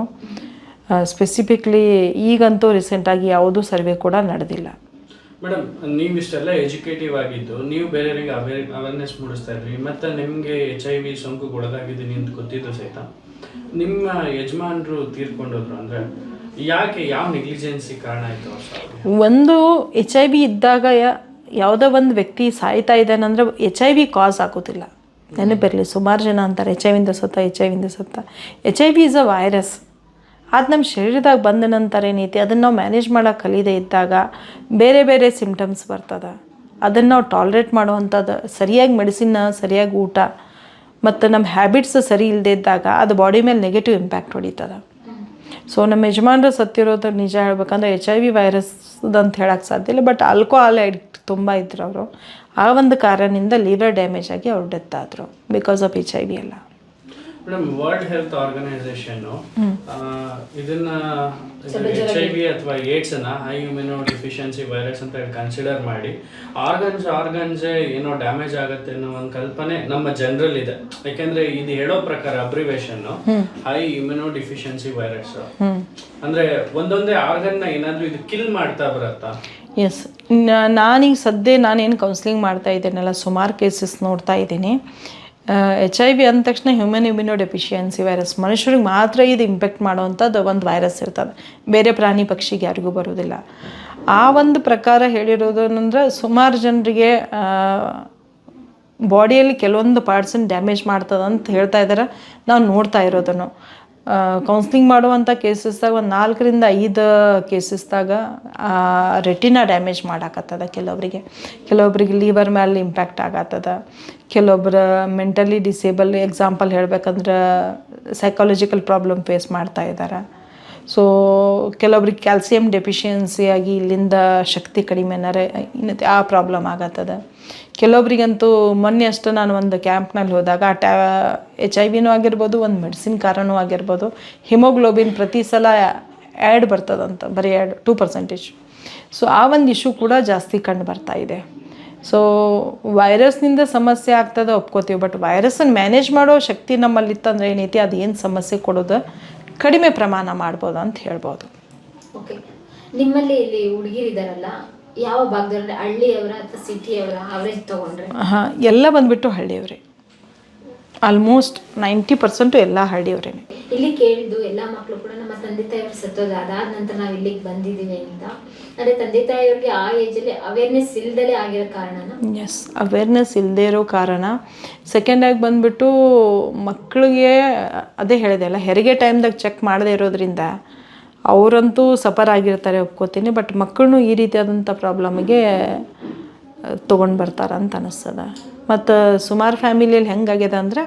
ಸ್ಪೆಸಿಫಿಕ್ಲಿ ಈಗಂತೂ ರೀಸೆಂಟಾಗಿ ಯಾವುದೂ ಸರ್ವೆ ಕೂಡ ನಡೆದಿಲ್ಲ. ಮೇಡಮ್, ನೀವು ಇಷ್ಟೆಲ್ಲ ಎಜುಕೇಟಿವ್ ಆಗಿದ್ದು ನೀವು ಬೇರೆಯವರಿಗೆ ಅವೇರ್ನೆಸ್ ಮೂಡಿಸ್ತಾ ಇದ್ರಿ, ಮತ್ತು ನಿಮಗೆ HIV ಸೋಂಕು ಒಳಗಾಗಿದ್ದೀನಿ ಅಂತ ಗೊತ್ತಿದ್ದು ಸಹಿತ ನಿಮ್ಮ ಯಜಮಾನರು ತೀರ್ಕೊಂಡೋದ್ರು. ಅಂದರೆ ಯಾಕೆ ಯಾವ ನೆಗ್ಲಿಜೆನ್ಸಿ ಕಾರಣ ಆಯಿತು ಸಾವು? ಒಂದು HIV ಇದ್ದಾಗ ಯಾವುದೋ ಒಂದು ವ್ಯಕ್ತಿ ಸಾಯ್ತಾ ಇದ್ದಾನಂದ್ರೆ HIV ಕಾಸ್ ಆಗೋದಿಲ್ಲ. ನೆನಪಿರಲಿ, ಸುಮಾರು ಜನ ಅಂತಾರೆ HIV ಸತ್ತ. HIV is a virus. ಅದು ನಮ್ಮ ಶರೀರದಾಗ ಬಂದ ನಂತರ ಏನೈತಿ ಅದನ್ನು ನಾವು ಮ್ಯಾನೇಜ್ ಮಾಡೋಕೆ ಕಲಿಯದೇ ಇದ್ದಾಗ ಬೇರೆ ಬೇರೆ ಸಿಮ್ಟಮ್ಸ್ ಬರ್ತದೆ. ಅದನ್ನು ನಾವು ಟಾಲ್ರೇಟ್ ಮಾಡುವಂಥದ್ದು ಸರಿಯಾಗಿ ಮೆಡಿಸಿನ್ನ, ಸರಿಯಾಗಿ ಊಟ ಮತ್ತು ನಮ್ಮ ಹ್ಯಾಬಿಟ್ಸ್ ಸರಿ ಇಲ್ಲದೆ ಇದ್ದಾಗ ಅದು ಬಾಡಿ ಮೇಲೆ ನೆಗೆಟಿವ್ ಇಂಪ್ಯಾಕ್ಟ್ ಹೊಡಿತದೆ. ಸೊ ನಮ್ಮ ಯಜಮಾನರು ಸತ್ತಿರೋದು ನಿಜ ಹೇಳ್ಬೇಕಂದ್ರೆ HIV ವೈರಸ್ ಅಂತ ಹೇಳೋಕ್ಕೆ ಸಾಧ್ಯ ಇಲ್ಲ, ಬಟ್ ಆಲ್ಕೋಹಾಲ್ ಅಡಿಕ್ಟ್ ತುಂಬ ಇದ್ರು ಅವರು. ಆ ಒಂದು ಕಾರಣದಿಂದ ಲಿವರ್ ಡ್ಯಾಮೇಜ್ ಆಗಿ ಅವ್ರು ಡೆತ್ ಆದರು ಬಿಕಾಸ್ ಆಫ್ HIV ಎಲ್ಲ. ಮೇಡಮ್, ವರ್ಲ್ಡ್ ಹೆಲ್ತ್ ಆರ್ಗನೈಸೇಷನ್ ಇದನ್ನ HIV ಅಥವಾ ಏಡ್ಸ್ ಅನ್ನ ಹೈ ಇಮ್ಯುನೋ ಡಿಫಿಷಿಯನ್ಸಿ ವೈರಸ್ ಅಂತ ಕನ್ಸಿಡರ್ ಮಾಡಿ ಆರ್ಗನ್ಸ್ ಏನೋ ಡ್ಯಾಮೇಜ್ ಆಗುತ್ತೆ ಅನ್ನೋ ಒಂದು ಕಲ್ಪನೆ ನಮ್ಮ ಜನರಲ್ ಇದೆ. ಯಾಕೆಂದ್ರೆ ಇದು ಹೇಳೋ ಪ್ರಕಾರ abbreviation high immuno deficiency virus ಅಂದ್ರೆ ಒಂದೊಂದೇ ಆರ್ಗನ್ ನ ಏನಾದ್ರೂ ಇದು ಕಿಲ್ ಮಾಡ್ತಾ ಬರತ್ತಾ? ಎಸ್, ನಾನೀಗ ನಾನೇನು ಕೌನ್ಸಿಲಿಂಗ್ ಮಾಡ್ತಾ ಇದ್ದೇನಲ್ಲ, ಸುಮಾರು ಕೇಸಸ್ ನೋಡ್ತಾ ಇದ್ದೀನಿ. HIV ಅಂದ ತಕ್ಷಣ ಹ್ಯೂಮನ್ ಇಮ್ಯುನೋ ಡೆಫಿಷಿಯನ್ಸಿ ವೈರಸ್, ಮನುಷ್ಯರಿಗೆ ಮಾತ್ರ ಇದು ಇಂಪ್ಯಾಕ್ಟ್ ಮಾಡೋವಂಥದ್ದು ಒಂದು ವೈರಸ್ ಇರ್ತದೆ, ಬೇರೆ ಪ್ರಾಣಿ ಪಕ್ಷಿಗೆ ಯಾರಿಗೂ ಬರೋದಿಲ್ಲ. ಆ ಒಂದು ಪ್ರಕಾರ ಹೇಳಿರೋದೇನೆಂದ್ರೆ ಸುಮಾರು ಜನರಿಗೆ ಬಾಡಿಯಲ್ಲಿ ಕೆಲವೊಂದು ಪಾರ್ಟ್ಸನ್ನು ಡ್ಯಾಮೇಜ್ ಮಾಡ್ತದೆ ಅಂತ ಹೇಳ್ತಾ ಇದ್ದಾರೆ. ನಾವು ನೋಡ್ತಾ ಇರೋದನ್ನು ಕೌನ್ಸ್ಲಿಂಗ್ ಮಾಡುವಂಥ ಕೇಸಸ್ದಾಗ ಒಂದು 4ರಿಂದ 5 ಕೇಸಸ್ದಾಗ ರೆಟಿನಾ ಡ್ಯಾಮೇಜ್ ಮಾಡಾಕತ್ತದ. ಕೆಲವೊಬ್ರಿಗೆ ಲಿವರ್ ಮೇಲೆ ಇಂಪ್ಯಾಕ್ಟ್ ಆಗತ್ತದ. ಕೆಲವೊಬ್ಬರು ಮೆಂಟಲಿ ಡಿಸೇಬಲ್, ಎಕ್ಸಾಂಪಲ್ ಹೇಳ್ಬೇಕಂದ್ರೆ ಸೈಕಾಲಜಿಕಲ್ ಪ್ರಾಬ್ಲಮ್ ಫೇಸ್ ಮಾಡ್ತಾ ಇದ್ದಾರೆ. ಸೊ ಕೆಲವೊಬ್ರಿಗೆ ಕ್ಯಾಲ್ಸಿಯಂ ಡೆಫಿಷಿಯನ್ಸಿ ಆಗಿ ಇಲ್ಲಿಂದ ಶಕ್ತಿ ಕಡಿಮೆನಾರೆ ಆ ಪ್ರಾಬ್ಲಮ್ ಆಗತ್ತದ. ಕೆಲವೊಬ್ರಿಗಂತೂ ಮೊನ್ನೆ ಅಷ್ಟು ನಾನು ಒಂದು ಕ್ಯಾಂಪ್ನಲ್ಲಿ ಹೋದಾಗ HIV ಆಗಿರ್ಬೋದು, ಒಂದು ಮೆಡಿಸಿನ್ ಕಾರಣವೂ ಆಗಿರ್ಬೋದು, ಹಿಮೋಗ್ಲೋಬಿನ್ ಪ್ರತಿ ಸಲ ಆ್ಯಡ್ ಬರ್ತದಂತ, ಬರೀ 2%. ಸೊ ಆ ಒಂದು ಇಶ್ಯೂ ಕೂಡ ಜಾಸ್ತಿ ಕಂಡು ಬರ್ತಾ ಇದೆ. ಸೊ ವೈರಸ್ನಿಂದ ಸಮಸ್ಯೆ ಆಗ್ತದೆ ಒಪ್ಕೋತೀವಿ, ಬಟ್ ವೈರಸ್ಸನ್ನು ಮ್ಯಾನೇಜ್ ಮಾಡೋ ಶಕ್ತಿ ನಮ್ಮಲ್ಲಿತ್ತಂದ್ರೆ ಏನೈತಿ ಅದು ಏನು ಸಮಸ್ಯೆ ಕೊಡೋದು ಕಡಿಮೆ ಪ್ರಮಾಣ ಮಾಡ್ಬೋದು ಅಂತ ಹೇಳ್ಬೋದು. ಓಕೆ, ನಿಮ್ಮಲ್ಲಿ ಇಲ್ಲಿ ಹುಡುಗಿರಿದಾರಲ್ಲ, ಯಾವ ಭಾಗದಲ್ಲಿ, ಹಳ್ಳಿಯವರ ಅಥವಾ ಸಿಟಿಯವರ ಅವರೇಜ್ ತಗೊಂಡ್ರೆ? ಎಲ್ಲ ಬಂದುಬಿಟ್ಟು ಹಳ್ಳಿಯವರೇ. ಆಲ್ಮೋಸ್ಟ್ 90% ಎಲ್ಲ ಹಳ್ಳಿಯವರೇ. ಇಲ್ಲಿ ಕೇಳಿದ್ದು ಎಲ್ಲ ಮಕ್ಕಳು ಕೂಡ ನಮ್ಮ ತಂದೆ ತಾಯಿಯವರು ಸತ್ತೋದು ಅದಾದ ನಂತರ ನಾವು ಇಲ್ಲಿಗೆ ಬಂದಿದ್ದೀವಿ ಅಂತ. ಅಂದರೆ ತಂದೆ ತಾಯಿಯವ್ರಿಗೆ ಆ ಏಜಲ್ಲಿ ಅವೇರ್ನೆಸ್ ಇಲ್ದಲೇ ಆಗಿರೋ ಕಾರಣನ? ಎಸ್, ಅವೇರ್ನೆಸ್ ಇಲ್ಲದೆ ಇರೋ ಕಾರಣ. ಸೆಕೆಂಡಾಗಿ ಬಂದುಬಿಟ್ಟು ಮಕ್ಕಳಿಗೆ ಅದೇ ಹೇಳಿದೆ ಅಲ್ಲ, ಹೆರಿಗೆ ಟೈಮ್ದಾಗ ಚೆಕ್ ಮಾಡದೇ ಇರೋದ್ರಿಂದ ಅವರಂತೂ ಸಫರ್ ಆಗಿರ್ತಾರೆ ಒಪ್ಕೋತೀನಿ, ಬಟ್ ಮಕ್ಕಳನ್ನೂ ಈ ರೀತಿಯಾದಂಥ ಪ್ರಾಬ್ಲಮಿಗೆ ತೊಗೊಂಡು ಬರ್ತಾರೆ ಅಂತ ಅನ್ನಿಸ್ತದೆ. ಮತ್ತು ಸುಮಾರು ಫ್ಯಾಮಿಲಿಯಲ್ಲಿ ಹೆಂಗಾಗ್ಯದ ಅಂದರೆ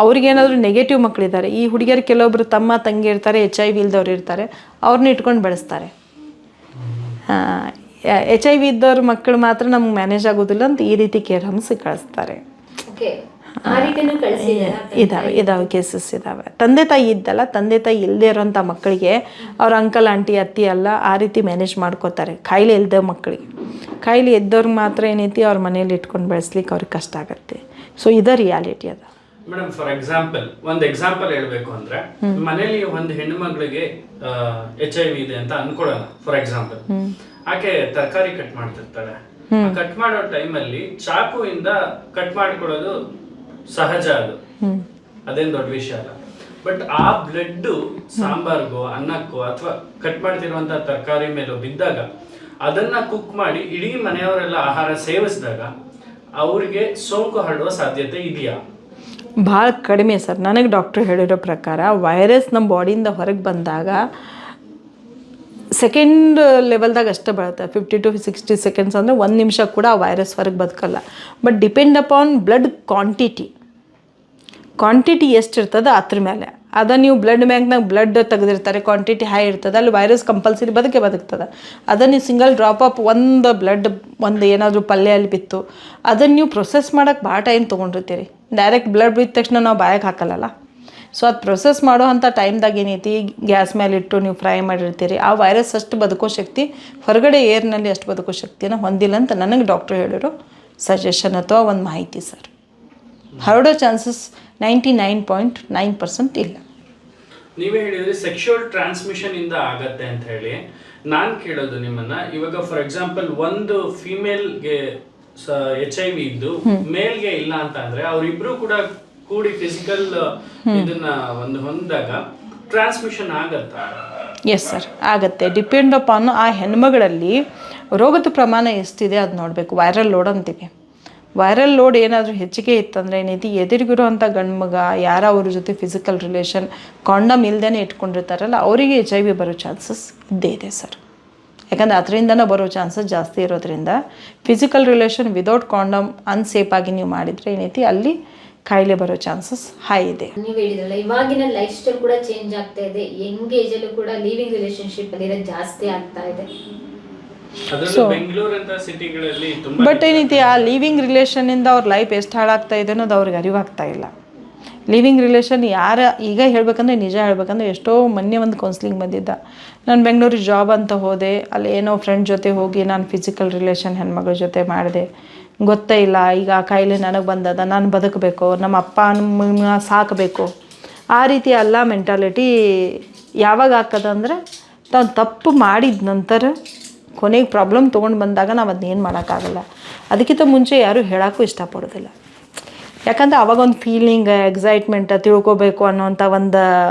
ಅವ್ರಿಗೇನಾದರೂ ನೆಗೆಟಿವ್ ಮಕ್ಕಳಿದ್ದಾರೆ. ಈ ಹುಡುಗಿಯರು ಕೆಲವೊಬ್ರು ತಮ್ಮ ತಂಗಿ ಇರ್ತಾರೆ, HIV ಇಲ್ದವ್ರು ಇರ್ತಾರೆ, ಅವ್ರನ್ನ ಇಟ್ಕೊಂಡು ಬೆಳೆಸ್ತಾರೆ. HIV ಇದ್ದವ್ರ ಮಕ್ಕಳು ಮಾತ್ರ ನಮ್ಗೆ ಮ್ಯಾನೇಜ್ ಆಗೋದಿಲ್ಲ ಅಂತ ಈ ರೀತಿ ಕೇರ್ ಹೋಮ್ಸಿಗೆ ಕಳಿಸ್ತಾರೆ. ಇದಾವೆ ಕೇಸಸ್ ಇದ್ದಾವೆ. ತಂದೆ ತಾಯಿ ಇದ್ದಲ್ಲ, ತಂದೆ ತಾಯಿ ಇಲ್ಲದೆ ಇರೋಂಥ ಮಕ್ಕಳಿಗೆ ಅವ್ರ ಅಂಕಲ್ ಆಂಟಿ ಅತ್ತಿ ಎಲ್ಲ ಆ ರೀತಿ ಮ್ಯಾನೇಜ್ ಮಾಡ್ಕೋತಾರೆ. ಕಾಯಿಲೆ ಇಲ್ಲದ ಮಕ್ಕಳಿಗೆ, ಕಾಯಿಲೆ ಇದ್ದವ್ರಿಗೆ ಮಾತ್ರ ಏನೈತಿ ಅವ್ರ ಮನೇಲಿ ಇಟ್ಕೊಂಡು ಬೆಳೆಸ್ಲಿಕ್ಕೆ ಅವ್ರಿಗೆ ಕಷ್ಟ ಆಗುತ್ತೆ. ಸೊ ಇದೇ ರಿಯಾಲಿಟಿ ಅದ. ಮೇಡಮ್, ಫಾರ್ ಎಕ್ಸಾಂಪಲ್ ಹೇಳ್ಬೇಕು ಅಂದ್ರೆ ಮನೇಲಿ ಒಂದು ಹೆಣ್ಣು ಮಗಳಿಗೆ HIV ಇದೆ ಅಂತ ಅನ್ಕೊಳ್ಳೋಣ. ಫಾರ್ ಎಕ್ಸಾಂಪಲ್, ಆಕೆ ತರಕಾರಿ ಕಟ್ ಮಾಡ್ತಿರ್ತಾಳೆ. ಕಟ್ ಮಾಡೋ ಟೈಮಲ್ಲಿ ಚಾಕುವಿಂದ ಕಟ್ ಮಾಡ್ಕೊಳ್ಳೋದು ಸಹಜ, ಅದೇನ್ ದೊಡ್ಡ ವಿಷಯ ಅಲ್ಲ. ಬಟ್ ಆ ಬ್ಲಡ್ ಸಾಂಬಾರ್ಗೋ ಅನ್ನಕ್ಕೋ ಅಥವಾ ಕಟ್ ಮಾಡ್ತಿರುವಂತ ತರಕಾರಿ ಮೇಲೋ ಬಿದ್ದಾಗ ಅದನ್ನ ಕುಕ್ ಮಾಡಿ ಇಡೀ ಮನೆಯವರೆಲ್ಲ ಆಹಾರ ಸೇವಿಸಿದಾಗ ಅವ್ರಿಗೆ ಸೋಂಕು ಹರಡುವ ಸಾಧ್ಯತೆ ಇದೆಯಾ? ಭಾಳ ಕಡಿಮೆ ಸರ್. ನನಗೆ ಡಾಕ್ಟ್ರ್ ಹೇಳಿರೋ ಪ್ರಕಾರ ವೈರಸ್ ನಮ್ಮ ಬಾಡಿಯಿಂದ ಹೊರಗೆ ಬಂದಾಗ ಸೆಕೆಂಡ್ ಲೆವೆಲ್ದಾಗ ಅಷ್ಟೇ ಬರುತ್ತೆ. 50 to 60 seconds ಅಂದರೆ 1 ನಿಮಿಷ ಕೂಡ ಆ ವೈರಸ್ ಹೊರಗೆ ಬದುಕಲ್ಲ. But depend upon blood quantity ಎಷ್ಟಿರ್ತದೆ ಅದ್ರ ಮೇಲೆ. ಅದ ನೀವು ಬ್ಲಡ್ ಬ್ಯಾಂಕ್ನಾಗ ಬ್ಲಡ್ ತೆಗೆದಿರ್ತಾರೆ, ಕ್ವಾಂಟಿಟಿ ಹೈ ಇರ್ತದೆ, ಅಲ್ಲಿ ವೈರಸ್ ಕಂಪಲ್ಸರಿ ಬದುಕ್ತದೆ. ಅದನ್ನು ನೀವು ಸಿಂಗಲ್ ಡ್ರಾಪ್ ಆಫ್ ಒಂದು ಏನಾದರೂ ಪಲ್ಯಲ್ಲಿ ಬಿತ್ತು ಅದನ್ನು ನೀವು ಪ್ರೊಸೆಸ್ ಮಾಡೋಕ್ಕೆ ಭಾಳ ಟೈಮ್ ತೊಗೊಂಡಿರ್ತೀರಿ. ಡೈರೆಕ್ಟ್ ಬ್ಲಡ್ ಬಿದ್ದ ತಕ್ಷಣ ನಾವು ಬಾಯಾಗೆ ಹಾಕಲ್ಲಲ್ಲ. ಸೊ ಅದು ಪ್ರೊಸೆಸ್ ಮಾಡೋ ಅಂಥ ಟೈಮ್ದಾಗ ಏನೈತಿ, ಗ್ಯಾಸ್ ಮೇಲೆ ಇಟ್ಟು ನೀವು ಫ್ರೈ ಮಾಡಿರ್ತೀರಿ. ಆ ವೈರಸ್ ಅಷ್ಟು ಬದುಕೋ ಶಕ್ತಿ ಹೊರಗಡೆ ಏರ್ನಲ್ಲಿ ಅಷ್ಟು ಬದುಕೋ ಶಕ್ತಿನ ಹೊಂದಿಲ್ಲ ಅಂತ ನನಗೆ ಡಾಕ್ಟ್ರು ಹೇಳಿರೋ ಸಜೆಷನ್ ಅಥವಾ ಒಂದು ಮಾಹಿತಿ ಸರ್. ಹರಡೋ ಚಾನ್ಸಸ್ 99.9% ಇಲ್ಲ. ನೀವೇ ಹೇಳಿದ್ರೆ ಸೆಕ್ಷುವಲ್ ಟ್ರಾನ್ಸ್ಮಿಷನ್ ಇಂದ ಆಗತ್ತೆ ಅಂತ ಹೇಳಿ. ನಾನು ಕೇಳೋದು ನಿಮ್ಮನ್ನ, ಇವಾಗ ಫಾರ್ ಎಕ್ಸಾಂಪಲ್ ಒಂದು ಫಿಮೇಲ್ಗೆ HIV ಇದ್ದು ಮೇಲ್ಗೆ ಇಲ್ಲ ಅಂತ ಅಂದ್ರೆ ಅವರಿಬ್ರು ಕೂಡ ಕೂಡಿ ಫಿಸಿಕಲ್ ಇದನ್ನ ಒಂದು ಹೊಂದಾಗ ಟ್ರಾನ್ಸ್ಮಿಷನ್ ಆಗತ್ತಾ? ಎಸ್ ಸರ್, ಆಗುತ್ತೆ. ಡಿಪೆಂಡ್ ಅಪಾನ್ ಆ ಹೆಣ್ಮಗಳಲ್ಲಿ ರೋಗದ ಪ್ರಮಾಣ ಎಷ್ಟಿದೆ ಅದು ನೋಡಬೇಕು. ವೈರಲ್ ಲೋಡ್ ಅಂತೀವಿ. ವೈರಲ್ ಲೋಡ್ ಏನಾದರೂ ಹೆಚ್ಚಿಗೆ ಇತ್ತಂದರೆ ಏನೈತಿ, ಎದುರಿಗಿರುವಂಥ ಗಂಡು ಮಗ ಯಾರ ಅವ್ರ ಜೊತೆ ಫಿಸಿಕಲ್ ರಿಲೇಷನ್ ಕಾಂಡಮ್ ಇಲ್ದೇ ಇಟ್ಕೊಂಡಿರ್ತಾರಲ್ಲ ಅವರಿಗೆ HIV ಬರೋ ಚಾನ್ಸಸ್ ಇದ್ದೇ ಇದೆ ಸರ್. ಯಾಕಂದರೆ ಅದರಿಂದನೇ ಬರೋ ಚಾನ್ಸಸ್ ಜಾಸ್ತಿ ಇರೋದ್ರಿಂದ physical relation without condom unsafe ಆಗಿ ನೀವು ಮಾಡಿದರೆ ಏನೈತಿ ಅಲ್ಲಿ ಕಾಯಿಲೆ ಬರೋ ಚಾನ್ಸಸ್ ಹೈ ಇದೆ. ನೀವು ಹೇಳಿದ್ರಲ್ಲ ಇವಾಗಿನ ಲೈಫ್ ಸ್ಟೈಲ್ ಕೂಡ ಚೇಂಜ್ ಆಗ್ತಾ ಇದೆ. ಯಂಗ್ ಏಜ್ ಅಲ್ಲೂ ಕೂಡ ಲಿವಿಂಗ್ ರಿಲೇಶನ್ಶಿಪ್ ಅಲ್ಲಿ ಜಾಸ್ತಿ ಆಗ್ತಾ ಇದೆ. ಬೆಂಗಳೂರಂತ ಸಿಟಿಗಳಲ್ಲಿ ಬಟ್ ಏನೈತಿ ಆ ಲಿವಿಂಗ್ ರಿಲೇಷನ್ನಿಂದ ಅವ್ರ ಲೈಫ್ ಎಷ್ಟು ಹಾಳಾಗ್ತಾ ಇದೆ ಅನ್ನೋದು ಅವ್ರಿಗೆ ಅರಿವಾಗ್ತಾ ಇಲ್ಲ. ಲಿವಿಂಗ್ ರಿಲೇಷನ್ ಈಗ ಹೇಳ್ಬೇಕಂದ್ರೆ ನಿಜ ಹೇಳ್ಬೇಕಂದ್ರೆ ಎಷ್ಟೋ ಮೊನ್ನೆ ಒಂದು ಕೌನ್ಸ್ಲಿಂಗ್ ಬಂದಿದ್ದ. ನಾನು ಬೆಂಗಳೂರಿಗೆ ಜಾಬ್ ಅಂತ ಹೋದೆ, ಅಲ್ಲಿ ಏನೋ ಫ್ರೆಂಡ್ ಜೊತೆ ಹೋಗಿ ನಾನು ಫಿಸಿಕಲ್ ರಿಲೇಷನ್ ಹೆಣ್ಮಗಳ ಜೊತೆ ಮಾಡಿದೆ. ಗೊತ್ತೇ ಇಲ್ಲ, ಈಗ ಆ ಕಾಯಿಲೆ ನನಗೆ ಬಂದದ, ನಾನು ಬದುಕಬೇಕು, ನಮ್ಮ ಅಪ್ಪ ನಮ್ಮ ಸಾಕಬೇಕು, ಆ ರೀತಿ ಎಲ್ಲ ಮೆಂಟಾಲಿಟಿ ಯಾವಾಗ ಆಗ್ತದಂದ್ರೆ ತಾನು ತಪ್ಪು ಮಾಡಿದ ನಂತರ ಕೊನೆಗೆ ಪ್ರಾಬ್ಲಮ್ ತೊಗೊಂಡು ಬಂದಾಗ ನಾವು ಅದನ್ನೇನು ಮಾಡೋಕ್ಕಾಗಲ್ಲ. ಅದಕ್ಕಿಂತ ಮುಂಚೆ ಯಾರೂ ಹೇಳೋಕ್ಕೂ ಇಷ್ಟಪಡೋದಿಲ್ಲ. ಯಾಕಂದ್ರೆ ಅವಾಗೊಂದು ಫೀಲಿಂಗ್ ಎಕ್ಸೈಟ್ಮೆಂಟ್ ತಿಳ್ಕೊಬೇಕು ಅನ್ನೋಂಥ ಒಂದು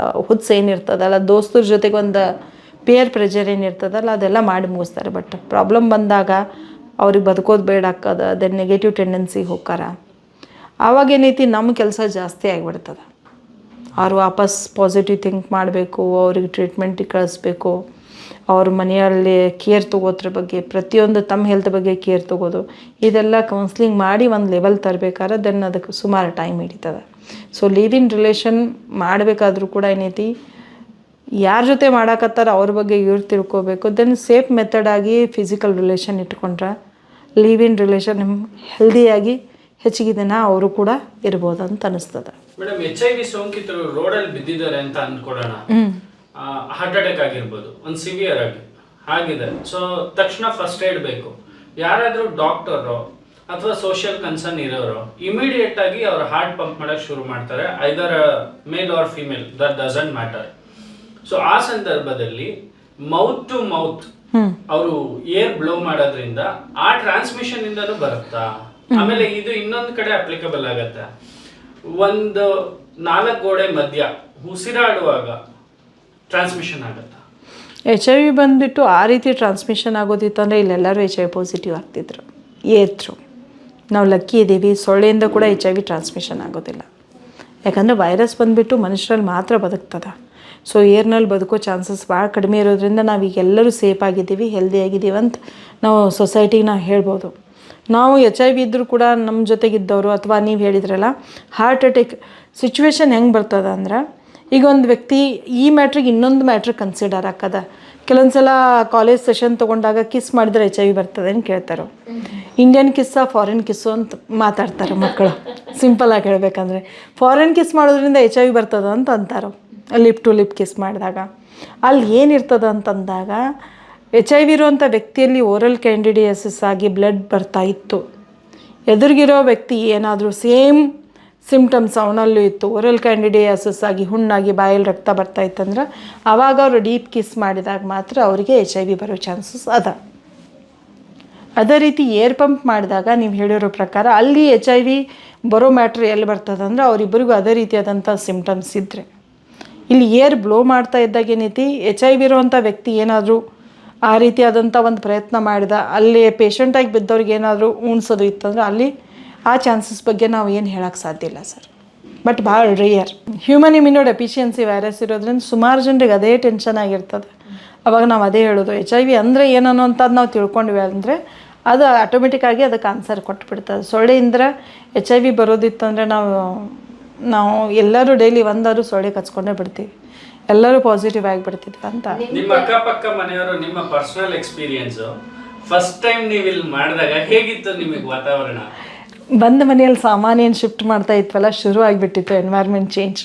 ಹುಚ್ಚು ಏನಿರ್ತದಲ್ಲ, ದೋಸ್ತರ ಜೊತೆಗೆ ಒಂದು ಪೇರ್ ಪ್ರೆಷರ್ ಏನಿರ್ತದಲ್ಲ ಅದೆಲ್ಲ ಮಾಡಿ ಮುಗಿಸ್ತಾರೆ. ಬಟ್ ಪ್ರಾಬ್ಲಮ್ ಬಂದಾಗ ಅವ್ರಿಗೆ ಬದುಕೋದು ಬೇಡ ಹಾಕೋದು, ಅದೇ ನೆಗೆಟಿವ್ ಟೆಂಡೆನ್ಸಿಗೆ ಹೋಗ್ತಾರ. ಆವಾಗೇನೈತಿ ನಮ್ಮ ಕೆಲಸ ಜಾಸ್ತಿ ಆಗಿಬಿಡ್ತದೆ. ಅವ್ರು ವಾಪಸ್ ಪಾಸಿಟಿವ್ ಥಿಂಕ್ ಮಾಡಬೇಕು, ಅವ್ರಿಗೆ ಟ್ರೀಟ್ಮೆಂಟಿಗೆ ಕಳಿಸ್ಬೇಕು, ಅವ್ರ ಮನೆಯಲ್ಲಿ ಕೇರ್ ತೊಗೋದ್ರ ಬಗ್ಗೆ ಪ್ರತಿಯೊಂದು ತಮ್ಮ ಹೆಲ್ತ್ ಬಗ್ಗೆ ಕೇರ್ ತೊಗೋದು, ಇದೆಲ್ಲ ಕೌನ್ಸ್ಲಿಂಗ್ ಮಾಡಿ ಒಂದು ಲೆವೆಲ್ ತರಬೇಕಾದ್ರೆ ದೆನ್ ಅದಕ್ಕೆ ಸುಮಾರು ಟೈಮ್ ಹಿಡಿತದೆ. ಸೊ ಲಿವ್ ಇನ್ ರಿಲೇಷನ್ ಮಾಡಬೇಕಾದ್ರೂ ಕೂಡ ಏನೈತಿ ಯಾರ ಜೊತೆ ಮಾಡಾಕತ್ತಾರ ಅವ್ರ ಬಗ್ಗೆ ಇವ್ರು ತಿಳ್ಕೊಬೇಕು. ದೆನ್ ಸೇಫ್ ಮೆಥಡಾಗಿ ಫಿಸಿಕಲ್ ರಿಲೇಷನ್ ಇಟ್ಕೊಂಡ್ರೆ ಲಿವ್ ಇನ್ ರಿಲೇಷನ್ ಹೆಲ್ದಿಯಾಗಿ ಹೆಚ್ಚಿಗೆ ದಿನ ಅವರು ಕೂಡ ಇರ್ಬೋದು ಅಂತ ಅನಿಸ್ತದೆ. ಮೇಡಮ್, HIV ಸೋಂಕಿತರು ರೋಡಲ್ಲಿ ಬಿದ್ದಿದ್ದಾರೆ ಅಂತ ಅಂದ್ಕೊಳ್ಳೋಣ, ಹಾರ್ಟ್ ಅಟ್ಯಾಕ್ ಆಗಿರ್ಬೋದು, ಒಂದು ಸಿವಿಯರ್ ಆಗಿದೆ. ಸೊ ತಕ್ಷಣ ಫಸ್ಟ್ ಏಡ್ ಬೇಕು. ಯಾರಾದರೂ ಡಾಕ್ಟರು ಅಥವಾ ಸೋಷಿಯಲ್ ಕನ್ಸರ್ನ್ ಇರೋರು ಇಮಿಡಿಯೇಟ್ ಆಗಿ ಅವ್ರ ಹಾರ್ಟ್ ಪಂಪ್ ಮಾಡೋಕ್ಕೆ ಶುರು ಮಾಡ್ತಾರೆ, either male or female, that doesn't matter. So ಆ ಸಂದರ್ಭದಲ್ಲಿ ಮೌತ್ ಟು ಮೌತ್ ಅವರು ಏರ್ ಬ್ಲೋ ಮಾಡೋದ್ರಿಂದ ಆ ಟ್ರಾನ್ಸ್ಮಿಷನ್ ಇಂದನೂ ಬರುತ್ತಾ? ಆಮೇಲೆ ಇದು ಇನ್ನೊಂದು ಕಡೆ ಅಪ್ಲಿಕಬಲ್ ಆಗತ್ತೆ. ಒಂದು 4 ಗೋಡೆ ಮಧ್ಯ ಉಸಿರಾಡುವಾಗ ಟ್ರಾನ್ಸ್ಮಿಷನ್ ಆಗುತ್ತಾ? HIV ಬಂದುಬಿಟ್ಟು ಆ ರೀತಿ ಟ್ರಾನ್ಸ್ಮಿಷನ್ ಆಗೋದಿತ್ತಂದರೆ ಇಲ್ಲೆಲ್ಲರೂ HIV ಪಾಸಿಟಿವ್ ಆಗ್ತಿದ್ರು ಏರ್ ಥ್ರೂ. ನಾವು ಲಕ್ಕಿ ಇದ್ದೀವಿ, ಸೊಳ್ಳೆಯಿಂದ ಕೂಡ HIV ಟ್ರಾನ್ಸ್ಮಿಷನ್ ಆಗೋದಿಲ್ಲ. ಯಾಕಂದರೆ ವೈರಸ್ ಬಂದುಬಿಟ್ಟು ಮನುಷ್ಯರಲ್ಲಿ ಮಾತ್ರ ಬದುಕ್ತದೆ. ಸೊ ಏರ್ನಲ್ಲಿ ಬದುಕೋ ಚಾನ್ಸಸ್ ಭಾಳ ಕಡಿಮೆ ಇರೋದ್ರಿಂದ ನಾವೀಗ ಎಲ್ಲರೂ ಸೇಫ್ ಆಗಿದ್ದೀವಿ, ಹೆಲ್ದಿ ಆಗಿದ್ದೀವಿ ಅಂತ ನಾವು ಸೊಸೈಟಿಗೆ ನಾವು ಹೇಳ್ಬೋದು. ನಾವು HIV ಇದ್ದರೂ ಕೂಡ ನಮ್ಮ ಜೊತೆಗಿದ್ದವರು ಅಥವಾ ನೀವು ಹೇಳಿದ್ರಲ್ಲ ಹಾರ್ಟ್ ಅಟ್ಯಾಕ್ ಸಿಚುವೇಶನ್ ಹೆಂಗೆ ಬರ್ತದೆ ಅಂದ್ರೆ, ಈಗ ಒಂದು ವ್ಯಕ್ತಿ ಈ ಮ್ಯಾಟ್ರಿಗೆ ಇನ್ನೊಂದು ಮ್ಯಾಟ್ರಿಗೆ ಕನ್ಸಿಡರ್ ಹಾಕದ. ಕೆಲವೊಂದು ಸಲ ಕಾಲೇಜ್ ಸೆಷನ್ ತೊಗೊಂಡಾಗ ಕಿಸ್ ಮಾಡಿದ್ರೆ HIV ಬರ್ತದೆ ಅಂತ ಕೇಳ್ತಾರೆ. ಇಂಡಿಯನ್ ಕಿಸ್ಸಾ ಫಾರಿನ್ ಕಿಸ್ಸು ಅಂತ ಮಾತಾಡ್ತಾರೆ ಮಕ್ಕಳು. ಸಿಂಪಲಾಗಿ ಹೇಳ್ಬೇಕಂದ್ರೆ ಫಾರಿನ್ ಕಿಸ್ ಮಾಡೋದ್ರಿಂದ HIV ಬರ್ತದೆ ಅಂತ ಅಂತಾರೆ. ಲಿಪ್ ಟು ಲಿಪ್ ಕಿಸ್ ಮಾಡಿದಾಗ ಅಲ್ಲಿ ಏನಿರ್ತದೆ ಅಂತಂದಾಗ HIV ಇರುವಂಥ ವ್ಯಕ್ತಿಯಲ್ಲಿ ಓರಲ್ ಕ್ಯಾಂಡಿಡಿಯಾಸಿಸ್ ಆಗಿ ಬ್ಲಡ್ ಬರ್ತಾ ಇತ್ತು. ಎದುರಿಗಿರೋ ವ್ಯಕ್ತಿ ಏನಾದರೂ ಸೇಮ್ ಸಿಮ್ಟಮ್ಸ್ ಅವನಲ್ಲೂ ಇತ್ತು, ಓರಲ್ ಕ್ಯಾಂಡಿಡಿಯಾಸಿಸ್ ಆಗಿ ಹುಣ್ಣಾಗಿ ಬಾಯಲ್ಲಿ ರಕ್ತ ಬರ್ತಾ ಇತ್ತಂದ್ರೆ ಆವಾಗ ಅವರು ಡೀಪ್ ಕಿಸ್ ಮಾಡಿದಾಗ ಮಾತ್ರ ಅವರಿಗೆ HIV ಬರೋ ಚಾನ್ಸಸ್ ಅದ. ಅದೇ ರೀತಿ ಏರ್ ಪಂಪ್ ಮಾಡಿದಾಗ ನೀವು ಹೇಳಿರೋ ಪ್ರಕಾರ ಅಲ್ಲಿ HIV ಬರೋ ಮ್ಯಾಟ್ರ್ ಎಲ್ಲಿ ಬರ್ತದೆ ಅಂದರೆ ಅವರಿಬ್ಬರಿಗೂ ಅದೇ ರೀತಿಯಾದಂಥ ಸಿಮ್ಟಮ್ಸ್ ಇದ್ದರೆ. ಇಲ್ಲಿ ಏರ್ ಬ್ಲೋ ಮಾಡ್ತಾ ಇದ್ದಾಗ ಏನೈತಿ HIV ಇರುವಂಥ ವ್ಯಕ್ತಿ ಏನಾದರೂ ಆ ರೀತಿಯಾದಂಥ ಒಂದು ಪ್ರಯತ್ನ ಮಾಡಿದ ಅಲ್ಲಿ ಪೇಷಂಟಾಗಿ ಬಿದ್ದವ್ರಿಗೆ ಏನಾದರೂ ಉಣಿಸೋದು ಇತ್ತಂದ್ರೆ ಅಲ್ಲಿ ಆ ಚಾನ್ಸಸ್ ಬಗ್ಗೆ ನಾವು ಏನು ಹೇಳೋಕ್ಕೆ ಸಾಧ್ಯ ಇಲ್ಲ ಸರ್. ಬಟ್ ಭಾಳ rear. Human immuno deficiency virus ಇರೋದ್ರಿಂದ ಸುಮಾರು ಜನರಿಗೆ ಅದೇ ಟೆನ್ಷನ್ ಆಗಿರ್ತದೆ. ಅವಾಗ ನಾವು ಅದೇ ಹೇಳೋದು HIV ಅಂದರೆ ಏನನ್ನೋ ಅಂಥದ್ದು ನಾವು ತಿಳ್ಕೊಂಡ್ವಿ ಅಂದರೆ ಅದು ಆಟೋಮೆಟಿಕ್ಕಾಗಿ ಅದಕ್ಕೆ ಆನ್ಸರ್ ಕೊಟ್ಬಿಡ್ತದೆ. ಸೊಳ್ಳೆಯಿಂದ HIV ಬರೋದಿತ್ತಂದರೆ ನಾವು ಎಲ್ಲರೂ ಡೈಲಿ ಒಂದಾದ್ರು ಸೊಳ್ಳೆ ಕಚ್ಕೊಂಡೇ ಬಿಡ್ತೀವಿ, ಎಲ್ಲರೂ ಪಾಸಿಟಿವ್ ಆಗಿಬಿಡ್ತಿದ್ವಿ ಅಂತ. ನಿಮ್ಮ ಅಕ್ಕಪಕ್ಕ ಮನೆಯವರು ನಿಮ್ಮ ಪರ್ಸನಲ್ ಎಕ್ಸ್ಪೀರಿಯನ್ಸ್ ಫಸ್ಟ್ ಟೈಮ್ ನೀವು ಇಲ್ಲಿ ಮಾಡಿದಾಗ ಹೇಗಿತ್ತು ನಿಮಗೆ ವಾತಾವರಣ? ಬಂದ ಮನೆಯಲ್ಲಿ ಸಾಮಾನ್ಯ ಏನು ಶಿಫ್ಟ್ ಮಾಡ್ತಾ ಇದ್ವಲ್ಲ ಶುರು ಆಗಿಬಿಟ್ಟಿತ್ತು ಎನ್ವೈರ್ಮೆಂಟ್ ಚೇಂಜ್.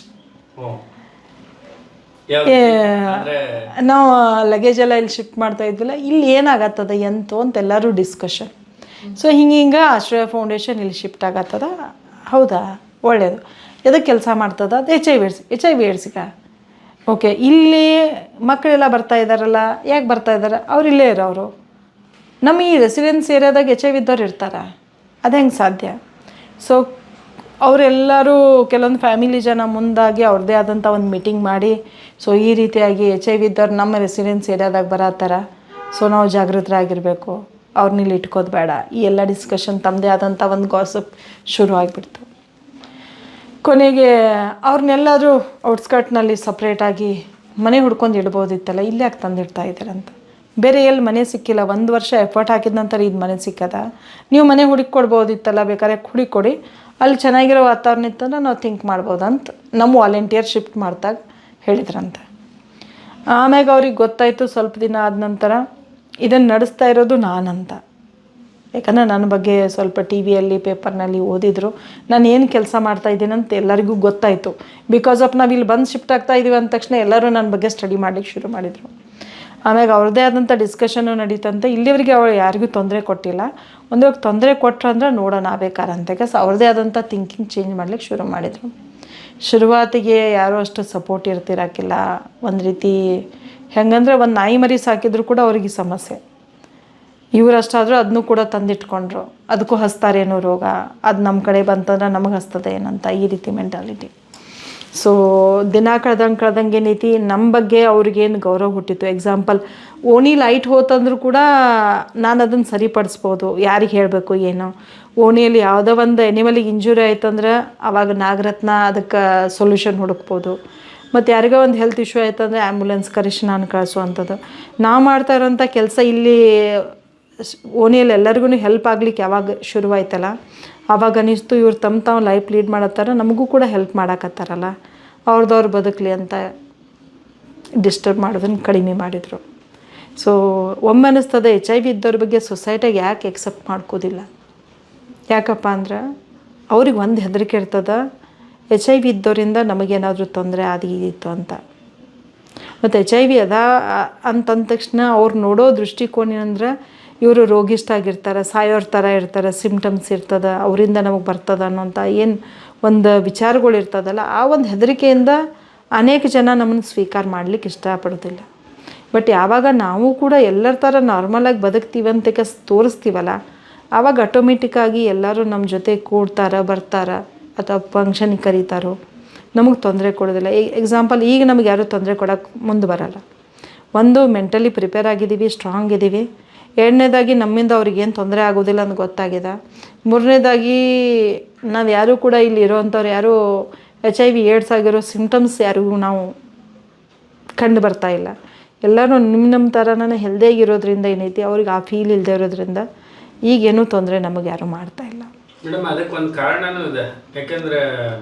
ನಾವು ಲಗೇಜ್ ಎಲ್ಲ ಇಲ್ಲಿ ಶಿಫ್ಟ್ ಮಾಡ್ತಾ ಇದ್ವಲ್ಲ, ಇಲ್ಲಿ ಏನಾಗತ್ತದ ಎಂತು ಅಂತ ಎಲ್ಲರೂ ಡಿಸ್ಕಷನ್. ಸೊ ಹಿಂಗೆ ಆಶ್ರಯ ಫೌಂಡೇಶನ್ ಇಲ್ಲಿ ಶಿಫ್ಟ್ ಆಗತ್ತದ. ಹೌದಾ, ಒಳ್ಳೆಯದು. ಎದಕ್ಕೆ ಕೆಲಸ ಮಾಡ್ತದ? ಅದು HIV ಏಡ್ಸಿಗ. ಓಕೆ, ಇಲ್ಲಿ ಮಕ್ಕಳೆಲ್ಲ ಬರ್ತಾ ಇದ್ದಾರಲ್ಲ, ಯಾಕೆ ಬರ್ತಾ ಇದ್ದಾರೆ? ಅವ್ರು ಇಲ್ಲೇ ಇರೋರು. ನಮ್ಮ ಈ ರೆಸಿಡೆನ್ಸ್ ಏರಿಯಾದಾಗ HIV ಇದ್ದವ್ರು ಇರ್ತಾರೆ, ಅದು ಹೆಂಗೆ ಸಾಧ್ಯ? ಸೊ ಅವರೆಲ್ಲರೂ ಕೆಲವೊಂದು ಫ್ಯಾಮಿಲಿ ಜನ ಮುಂದಾಗಿ ಅವ್ರದ್ದೇ ಆದಂಥ ಒಂದು ಮೀಟಿಂಗ್ ಮಾಡಿ ಸೊ ಈ ರೀತಿಯಾಗಿ HIV ಇದ್ದವ್ರು ನಮ್ಮ ರೆಸಿಡೆನ್ಸ್ ಏರಿಯಾದಾಗ ಬರತ್ತಾರ, ಸೊ ನಾವು ಜಾಗೃತರಾಗಿರಬೇಕು, ಅವ್ರನ್ನ ಇಲ್ಲಿ ಇಟ್ಕೋದು ಬೇಡ, ಈ ಎಲ್ಲ ಡಿಸ್ಕಷನ್ ತಮ್ಮದೇ ಆದಂಥ ಒಂದು ಗಾಸಿಪ್ ಶುರು ಆಗಿಬಿಡ್ತು. ಕೊನೆಗೆ ಅವ್ರನ್ನೆಲ್ಲರೂ ಔಟ್ಸ್ಕರ್ಟ್ನಲ್ಲಿ ಸಪ್ರೇಟಾಗಿ ಮನೆ ಹುಡ್ಕೊಂಡು ಇಡ್ಬೋದಿತ್ತಲ್ಲ, ಇಲ್ಲೇ ಯಾಕೆ ತಂದಿಡ್ತಾ ಇದ್ದಾರಂತ. ಬೇರೆ ಎಲ್ಲಿ ಮನೆ ಸಿಕ್ಕಿಲ್ಲ, 1 ವರ್ಷ ಎಫರ್ಟ್ ಹಾಕಿದ ನಂತರ ಇದು ಮನೆ ಸಿಕ್ಕದ, ನೀವು ಮನೆ ಹುಡುಕೊಡ್ಬೋದಿತ್ತಲ್ಲ, ಬೇಕಾದ್ರೆ ಹುಡುಕೊಡಿ, ಅಲ್ಲಿ ಚೆನ್ನಾಗಿರೋ ವಾತಾವರಣ ಇತ್ತಂದ್ರೆ ನಾವು ಥಿಂಕ್ ಮಾಡ್ಬೋದಂತ ನಮ್ಮ ವಾಲಂಟಿಯರ್ ಶಿಫ್ಟ್ ಮಾಡ್ದಾಗ ಹೇಳಿದ್ರಂತೆ. ಆಮ್ಯಾಗ ಅವ್ರಿಗೆ ಗೊತ್ತಾಯಿತು ಸ್ವಲ್ಪ ದಿನ ಆದ ನಂತರ ಇದನ್ನು ನಡೆಸ್ತಾ ಇರೋದು ನಾನಂತ. ಯಾಕಂದರೆ ನನ್ನ ಬಗ್ಗೆ ಸ್ವಲ್ಪ ಟಿ ವಿಯಲ್ಲಿ ಪೇಪರ್ನಲ್ಲಿ ಓದಿದ್ರು, ನಾನು ಏನು ಕೆಲಸ ಮಾಡ್ತಾಯಿದ್ದೀನಿ ಅಂತ ಎಲ್ಲರಿಗೂ ಗೊತ್ತಾಯಿತು. ಬಿಕಾಸ್ ಆಫ್ ನಾವು ಇಲ್ಲಿ ಬಂದು ಶಿಫ್ಟ್ ಆಗ್ತಾಯಿದ್ದೀವಿ ಅಂದ ತಕ್ಷಣ ಎಲ್ಲರೂ ನನ್ನ ಬಗ್ಗೆ ಸ್ಟಡಿ ಮಾಡಲಿಕ್ಕೆ ಶುರು ಮಾಡಿದರು. ಆಮ್ಯಾಗ ಅವ್ರದ್ದೇ ಆದಂಥ ಡಿಸ್ಕಷನ್ನು ನಡೀತಂತೆ. ಇಲ್ಲಿವರೆಗೆ ಅವಳು ಯಾರಿಗೂ ತೊಂದರೆ ಕೊಟ್ಟಿಲ್ಲ, ಒಂದು ಇವಾಗ ತೊಂದರೆ ಕೊಟ್ಟರು ಅಂದ್ರೆ ನೋಡೋಣ ಬೇಕಾರಂತೆ ಅವ್ರದ್ದೇ ಆದಂಥ ಥಿಂಕಿಂಗ್ ಚೇಂಜ್ ಮಾಡ್ಲಿಕ್ಕೆ ಶುರು ಮಾಡಿದರು. ಶುರುವಾತಿಗೆ ಯಾರೂ ಅಷ್ಟು ಸಪೋರ್ಟ್ ಇರ್ತಿರಾಕಿಲ್ಲ. ಒಂದು ರೀತಿ ಹೆಂಗಂದ್ರೆ ಒಂದು ನಾಯಿ ಮರಿ ಸಾಕಿದ್ರು ಕೂಡ ಅವ್ರಿಗೆ ಸಮಸ್ಯೆ, ಇವರಷ್ಟಾದರೂ ಅದನ್ನೂ ಕೂಡ ತಂದಿಟ್ಕೊಂಡ್ರು, ಅದಕ್ಕೂ ಹಸ್ತಾರೇನೋ ರೋಗ, ಅದು ನಮ್ಮ ಕಡೆ ಬಂತಂದ್ರೆ ನಮಗೆ ಹಸ್ತದೆ ಏನಂತ, ಈ ರೀತಿ ಮೆಂಟಾಲಿಟಿ. ಸೊ ದಿನ ಕಳ್ದಂಗೆ ಏನೈತಿ ನಮ್ಮ ಬಗ್ಗೆ ಅವ್ರಿಗೇನು ಗೌರವ ಹುಟ್ಟಿತ್ತು. ಎಕ್ಸಾಂಪಲ್ ಓಣಿ ಲೈಟ್ ಹೋತಂದ್ರೂ ಕೂಡ ನಾನು ಅದನ್ನು ಸರಿಪಡಿಸ್ಬೋದು, ಯಾರಿಗೆ ಹೇಳಬೇಕು ಏನೋ. ಓಣಿಯಲ್ಲಿ ಯಾವುದೋ ಒಂದು ಎನಿಮಲಿಗೆ ಇಂಜುರಿ ಆಯ್ತಂದ್ರೆ ಆವಾಗ ನಾಗರತ್ನ ಅದಕ್ಕೆ ಸೊಲ್ಯೂಷನ್ ಹುಡುಕ್ಬೋದು. ಮತ್ತು ಯಾರಿಗೋ ಒಂದು ಹೆಲ್ತ್ ಇಶ್ಯೂ ಆಯ್ತಂದರೆ ಆ್ಯಂಬುಲೆನ್ಸ್ ಕರೆಸಿ ನಾನು ಕಳಿಸುವಂಥದ್ದು. ನಾವು ಮಾಡ್ತಾ ಇರೋಂಥ ಕೆಲಸ ಇಲ್ಲಿ ಓಣಿಯಲ್ಲಿ ಎಲ್ಲರಿಗೂ ಹೆಲ್ಪ್ ಆಗ್ಲಿಕ್ಕೆ ಯಾವಾಗ ಶುರುವಾಯ್ತಲ್ಲ ಆವಾಗ ಅನಿಸ್ತು ಇವ್ರು ತಾವು ಲೈಫ್ ಲೀಡ್ ಮಾಡತ್ತಾರ, ನಮಗೂ ಕೂಡ ಹೆಲ್ಪ್ ಮಾಡಕತ್ತಾರಲ್ಲ, ಅವ್ರದ್ದವ್ರು ಬದುಕಲಿ ಅಂತ ಡಿಸ್ಟರ್ಬ್ ಮಾಡೋದನ್ನು ಕಡಿಮೆ ಮಾಡಿದರು. ಸೊ ಒಮ್ಮೆ ಅನ್ನಿಸ್ತದೆ HIV ಇದ್ದವ್ರ ಬಗ್ಗೆ ಸೊಸೈಟಿಗೆ ಯಾಕೆ ಎಕ್ಸೆಪ್ಟ್ ಮಾಡ್ಕೋದಿಲ್ಲ. ಯಾಕಪ್ಪ ಅಂದ್ರೆ ಅವ್ರಿಗೆ ಒಂದು ಹೆದರಿಕೆ ಇರ್ತದೆ, HIV ಇದ್ದವರಿಂದ ನಮಗೇನಾದರೂ ತೊಂದರೆ ಆಗಿತ್ತು ಅಂತ. ಮತ್ತು HIV ಅದ ಅಂತಂದ ತಕ್ಷಣ ಅವ್ರು ನೋಡೋ ದೃಷ್ಟಿಕೋನ ಅಂದ್ರೆ ಇವರು ರೋಗಿಷ್ಟಾಗಿರ್ತಾರೆ, ಸಾಯೋರ ಥರ ಇರ್ತಾರೆ, ಸಿಮ್ಟಮ್ಸ್ ಇರ್ತದೆ, ಅವರಿಂದ ನಮಗೆ ಬರ್ತದೆ ಅನ್ನೋಂಥ ಏನು ಒಂದು ವಿಚಾರಗಳು ಇರ್ತದಲ್ಲ, ಆ ಒಂದು ಹೆದರಿಕೆಯಿಂದ ಅನೇಕ ಜನ ನಮ್ಮನ್ನು ಸ್ವೀಕಾರ ಮಾಡಲಿಕ್ಕೆ ಇಷ್ಟಪಡೋದಿಲ್ಲ. ಬಟ್ ಯಾವಾಗ ನಾವು ಕೂಡ ಎಲ್ಲರ ಥರ ನಾರ್ಮಲಾಗಿ ಬದುಕ್ತೀವಿ ಅಂತ ತೋರಿಸ್ತೀವಲ್ಲ, ಆವಾಗ ಆಟೋಮೆಟಿಕ್ಕಾಗಿ ಎಲ್ಲರೂ ನಮ್ಮ ಜೊತೆ ಕೂಡ್ತಾರೆ, ಬರ್ತಾರೆ, ಅಥವಾ ಫಂಕ್ಷನಿಗೆ ಕರೀತಾರೋ, ನಮಗೆ ತೊಂದರೆ ಕೊಡೋದಿಲ್ಲ. ಎಕ್ಸಾಂಪಲ್ ಈಗ ನಮಗೆ ಯಾರೂ ತೊಂದರೆ ಕೊಡೋಕ್ಕೆ ಮುಂದೆ ಬರೋಲ್ಲ. ಒಂದು ಮೆಂಟಲಿ ಪ್ರಿಪೇರ್ ಆಗಿದ್ದೀವಿ, ಸ್ಟ್ರಾಂಗ್ ಇದ್ದೀವಿ. ಎರಡನೇದಾಗಿ ನಮ್ಮಿಂದ ಅವ್ರಿಗೇನು ತೊಂದರೆ ಆಗೋದಿಲ್ಲ ಅಂತ ಗೊತ್ತಾಗಿದೆ. ಮೂರನೇದಾಗಿ ನಾವು ಯಾರೂ ಕೂಡ ಇಲ್ಲಿ ಇರೋವಂಥವ್ರು ಯಾರೂ HIV AIDS ಆಗಿರೋ ಸಿಮ್ಟಮ್ಸ್ ಯಾರಿಗೂ ನಾವು ಕಂಡು ಬರ್ತಾ ಇಲ್ಲ. ಎಲ್ಲರೂ ನಮ್ಮ ಥರನೇ ಹೆಲ್ದಿಯಾಗಿರೋದ್ರಿಂದ ಏನೈತಿ ಅವ್ರಿಗೆ ಆ ಫೀಲ್ ಇಲ್ಲದೆ ಇರೋದ್ರಿಂದ ಈಗೇನೂ ತೊಂದರೆ ನಮಗೆ ಯಾರೂ ಮಾಡ್ತಾ ಇಲ್ಲ. ಮೇಡಮ್ ಅದಕ್ಕೆ ಒಂದು ಕಾರಣನೂ ಇದೆ. ಯಾಕೆಂದರೆ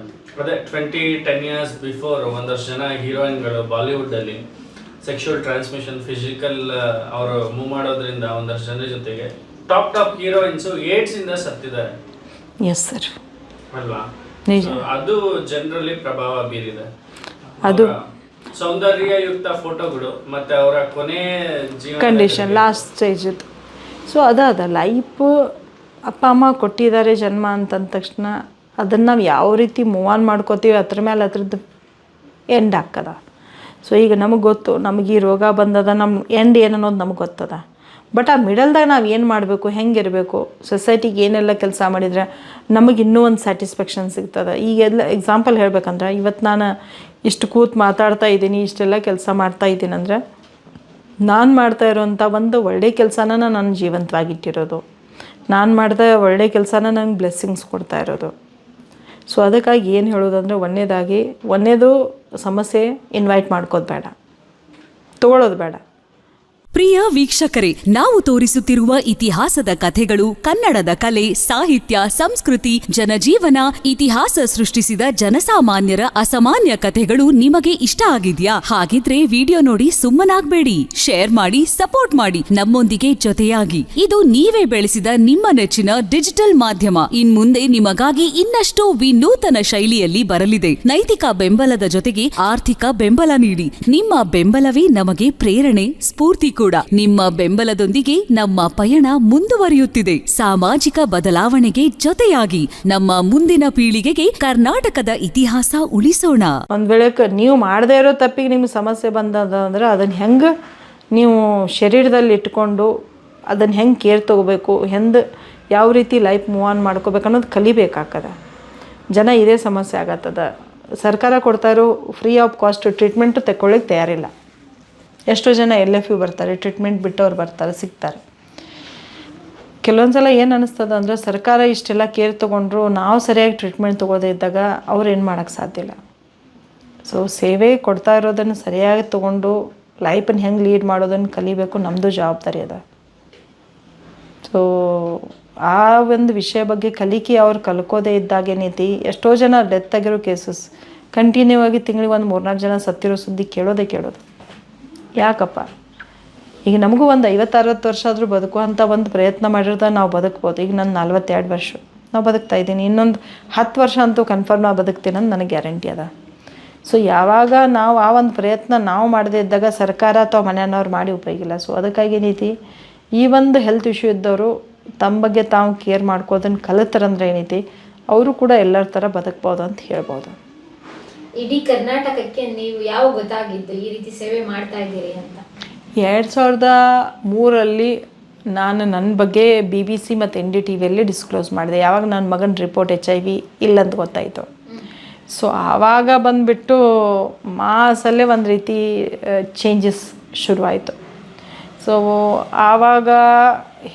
ಅದೇ 10 years ಬಿಫೋರ್ ಒಂದಷ್ಟು ಜನ ಹೀರೋಯಿನ್ಗಳು ಬಾಲಿವುಡ್ಡಲ್ಲಿ ಸೆಕ್ಷುವಲ್ ಟ್ರಾನ್ಸ್ಮಿಷನ್ ಫಿಸಿಕಲ್ ಅವರು ಮೂವ್ ಮಾಡೋದ್ರಿಂದ ಒಂದಷ್ಟು ಜನರ ಜೊತೆಗೆ ಟಾಪ್ ಹೀರೋಯಿನ್ಸು ಏಡ್ಸಿಂದ ಸತ್ತಿದ್ದಾರೆ. ಎಸ್ ಸರ್, ಅಲ್ವಾ? ನಿಜ. ಅದು ಜನರಲ್ಲಿ ಪ್ರಭಾವ ಬೀರಿದೆ. ಅದು ಸೌಂದರ್ಯಯುಕ್ತ ಫೋಟೋಗಳು ಮತ್ತು ಅವರ ಕೊನೆ ಜೀವನ ಕಂಡೀಷನ್ ಲಾಸ್ಟ್ ಸ್ಟೇಜದ್ದು. ಸೊ ಅದ ಲೈಫ್ ಅಪ್ಪ ಅಮ್ಮ ಕೊಟ್ಟಿದ್ದಾರೆ ಜನ್ಮ ಅಂತಂದ ತಕ್ಷಣ ಅದನ್ನು ನಾವು ಯಾವ ರೀತಿ ಮೂವ್ ಆನ್ ಮಾಡ್ಕೋತೀವಿ ಅದ್ರ ಮೇಲೆ ಅದ್ರದ್ದು ಎಂಡ್ ಹಾಕದ. ಸೊ ಈಗ ನಮಗೆ ಗೊತ್ತು, ನಮಗೆ ಈ ರೋಗ ಬಂದದ, ನಮ್ಮ ಎಂಡ್ ಏನು ಅನ್ನೋದು ನಮಗೆ ಗೊತ್ತದ. ಬಟ್ ಆ ಮಿಡಲ್ದಾಗ ನಾವು ಏನು ಮಾಡಬೇಕು, ಹೆಂಗಿರಬೇಕು, ಸೊಸೈಟಿಗೆ ಏನೆಲ್ಲ ಕೆಲಸ ಮಾಡಿದರೆ ನಮಗೆ ಇನ್ನೂ ಒಂದು ಸ್ಯಾಟಿಸ್ಫ್ಯಾಕ್ಷನ್ ಸಿಗ್ತದೆ. ಈಗೆಲ್ಲ ಎಕ್ಸಾಂಪಲ್ ಹೇಳ್ಬೇಕಂದ್ರೆ ಇವತ್ತು ನಾನು ಇಷ್ಟು ಕೂತು ಮಾತಾಡ್ತಾ ಇದ್ದೀನಿ, ಇಷ್ಟೆಲ್ಲ ಕೆಲಸ ಮಾಡ್ತಾ ಇದ್ದೀನಿ ಅಂದರೆ ನಾನು ಮಾಡ್ತಾ ಇರೋವಂಥ ಒಂದು ಒಳ್ಳೆಯ ಕೆಲಸನ ನಾನು ಜೀವಂತವಾಗಿಟ್ಟಿರೋದು, ನಾನು ಮಾಡಿದ ಒಳ್ಳೆಯ ಕೆಲಸನ ನಂಗೆ ಬ್ಲೆಸ್ಸಿಂಗ್ಸ್ ಕೊಡ್ತಾ ಇರೋದು. ಸೊ ಅದಕ್ಕಾಗಿ ಏನು ಹೇಳೋದಂದರೆ ಒಂದನೇದು ಸಮಸ್ಯೆ ಇನ್ವೈಟ್ ಮಾಡ್ಕೋದು ಬೇಡ, ತೊಗೊಳ್ಳೋದು ಬೇಡ. ಪ್ರಿಯ ವೀಕ್ಷಕರೇ, ನಾವು ತೋರಿಸುತ್ತಿರುವ ಇತಿಹಾಸದ ಕಥೆಗಳು ಕನ್ನಡದ ಕಲೆ, ಸಾಹಿತ್ಯ, ಸಂಸ್ಕೃತಿ, ಜನಜೀವನ, ಇತಿಹಾಸ ಸೃಷ್ಟಿಸಿದ ಜನಸಾಮಾನ್ಯರ ಅಸಾಮಾನ್ಯ ಕಥೆಗಳು ನಿಮಗೆ ಇಷ್ಟ ಆಗಿದ್ಯಾ? ಹಾಗಿದ್ರೆ ವಿಡಿಯೋ ನೋಡಿ ಸುಮ್ಮನಾಗ್ಬೇಡಿ, ಶೇರ್ ಮಾಡಿ, ಸಪೋರ್ಟ್ ಮಾಡಿ, ನಮ್ಮೊಂದಿಗೆ ಜೊತೆಯಾಗಿ. ಇದು ನೀವೇ ಬೆಳೆಸಿದ ನಿಮ್ಮ ನೆಚ್ಚಿನ ಡಿಜಿಟಲ್ ಮಾಧ್ಯಮ. ಇನ್ಮುಂದೆ ನಿಮಗಾಗಿ ಇನ್ನಷ್ಟು ವಿನೂತನ ಶೈಲಿಯಲ್ಲಿ ಬರಲಿದೆ. ನೈತಿಕ ಬೆಂಬಲದ ಜೊತೆಗೆ ಆರ್ಥಿಕ ಬೆಂಬಲ ನೀಡಿ. ನಿಮ್ಮ ಬೆಂಬಲವೇ ನಮಗೆ ಪ್ರೇರಣೆ, ಸ್ಫೂರ್ತಿ ಕೂಡ. ನಿಮ್ಮ ಬೆಂಬಲದೊಂದಿಗೆ ನಮ್ಮ ಪಯಣ ಮುಂದುವರಿಯುತ್ತಿದೆ. ಸಾಮಾಜಿಕ ಬದಲಾವಣೆಗೆ ಜೊತೆಯಾಗಿ ನಮ್ಮ ಮುಂದಿನ ಪೀಳಿಗೆಗೆ ಕರ್ನಾಟಕದ ಇತಿಹಾಸ ಉಳಿಸೋಣ. ಒಂದು ವೇಳೆ ನೀವು ಮಾಡದೇ ಇರೋ ತಪ್ಪಿಗೆ ನಿಮ್ಗೆ ಸಮಸ್ಯೆ ಬಂದದ ಅಂದ್ರೆ ಅದನ್ನು ಹೆಂಗೆ ನೀವು ಶರೀರದಲ್ಲಿ ಇಟ್ಕೊಂಡು ಅದನ್ನು ಹೆಂಗೆ ಕೇರ್ ತೊಗೋಬೇಕು, ಯಾವ ರೀತಿ ಲೈಫ್ ಮೂವ್ ಆನ್ ಮಾಡ್ಕೋಬೇಕು ಅನ್ನೋದು ಕಲಿಬೇಕಾಗ್ತದೆ. ಜನ ಇದೇ ಸಮಸ್ಯೆ ಆಗತ್ತದ. ಸರ್ಕಾರ ಕೊಡ್ತಾ ಇರೋ ಫ್ರೀ ಆಫ್ ಕಾಸ್ಟ್ ಟ್ರೀಟ್ಮೆಂಟು ತಗೊಳ್ಳಿಕ್ಕೆ ತಯಾರಿಲ್ಲ. ಎಷ್ಟೋ ಜನ LFU ಬರ್ತಾರೆ, ಟ್ರೀಟ್ಮೆಂಟ್ ಬಿಟ್ಟವ್ರು ಬರ್ತಾರೆ, ಸಿಗ್ತಾರೆ. ಕೆಲವೊಂದು ಸಲ ಏನು ಅನ್ನಿಸ್ತದ ಅಂದರೆ ಸರ್ಕಾರ ಇಷ್ಟೆಲ್ಲ ಕೇರ್ ತೊಗೊಂಡ್ರು ನಾವು ಸರಿಯಾಗಿ ಟ್ರೀಟ್ಮೆಂಟ್ ತೊಗೊಳ್ಳದೇ ಇದ್ದಾಗ ಅವ್ರು ಏನು ಮಾಡೋಕ್ಕೆ ಸಾಧ್ಯ ಇಲ್ಲ. ಸೊ ಸೇವೆ ಕೊಡ್ತಾ ಇರೋದನ್ನು ಸರಿಯಾಗಿ ತೊಗೊಂಡು ಲೈಫನ್ನು ಹೆಂಗೆ ಲೀಡ್ ಮಾಡೋದನ್ನು ಕಲಿಬೇಕು, ನಮ್ಮದು ಜವಾಬ್ದಾರಿ ಅದ. ಸೊ ಆ ಒಂದು ವಿಷಯ ಬಗ್ಗೆ ಕಲಿಕೆ ಅವ್ರು ಕಲ್ಕೋದೇ ಇದ್ದಾಗ ಏನೈತಿ, ಎಷ್ಟೋ ಜನ ಡೆತ್ ಆಗಿರೋ ಕೇಸಸ್ ಕಂಟಿನ್ಯೂ ಆಗಿ ತಿಂಗಳಿಗೆ ಒಂದು 3-4 ಜನ ಸತ್ತಿರೋ ಸುದ್ದಿ ಕೇಳೋದು. ಯಾಕಪ್ಪ? ಈಗ ನಮಗೂ ಒಂದು 50-60 ವರ್ಷ ಆದರೂ ಬದುಕುವಂಥ ಒಂದು ಪ್ರಯತ್ನ ಮಾಡಿರೋದ ನಾವು ಬದುಕ್ಬೋದು. ಈಗ ನನ್ನ 42 ವರ್ಷ ನಾವು ಬದುಕ್ತಾ ಇದ್ದೀನಿ. ಇನ್ನೊಂದು 10 ವರ್ಷ ಅಂತೂ ಕನ್ಫರ್ಮ್ ನಾವು ಬದುಕ್ತೀನಿ ಅಂತ ನನಗೆ ಗ್ಯಾರಂಟಿ ಅದ. ಸೊ ಯಾವಾಗ ನಾವು ಆ ಒಂದು ಪ್ರಯತ್ನ ನಾವು ಮಾಡದೇ ಇದ್ದಾಗ ಸರ್ಕಾರ ಅಥವಾ ಮನೆಯವ್ರು ಮಾಡಿ ಉಪಯೋಗಿಲ್ಲ. ಸೊ ಅದಕ್ಕಾಗಿ ಏನೈತಿ, ಈ ಒಂದು ಹೆಲ್ತ್ ಇಶ್ಯೂ ಇದ್ದವರು ತಮ್ಮ ಬಗ್ಗೆ ತಾವು ಕೇರ್ ಮಾಡ್ಕೋದನ್ನು ಕಲಿತಾರಂದ್ರೆ ಏನೈತಿ, ಅವರು ಕೂಡ ಎಲ್ಲರ ಥರ ಬದುಕ್ಬೋದು ಅಂತ ಹೇಳ್ಬೋದು. ಇಡೀ ಕರ್ನಾಟಕಕ್ಕೆ ನೀವು ಯಾವ ಗೊತ್ತಾಗಿದ್ದು ಈ ರೀತಿ ಸೇವೆ ಮಾಡ್ತಾ ಇದ್ದೀರಿ ಅಂತ? 2003 ನಾನು ನನ್ನ ಬಗ್ಗೆ BBC ಮತ್ತು NDTVಯಲ್ಲಿ ಡಿಸ್ಕ್ಲೋಸ್ ಮಾಡಿದೆ. ಯಾವಾಗ ನನ್ನ ಮಗನ ರಿಪೋರ್ಟ್ HIV ಇಲ್ಲಂತ ಗೊತ್ತಾಯಿತು. ಸೊ ಆವಾಗ ಬಂದುಬಿಟ್ಟು ಮಾಸಲ್ಲೇ ಒಂದು ರೀತಿ ಚೇಂಜಸ್ ಶುರುವಾಯಿತು. ಸೊ ಆವಾಗ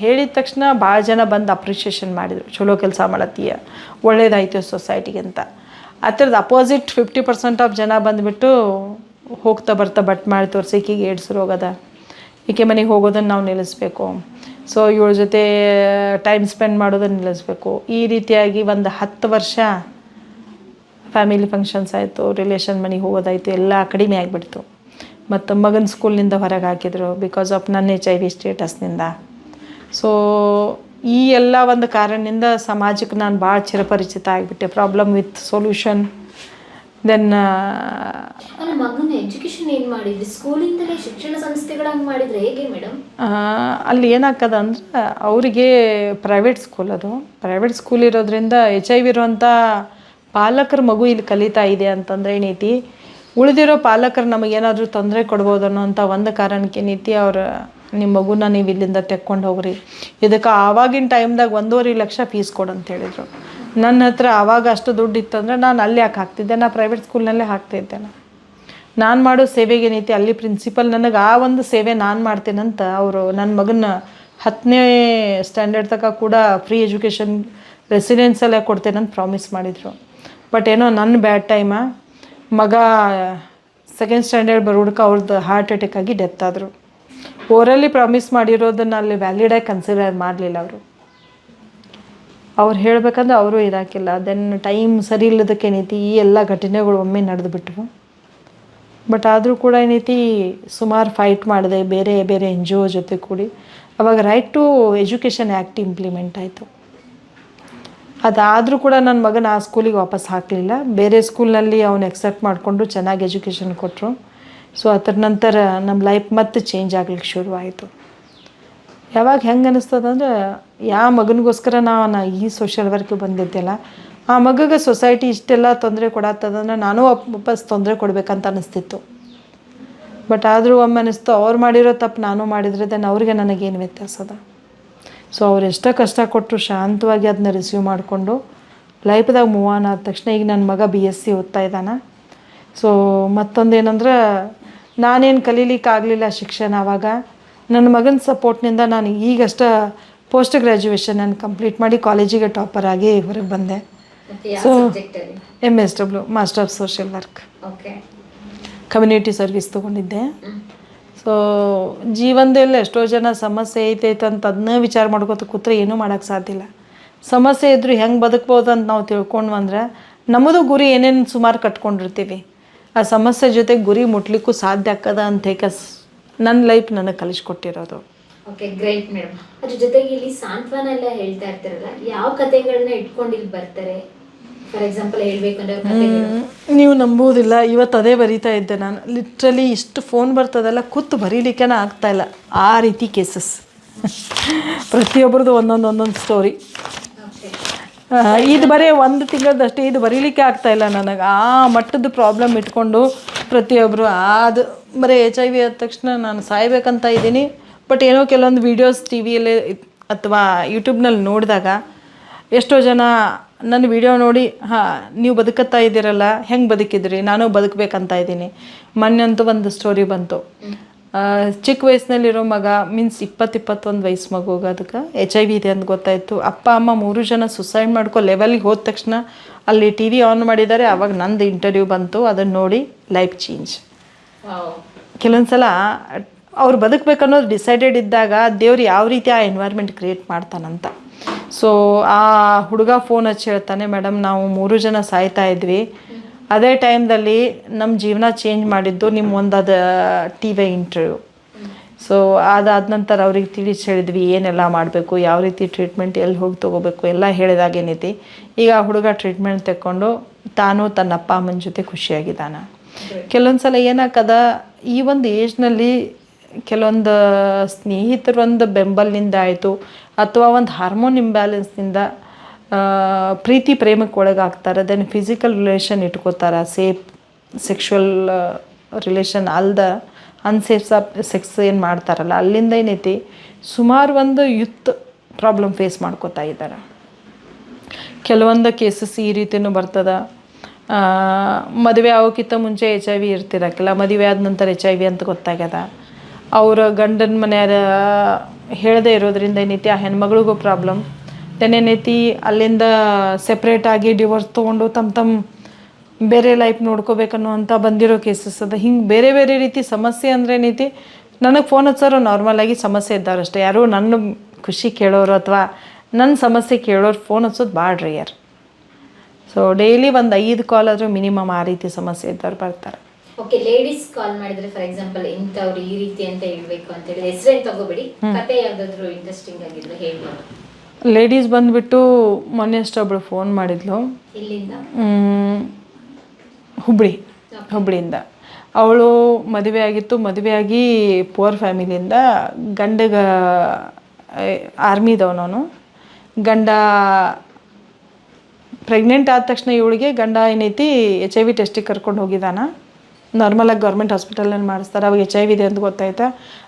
ಹೇಳಿದ ತಕ್ಷಣ ಭಾಳ ಜನ ಬಂದು ಅಪ್ರಿಷಿಯೇಷನ್ ಮಾಡಿದರು, ಚಲೋ ಕೆಲಸ ಮಾಡತ್ತೀಯ, ಒಳ್ಳೇದಾಯಿತು ಸೊಸೈಟಿಗೆ ಅಂತ. ಆ ಥರದ್ದು ಅಪೋಸಿಟ್ 50% ಆಫ್ ಜನ ಬಂದುಬಿಟ್ಟು ಹೋಗ್ತಾ ಬರ್ತಾ ಬಟ್ ಮಾಡಿ ತೋರಿಸಿ ಈಕೆಗೆ ಏಡ್ಸ್ ರೋಗದ, ಈಕೆ ಮನೆಗೆ ಹೋಗೋದನ್ನು ನಾವು ನಿಲ್ಲಿಸ್ಬೇಕು, ಸೊ ಇವಳ ಜೊತೆ ಟೈಮ್ ಸ್ಪೆಂಡ್ ಮಾಡೋದನ್ನು ನಿಲ್ಲಿಸ್ಬೇಕು. ಈ ರೀತಿಯಾಗಿ ಒಂದು 10 ವರ್ಷ ಫ್ಯಾಮಿಲಿ ಫಂಕ್ಷನ್ಸ್ ಆಯಿತು, ರಿಲೇಷನ್ ಮನೆಗೆ ಹೋಗೋದಾಯಿತು, ಎಲ್ಲ ಕಡಿಮೆ ಆಗಿಬಿಡ್ತು. ಮತ್ತು ಮಗನ ಸ್ಕೂಲ್ನಿಂದ ಹೊರಗೆ ಹಾಕಿದರು ಬಿಕಾಸ್ ಆಫ್ ನನ್ನ HIV ಸ್ಟೇಟಸ್ನಿಂದ. ಸೊ ಈ ಎಲ್ಲ ಒಂದು ಕಾರಣದಿಂದ ಸಮಾಜಕ್ಕೆ ನಾನು ಭಾಳ ಚಿರಪರಿಚಿತ ಆಗಿಬಿಟ್ಟೆ. Problem with solution. ದೆನ್ ಮಗನ ಎಜುಕೇಶನ್ ಏನು ಮಾಡಿದ್ರಿ? ಸ್ಕೂಲಿಂದಲೇ ಶಿಕ್ಷಣ ಸಂಸ್ಥೆಗಳಂಗೆ ಮಾಡಿದರೆ ಹೇಗೆ ಮೇಡಮ್? ಅಲ್ಲಿ ಏನಾಗ್ತದೆ ಅಂದ್ರೆ ಅವರಿಗೆ ಪ್ರೈವೇಟ್ ಸ್ಕೂಲ್, ಅದು ಪ್ರೈವೇಟ್ ಸ್ಕೂಲ್ ಇರೋದ್ರಿಂದ HIV ಇರುವಂಥ ಪಾಲಕರ ಮಗು ಇಲ್ಲಿ ಕಲಿತಾ ಇದೆ ಅಂತಂದರೆ ಏನೈತಿ, ಉಳಿದಿರೋ ಪಾಲಕರು ನಮಗೇನಾದರೂ ತೊಂದರೆ ಕೊಡ್ಬೋದು ಅನ್ನೋಂಥ ಒಂದು ಕಾರಣಕ್ಕೆ ಏನೈತಿ, ಅವ್ರು ನಿಮ್ಮ ಮಗುನ ನೀವು ಇಲ್ಲಿಂದ ತೆಕ್ಕೊಂಡು ಹೋಗ್ರಿ, ಇದಕ್ಕೆ ಆವಾಗಿನ ಟೈಮ್ದಾಗ 1.5 ಲಕ್ಷ ಫೀಸ್ ಕೊಡು ಅಂತ ಹೇಳಿದರು. ನನ್ನ ಹತ್ರ ಆವಾಗ ಅಷ್ಟು ದುಡ್ಡು ಇತ್ತಂದ್ರೆ ನಾನು ಅಲ್ಲಿ ಯಾಕೆ ಹಾಕ್ತಿದ್ದೆ, ನಾನು ಪ್ರೈವೇಟ್ ಸ್ಕೂಲ್ನಲ್ಲೇ ಹಾಕ್ತಾಯಿದ್ದೆ. ನಾನು ಮಾಡೋ ಸೇವೆಗೆ ಏನೈತಿ, ಅಲ್ಲಿ ಪ್ರಿನ್ಸಿಪಲ್ ನನಗೆ ಆ ಒಂದು ಸೇವೆ ನಾನು ಮಾಡ್ತೇನಂತ ಅವರು ನನ್ನ ಮಗನ 10ನೇ ಸ್ಟ್ಯಾಂಡರ್ಡ್ ತನಕ ಕೂಡ ಫ್ರೀ ಎಜುಕೇಷನ್ ರೆಸಿಡೆನ್ಸಲ್ಲೇ ಕೊಡ್ತೇನಂತ ಪ್ರಾಮಿಸ್ ಮಾಡಿದರು. ಬಟ್ ಏನೋ ನನ್ನ ಬ್ಯಾಡ್ ಟೈಮ, ಮಗ 2nd ಸ್ಟ್ಯಾಂಡರ್ಡ್ ಬರೋದಕ್ಕೆ ಅವ್ರದ್ದು ಹಾರ್ಟ್ ಅಟ್ಯಾಕ್ ಆಗಿ ಡೆತ್ ಆದರು. ಓರಲ್ಲಿ ಪ್ರಾಮಿಸ್ ಮಾಡಿರೋದನ್ನು ಅಲ್ಲಿ ವ್ಯಾಲಿಡಾಗಿ ಕನ್ಸಿಡರ್ ಮಾಡಲಿಲ್ಲ ಅವರು. ಅವ್ರು ಹೇಳಬೇಕಂದ್ರೆ ಅವರು ಇದಾಕಿಲ್ಲ. ದೆನ್ ಟೈಮ್ ಸರಿ ಇಲ್ಲದಕ್ಕೆ ಏನೈತಿ ಈ ಎಲ್ಲ ಘಟನೆಗಳು ಒಮ್ಮೆ ನಡೆದುಬಿಟ್ವು. ಬಟ್ ಆದರೂ ಕೂಡ ಏನೈತಿ ಸುಮಾರು ಫೈಟ್ ಮಾಡಿದೆ ಬೇರೆ ಬೇರೆ NGO ಜೊತೆ ಕೂಡಿ. ಅವಾಗ right to education act implement ಆಯಿತು. ಅದಾದರೂ ಕೂಡ ನನ್ನ ಮಗನ ಆ ಸ್ಕೂಲಿಗೆ ವಾಪಸ್ ಹಾಕಲಿಲ್ಲ. ಬೇರೆ ಸ್ಕೂಲ್ನಲ್ಲಿ ಅವನು ಎಕ್ಸೆಪ್ಟ್ ಮಾಡಿಕೊಂಡು ಚೆನ್ನಾಗಿ ಎಜುಕೇಷನ್ ಕೊಟ್ಟರು. ಸೊ ಅದರ ನಂತರ ನಮ್ಮ ಲೈಫ್ ಮತ್ತೆ ಚೇಂಜ್ ಆಗ್ಲಿಕ್ಕೆ ಶುರುವಾಯಿತು. ಯಾವಾಗ ಹೆಂಗೆ ಅನ್ನಿಸ್ತದಂದ್ರೆ ಯಾವ ಮಗನಿಗೋಸ್ಕರ ನಾನು ಈ ಸೋಷಿಯಲ್ ವರ್ಕ್ಗೆ ಬಂದಿದ್ದೆಲ್ಲ, ಆ ಮಗಗೆ ಸೊಸೈಟಿ ಇಷ್ಟೆಲ್ಲ ತೊಂದರೆ ಕೊಡತ್ತದಂದ್ರೆ ನಾನು ವಾಪಸ್ ತೊಂದರೆ ಕೊಡಬೇಕಂತ ಅನ್ನಿಸ್ತಿತ್ತು. ಬಟ್ ಆದರೂ ಒಮ್ಮೆ ಅನ್ನಿಸ್ತು ಅವ್ರು ಮಾಡಿರೋ ತಪ್ಪು ನಾನು ಮಾಡಿದ್ರೆ ದೆನ್ ಅವ್ರಿಗೆ ನನಗೇನು ವ್ಯತ್ಯಾಸ ಅದ. ಸೊ ಅವ್ರು ಎಷ್ಟೋ ಕಷ್ಟ ಕೊಟ್ಟರು ಶಾಂತವಾಗಿ ಅದನ್ನ ರಿಸೀವ್ ಮಾಡಿಕೊಂಡು ಲೈಫ್ದಾಗ ಮೂವ್ ಆನ್ ಆದ ತಕ್ಷಣ ಈಗ ನನ್ನ ಮಗ BSc ಓದ್ತಾ ಇದ್ದಾನೆ. ಸೊ ಮತ್ತೊಂದೇನೆಂದ್ರೆ ನಾನೇನು ಕಲೀಲಿಕ್ಕಾಗಲಿಲ್ಲ ಶಿಕ್ಷಣ ಆವಾಗ, ನನ್ನ ಮಗನ ಸಪೋರ್ಟ್ನಿಂದ ನಾನು ಈಗಷ್ಟ ಪೋಸ್ಟ್ ಗ್ರ್ಯಾಜುಯೇಷನ್ ನಾನು ಕಂಪ್ಲೀಟ್ ಮಾಡಿ ಕಾಲೇಜಿಗೆ ಟಾಪರ್ ಆಗಿ ಹೊರಗೆ ಬಂದೆ. So MSW master of social work, community service ತೊಗೊಂಡಿದ್ದೆ. ಸೊ ಜೀವನದಲ್ಲಿ ಎಷ್ಟೋ ಜನ ಸಮಸ್ಯೆ ಐತೈತೆ ಅಂತ ಅದನ್ನ ವಿಚಾರ ಮಾಡ್ಕೋತ ಕೂತ್ರೆ ಏನೂ ಮಾಡೋಕ್ಕೆ ಸಾಧ್ಯ ಇಲ್ಲ. ಸಮಸ್ಯೆ ಇದ್ದರೂ ಹೆಂಗೆ ಬದುಕ್ಬೋದು ಅಂತ ನಾವು ತಿಳ್ಕೊಂಡು ಅಂದ್ರೆ ನಮ್ಮದು ಗುರಿ ಏನೇನು ಸುಮಾರು ಕಟ್ಕೊಂಡಿರ್ತೀವಿ, ಆ ಸಮಸ್ಯೆ ಜೊತೆಗೆ ಗುರಿ ಮುಟ್ಲಿಕ್ಕೂ ಸಾಧ್ಯ ಆಗ್ತದ ಅಂತ ನನ್ನ ಲೈಫ್ ನನಗೆ ಕಲಿಸ್ಕೊಟ್ಟಿರೋದು. Okay, great madam. ಅದ್ರ ಜೊತೆಗೆ ಇಲ್ಲಿ ಸಾಂತ್ವನ ಎಲ್ಲ ಹೇಳ್ತಾ ಇರ್ತಾರಲ್ಲ, ಯಾವ ಕಥೆಗಳನ್ನ ಇಟ್ಕೊಂಡು ಇಲ್ಲಿ ಬರ್ತಾರೆ? ಫಾರ್ ಎಕ್ಸಾಂಪಲ್ ಹೇಳ್ಬೇಕಂದ್ರೆ ನೀವು ನಂಬೋದಿಲ್ಲ, ಇವತ್ತು ಅದೇ ಬರೀತಾ ಇದ್ದೆ ನಾನು. ಲಿಟ್ರಲಿ ಇಷ್ಟು ಫೋನ್ ಬರ್ತದಲ್ಲ, ಕೂತು ಬರೀಲಿಕ್ಕೇನ ಆಗ್ತಾಯಿಲ್ಲ, ಆ ರೀತಿ ಕೇಸಸ್. ಪ್ರತಿಯೊಬ್ಬರದ್ದು ಒಂದೊಂದು ಸ್ಟೋರಿ. ಇದು ಬರೀ 1 ತಿಂಗಳದಷ್ಟೇ, ಇದು ಬರೀಲಿಕ್ಕೆ ಆಗ್ತಾಯಿಲ್ಲ ನನಗೆ. ಆ ಮಟ್ಟದ ಪ್ರಾಬ್ಲಮ್ ಇಟ್ಕೊಂಡು ಪ್ರತಿಯೊಬ್ಬರು ಅದು ಬರೀ HIV ಆದ ತಕ್ಷಣ ನಾನು ಸಾಯ್ಬೇಕಂತ ಇದ್ದೀನಿ. ಬಟ್ ಏನೋ ಕೆಲವೊಂದು ವೀಡಿಯೋಸ್ TV ಯಲ್ಲಿ ಅಥವಾ ಯೂಟ್ಯೂಬ್ನಲ್ಲಿ ನೋಡಿದಾಗ ಎಷ್ಟೋ ಜನ ನನ್ನ ವಿಡಿಯೋ ನೋಡಿ ನೀವು ಬದುಕತ್ತಾ ಇದ್ದೀರಲ್ಲ, ಹೆಂಗೆ ಬದುಕಿದ್ರಿ, ನಾನು ಬದುಕಬೇಕಂತ ಇದ್ದೀನಿ. ಮೊನ್ನೆಂತೂ ಒಂದು ಸ್ಟೋರಿ ಬಂತು. ಚಿಕ್ಕ ವಯಸ್ಸಿನಲ್ಲಿರೋ ಮಗ, ಮೀನ್ಸ್ 20-21 ವಯಸ್ಸು ಮಗುಗೆ ಅದಕ್ಕೆ HIV ಇದೆ ಅಂತ ಗೊತ್ತಾಯಿತು. ಅಪ್ಪ ಅಮ್ಮ 3 ಜನ ಸುಸೈಡ್ ಮಾಡ್ಕೊ ಲೆವೆಲ್ಗೆ ಹೋದ ತಕ್ಷಣ ಅಲ್ಲಿ TV ಆನ್ ಮಾಡಿದ್ದಾರೆ. ಆವಾಗ ನಂದು ಇಂಟರ್ವ್ಯೂ ಬಂತು. ಅದನ್ನು ನೋಡಿ ಲೈಫ್ ಚೇಂಜ್. ಕೆಲವೊಂದು ಸಲ ಅವ್ರು ಬದುಕಬೇಕನ್ನೋದು ಡಿಸೈಡೆಡ್ ಇದ್ದಾಗ ದೇವ್ರು ಯಾವ ರೀತಿ ಆ ಎನ್ವೈರ್ಮೆಂಟ್ ಕ್ರಿಯೇಟ್ ಮಾಡ್ತಾನಂತ. ಸೊ ಆ ಹುಡುಗ ಫೋನ್ ಹಚ್ಚಿ ಹೇಳ್ತಾನೆ, ಮೇಡಮ್ ನಾವು 3 ಜನ ಸಾಯ್ತಾ ಇದ್ವಿ, ಅದೇ ಟೈಮ್ದಲ್ಲಿ ನಮ್ಮ ಜೀವನ ಚೇಂಜ್ ಮಾಡಿದ್ದು ನಿಮ್ಮ ಒಂದಾದ TV ಇಂಟರ್ವ್ಯೂ. ಸೊ ಅದಾದ ನಂತರ ಅವ್ರಿಗೆ ತಿಳಿಸಿ ಹೇಳಿದ್ವಿ ಏನೆಲ್ಲ ಮಾಡಬೇಕು, ಯಾವ ರೀತಿ ಟ್ರೀಟ್ಮೆಂಟ್, ಎಲ್ಲಿ ಹೋಗಿ ತೊಗೋಬೇಕು ಎಲ್ಲ ಹೇಳಿದಾಗೇನೈತಿ. ಈಗ ಆ ಹುಡುಗ ಟ್ರೀಟ್ಮೆಂಟ್ ತೆಕ್ಕೊಂಡು ತಾನು ತನ್ನ ಅಪ್ಪ ಅಮ್ಮನ ಜೊತೆ ಖುಷಿಯಾಗಿದ್ದಾನೆ. ಕೆಲವೊಂದು ಸಲ ಏನಾಗ್ತದ, ಈ ಒಂದು ಏಜ್ನಲ್ಲಿ ಕೆಲವೊಂದು ಸ್ನೇಹಿತರೊಂದು ಬೆಂಬಲಿನಿಂದ ಆಯಿತು ಅಥವಾ ಒಂದು ಹಾರ್ಮೋನ್ ಇಂಬ್ಯಾಲೆನ್ಸ್ನಿಂದ ಪ್ರೀತಿ ಪ್ರೇಮಕ್ಕೆ ಒಳಗಾಗ್ತಾರೆ. ದೆನ್ ಫಿಸಿಕಲ್ ರಿಲೇಷನ್ ಇಟ್ಕೋತಾರೆ, ಸೆಕ್ಷುವಲ್ ರಿಲೇಷನ್ ಅಲ್ದ ಅನ್ಸೇಫ್ ಸೆಕ್ಸ್ ಏನು ಮಾಡ್ತಾರಲ್ಲ, ಅಲ್ಲಿಂದ ಏನೈತಿ ಸುಮಾರು ಒಂದು ಯೂತ್ ಪ್ರಾಬ್ಲಮ್ ಫೇಸ್ ಮಾಡ್ಕೋತಾ ಇದ್ದಾರೆ. ಕೆಲವೊಂದು ಕೇಸಸ್ ಈ ರೀತಿಯೂ ಬರ್ತದೆ. ಮದುವೆ ಆಗೋಕ್ಕಿಂತ ಮುಂಚೆ HIV ಇರ್ತಿರಕ್ಕಿಲ್ಲ, ಮದುವೆ ಆದ ನಂತರ HIV ಅಂತ ಗೊತ್ತಾಗ್ಯದ. ಅವರ ಗಂಡನ ಮನೆಯಾರ ಹೇಳದೇ ಇರೋದ್ರಿಂದ ಏನೈತಿ ಆ ಹೆಣ್ಮಗಳಿಗೂ ಪ್ರಾಬ್ಲಮ್. ದೆನ್ ಏನೈತಿ ಅಲ್ಲಿಂದ ಸೆಪ್ರೇಟಾಗಿ ಡಿವೋರ್ಸ್ ತೊಗೊಂಡು ತಮ್ಮ ಬೇರೆ ಲೈಫ್ ನೋಡ್ಕೋಬೇಕನ್ನೋ ಅಂತ ಬಂದಿರೋ ಕೇಸಸ್ ಅದ. ಹಿಂಗೆ ಬೇರೆ ಬೇರೆ ರೀತಿ ಸಮಸ್ಯೆ ಅಂದರೆ ಏನೈತಿ, ನನಗೆ ಫೋನ್ ಹಚ್ಚೋರು ನಾರ್ಮಲಾಗಿ ಸಮಸ್ಯೆ ಇದ್ದವ್ರು ಅಷ್ಟೇ. ಯಾರು ನನ್ನ ಖುಷಿ ಕೇಳೋರು ಅಥವಾ ನನ್ನ ಸಮಸ್ಯೆ ಕೇಳೋರು ಫೋನ್ ಹಚ್ಚೋದು ಭಾಳ ರೇಯರ್. ಸೊ ಡೈಲಿ ಒಂದು 5 ಕಾಲ್ ಆದರೂ ಮಿನಿಮಮ್ ಆ ರೀತಿ ಸಮಸ್ಯೆ ಇದ್ದವ್ರು ಬರ್ತಾರೆ. ಓಕೆ, ಲೇಡೀಸ್ ಕಾಲ್ ಮಾಡಿದ್ರೆ ಫಾರ್ ಎಕ್ಸಾಂಪಲ್ ಇಂಥವ್ರು ಈ ರೀತಿ ಅಂತ ಹೇಳ್ಬೇಕು ಅಂತ ಹೇಳಿ ಹೆಸರೇನು ತಗೋಬೇಡಿ, ಕತೆ ಯಾವ್ದಾದ್ರು ಇಂಟ್ರೆಸ್ಟಿಂಗ್ ಆಗಿದ್ರೆ ಹೇಳ್ಬೋದು. ಲೇಡೀಸ್ ಬಂದುಬಿಟ್ಟು ಮೊನ್ನೆ ಅಷ್ಟೊಬ್ಳು ಫೋನ್ ಮಾಡಿದ್ಲು, ಇಲ್ಲಿಂದ ಹುಬ್ಳಿಯಿಂದ. ಅವಳು ಮದುವೆ ಆಗಿತ್ತು, ಮದುವೆಯಾಗಿ ಪುವರ್ ಫ್ಯಾಮಿಲಿಯಿಂದ. ಗಂಡಗ ಆರ್ಮಿದವನವನು. ಗಂಡ ಪ್ರೆಗ್ನೆಂಟ್ ಆದ ತಕ್ಷಣ ಇವಳಿಗೆ ಗಂಡ ಏನೈತಿ HIV ಟೆಸ್ಟಿಗೆ ಕರ್ಕೊಂಡು ಹೋಗಿದ್ದಾನ. ನಾರ್ಮಲಾಗಿ ಗೌರ್ಮೆಂಟ್ ಹಾಸ್ಪಿಟಲಲ್ಲಿ ಮಾಡಿಸ್ತಾರೆ. ಅವಾಗ HIV ಇದೆ ಅಂತ ಗೊತ್ತಾಯ್ತಾ.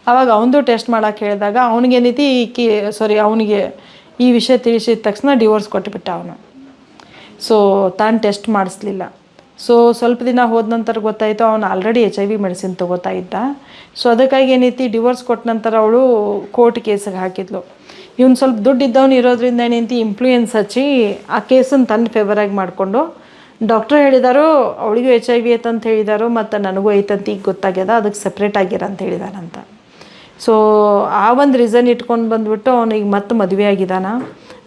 ಆವಾಗ ಅವನದು ಟೆಸ್ಟ್ ಮಾಡೋಕೆ ಹೇಳಿದಾಗ ಅವನಿಗೇನೈತಿ ಅವನಿಗೆ ಈ ವಿಷಯ ತಿಳಿಸಿದ ತಕ್ಷಣ ಡಿವೋರ್ಸ್ ಕೊಟ್ಟುಬಿಟ್ಟ ಅವನು. ಸೊ ತಾನು ಟೆಸ್ಟ್ ಮಾಡಿಸ್ಲಿಲ್ಲ. ಸೊ ಸ್ವಲ್ಪ ದಿನ ಹೋದ ನಂತರ ಗೊತ್ತಾಯಿತು ಅವನು ಆಲ್ರೆಡಿ HIV ಮೆಡಿಸಿನ್ ತೊಗೋತಾ ಇದ್ದ. ಸೊ ಅದಕ್ಕಾಗಿ ಏನೈತಿ ಡಿವೋರ್ಸ್ ಕೊಟ್ಟ ನಂತರ ಅವಳು ಕೋರ್ಟ್ ಕೇಸಿಗೆ ಹಾಕಿದ್ಲು. ಇವನು ಸ್ವಲ್ಪ ದುಡ್ಡು ಇದ್ದವನು ಇರೋದ್ರಿಂದ ಏನೈತಿ ಇನ್ಫ್ಲೂಯೆನ್ಸ್ ಹಚ್ಚಿ ಆ ಕೇಸನ್ನು ತನ್ನ ಫೇವರಾಗಿ ಮಾಡಿಕೊಂಡು ಡಾಕ್ಟ್ರ್ ಹೇಳಿದಾರೋ ಅವಳಿಗೂ HIV ಐತಂತ ಹೇಳಿದಾರೋ ಮತ್ತು ನನಗೂ ಐತಂತ ಈಗ ಗೊತ್ತಾಗ್ಯದ, ಅದಕ್ಕೆ ಸಪ್ರೇಟ್ ಆಗಿರ ಅಂತ ಹೇಳಿದಾನಂತ. ಸೊ ಆ ಒಂದು ರೀಸನ್ ಇಟ್ಕೊಂಡು ಬಂದುಬಿಟ್ಟು ಅವನಿಗೆ ಮತ್ತೆ ಮದುವೆ ಆಗಿದ್ದಾನ.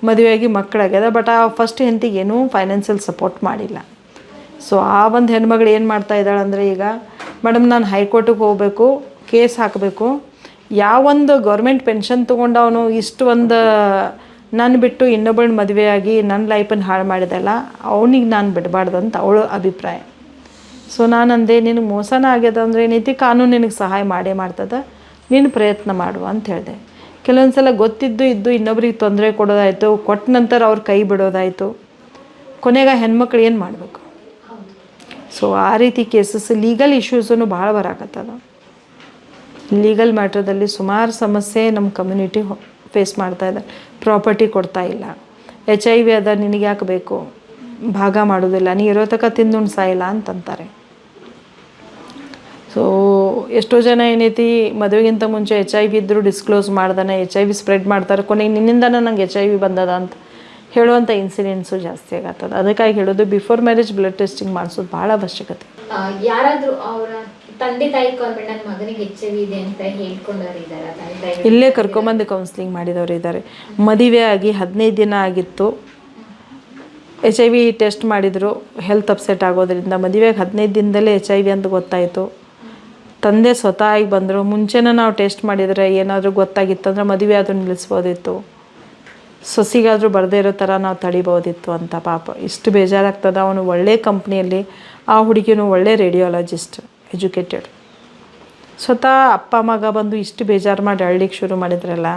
ಮದುವೆಯಾಗಿ ಮಕ್ಕಳಾಗ್ಯದ. ಬಟ್ ಆ ಫಸ್ಟ್ ಹೆಂಡತಿಗೆ ಏನೂ ಫೈನಾನ್ಷಿಯಲ್ ಸಪೋರ್ಟ್ ಮಾಡಿಲ್ಲ. ಸೊ ಆ ಒಂದು ಹೆಣ್ಮಗಳು ಏನು ಮಾಡ್ತಾ ಇದ್ದಾಳೆ ಅಂದರೆ, ಈಗ ಮೇಡಮ್ ನಾನು ಹೈಕೋರ್ಟಿಗೆ ಹೋಗಬೇಕು, ಕೇಸ್ ಹಾಕಬೇಕು, ಯಾವೊಂದು ಗೌರ್ಮೆಂಟ್ ಪೆನ್ಷನ್ ತೊಗೊಂಡು ಅವನು ಇಷ್ಟು ಒಂದು ನಾನು ಬಿಟ್ಟು ಇನ್ನೊಬ್ಬಳ ಮದುವೆಯಾಗಿ ನನ್ನ ಲೈಫನ್ನು ಹಾಳು ಮಾಡಿದಲ್ಲ, ಅವನಿಗೆ ನಾನು ಬಿಡಬಾರ್ದು ಅಂತ ಅವಳು ಅಭಿಪ್ರಾಯ. ಸೊ ನಾನು ಅಂದೆ, ನಿನಗೆ ಮೋಸನ ಆಗ್ಯದ ಅಂದರೆ ಏನೈತಿ, ಕಾನೂನು ನಿನಗೆ ಸಹಾಯ ಮಾಡೇ ಮಾಡ್ತದೆ, ನೀನು ಪ್ರಯತ್ನ ಮಾಡುವ ಅಂತ ಹೇಳಿದೆ. ಕೆಲವೊಂದು ಸಲ ಗೊತ್ತಿದ್ದು ಇನ್ನೊಬ್ರಿಗೆ ತೊಂದರೆ ಕೊಡೋದಾಯಿತು, ಕೊಟ್ಟ ನಂತರ ಅವ್ರ ಕೈ ಬಿಡೋದಾಯಿತು, ಕೊನೆಗೆ ಹೆಣ್ಮಕ್ಳು ಏನು ಮಾಡಬೇಕು. ಸೊ ಆ ರೀತಿ ಕೇಸಸ್, ಲೀಗಲ್ ಇಶ್ಯೂಸನ್ನು ಭಾಳ ಬರಾಕತ್ತದ. ಲೀಗಲ್ ಮ್ಯಾಟ್ರದಲ್ಲಿ ಸುಮಾರು ಸಮಸ್ಯೆ ನಮ್ಮ ಕಮ್ಯುನಿಟಿ ಫೇಸ್ ಮಾಡ್ತಾ ಇದೆ. ಪ್ರಾಪರ್ಟಿ ಕೊಡ್ತಾ ಇಲ್ಲ, HIV ಅದ ನಿನಗೆ ಯಾಕೆ ಬೇಕು, ಭಾಗ ಮಾಡೋದಿಲ್ಲ, ನೀ ಇರೋ ತನಕ ತಿಂದುಂಡು ಸಾಯಿಲ್ಲ ಅಂತಂತಾರೆ. ಸೊ ಎಷ್ಟೋ ಜನ ಏನೈತಿ ಮದುವೆಗಿಂತ ಮುಂಚೆ HIV ಇದ್ದರೂ ಡಿಸ್ಕ್ಲೋಸ್ ಮಾಡ್ದಾನೆ HIV ಸ್ಪ್ರೆಡ್ ಮಾಡ್ತಾರೆ. ಕೊನೆಗೆ ನಿನ್ನಿಂದನೇ ನಂಗೆ HIV ಬಂದದ ಅಂತ ಹೇಳುವಂಥ ಇನ್ಸಿಡೆಂಟ್ಸು ಜಾಸ್ತಿ ಆಗತ್ತದ. ಅದಕ್ಕಾಗಿ ಹೇಳೋದು ಬಿಫೋರ್ ಮ್ಯಾರೇಜ್ ಬ್ಲಡ್ ಟೆಸ್ಟಿಂಗ್ ಮಾಡಿಸೋದು ಭಾಳ ಅವಶ್ಯಕತೆ. ಯಾರಾದರೂ ಅವರ ತಂದೆ ತಾಯಿ ಕಾಲ್ ಮಾಡಿ ನನ್ನ ಮಗನಿಗೆ HIV ಇದೆ ಅಂತ ಹೇಳ್ಕೊಂಡವ್ರು ಇದ್ದಾರೆ, ಇಲ್ಲೇ ಕರ್ಕೊಂಬಂದು ಕೌನ್ಸ್ಲಿಂಗ್ ಮಾಡಿದವರು ಇದ್ದಾರೆ. ಮದುವೆ ಆಗಿ 15 ದಿನ ಆಗಿತ್ತು, HIV ಟೆಸ್ಟ್ ಮಾಡಿದರು, ಹೆಲ್ತ್ ಅಪ್ಸೆಟ್ ಆಗೋದ್ರಿಂದ ಮದುವೆಗೆ 15 ದಿನದಲ್ಲೇ HIV ಅಂತ ಗೊತ್ತಾಯಿತು. ತಂದೆ ಸ್ವತಃ ಆಗಿ ಬಂದರು. ಮುಂಚೆನೇ ನಾವು ಟೆಸ್ಟ್ ಮಾಡಿದರೆ ಏನಾದರೂ ಗೊತ್ತಾಗಿತ್ತಂದ್ರೆ ಮದುವೆ ಆದರೂ ನಿಲ್ಲಿಸ್ಬೋದಿತ್ತು, ಸೊಸಿಗಾದರೂ ಬರದೇ ಇರೋ ಥರ ನಾವು ತಡಿಬೋದಿತ್ತು ಅಂತ. ಪಾಪ ಇಷ್ಟು ಬೇಜಾರಾಗ್ತದೆ. ಅವನು ಒಳ್ಳೆ ಕಂಪ್ನಿಯಲ್ಲಿ, ಆ ಹುಡುಗಿನೂ ಒಳ್ಳೆ ರೇಡಿಯಾಲಜಿಸ್ಟ್, ಎಜುಕೇಟೆಡ್. ಸ್ವತಃ ಅಪ್ಪ ಮಗ ಬಂದು ಇಷ್ಟು ಬೇಜಾರು ಮಾಡಿ ಅಳ್ಳಿಕ್ಕೆ ಶುರು ಮಾಡಿದ್ರಲ್ಲ.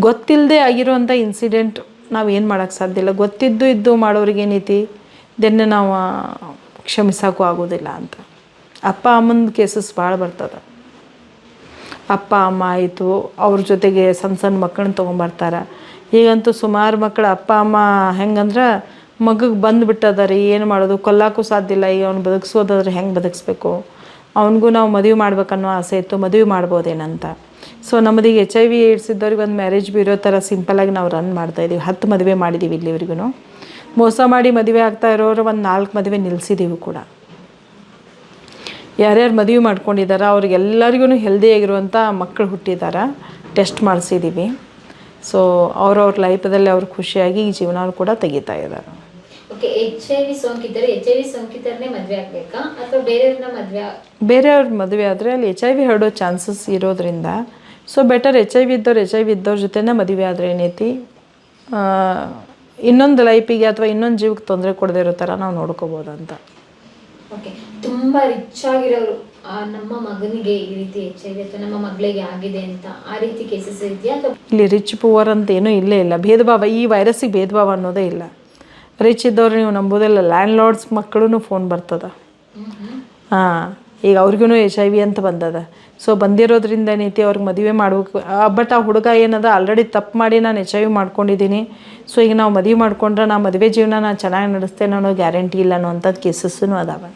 ಗೊತ್ತಿಲ್ಲದೆ ಆಗಿರೋವಂಥ ಇನ್ಸಿಡೆಂಟ್ ನಾವು ಏನು ಮಾಡೋಕ್ಕೆ ಸಾಧ್ಯ ಇಲ್ಲ. ಗೊತ್ತಿದ್ದು ಮಾಡೋರಿಗೇನೈತಿ ದೆನ್ನ ನಾವು ಕ್ಷಮಿಸೋಕ್ಕೂ ಆಗೋದಿಲ್ಲ ಅಂತ. ಅಪ್ಪ ಅಮ್ಮನ ಕೇಸಸ್ ಭಾಳ ಬರ್ತದೆ. ಅಪ್ಪ ಅಮ್ಮ ಆಯಿತು, ಅವ್ರ ಜೊತೆಗೆ ಸಣ್ಣ ಮಕ್ಕಳನ್ನ ತೊಗೊಂಬರ್ತಾರೆ. ಈಗಂತೂ ಸುಮಾರು ಮಕ್ಕಳು ಅಪ್ಪ ಅಮ್ಮ ಹೆಂಗಂದ್ರೆ ಮಗಗೆ ಬಂದುಬಿಟ್ಟದ ರೀ, ಏನು ಮಾಡೋದು, ಕೊಲ್ಲಾಕೂ ಸಾಧ್ಯ ಇಲ್ಲ, ಈಗ ಅವ್ನು ಬದುಕಿಸೋದಾದ್ರೆ ಹೆಂಗೆ ಬದುಕಿಸ್ಬೇಕು, ಅವನಿಗೂ ನಾವು ಮದುವೆ ಮಾಡ್ಬೇಕನ್ನೋ ಆಸೆ ಇತ್ತು, ಮದುವೆ ಮಾಡ್ಬೋದೇನಂತ. ಸೊ ನಮ್ಮದೀಗ HIV AIDS ಇದ್ದವ್ರಿಗೆ ಒಂದು ಮ್ಯಾರೇಜ್ ಬ್ಯೂರೋ ಥರ ಸಿಂಪಲಾಗಿ ನಾವು ರನ್ ಮಾಡ್ತಾಯಿದ್ದೀವಿ. 10 ಮದುವೆ ಮಾಡಿದ್ದೀವಿ ಇಲ್ಲಿವರೆಗೂ. ಮೋಸ ಮಾಡಿ ಮದುವೆ ಆಗ್ತಾ ಇರೋರು ಒಂದು 4 ಮದುವೆ ನಿಲ್ಲಿಸಿದ್ದೀವಿ ಕೂಡ. ಯಾರ್ಯಾರು ಮದುವೆ ಮಾಡ್ಕೊಂಡಿದ್ದಾರೆ ಅವ್ರಿಗೆಲ್ಲರಿಗೂ ಹೆಲ್ದಿಯಾಗಿರುವಂಥ ಮಕ್ಕಳು ಹುಟ್ಟಿದ್ದಾರೆ, ಟೆಸ್ಟ್ ಮಾಡಿಸಿದ್ದೀವಿ. ಸೊ ಅವ್ರವ್ರ ಲೈಫದಲ್ಲಿ ಅವ್ರು ಖುಷಿಯಾಗಿ ಈ ಜೀವನ ಕೂಡ ತೆಗಿತಾ ಇದ್ದಾರೆ. ಓಕೆ, HIV ಸೋಂಕಿತರನ್ನೇ ಮದುವೆ ಆಗಬೇಕಾ ಅಥವಾ ಬೇರೆಯವ್ರ ಮದುವೆ ಆದರೆ ಅಲ್ಲಿ HIV ಹರಡೋ ಚಾನ್ಸಸ್ ಇರೋದ್ರಿಂದ ಸೊ ಬೆಟರ್ HIV ಇದ್ದವ್ರ ಜೊತೆನೇ ಮದುವೆ ಆದರೆ ಏನೈತಿ, ಇನ್ನೊಂದು ಲೈಫಿಗೆ ಅಥವಾ ಇನ್ನೊಂದು ಜೀವಕ್ಕೆ ತೊಂದರೆ ಕೊಡದೇ ಇರೋ ಥರ ನಾವು ನೋಡ್ಕೋಬೋದು ಅಂತ. ಓಕೆ, ತುಂಬ ರಿಚ್ ಆಗಿರೋರು ನಮ್ಮ ಮಗನಿಗೆ ಈ ರೀತಿ HIV ಅಥವಾ ನಮ್ಮ ಮಗಳಿಗೆ ಆಗಿದೆ ಅಂತ ಆ ರೀತಿ ಕೇಸಸ್ ಇದೆಯಾ? ಇಲ್ಲಿ ರಿಚ್ ಪುವರ್ ಅಂತ ಏನೂ ಇಲ್ಲೇ ಇಲ್ಲ, ಭೇದ ಭಾವ, ಈ ವೈರಸ್ಸಿಗೆ ಭೇದ ಭಾವ ಅನ್ನೋದೇ ಇಲ್ಲ. ರಿಚ್ ಇದ್ದವ್ರು ನೀವು ನಂಬೋದಿಲ್ಲ, ಲ್ಯಾಂಡ್ ಲಾರ್ಡ್ಸ್ ಮಕ್ಕಳು ಫೋನ್ ಬರ್ತದ. ಹಾಂ, ಈಗ ಅವ್ರಿಗೂ HIV ಅಂತ ಬಂದದ. ಸೊ ಬಂದಿರೋದ್ರಿಂದ ಏನೈತಿ ಅವ್ರಿಗೆ ಮದುವೆ ಮಾಡ್ಬೇಕು. ಬಟ್ ಆ ಹುಡುಗ ಏನದ ಆಲ್ರೆಡಿ ತಪ್ಪು ಮಾಡಿ ನಾನು HIV ಮಾಡ್ಕೊಂಡಿದ್ದೀನಿ, ಸೊ ಈಗ ನಾವು ಮದುವೆ ಮಾಡ್ಕೊಂಡ್ರೆ ನಾ ಮದುವೆ ಜೀವನ ನಾನು ಚೆನ್ನಾಗಿ ನಡೆಸ್ತೇನೆ ಅನ್ನೋ ಗ್ಯಾರಂಟಿ ಇಲ್ಲ ಅನ್ನೋಂಥದ್ದು ಕೇಸಸ್ಸೂ ಅದಾವೆ.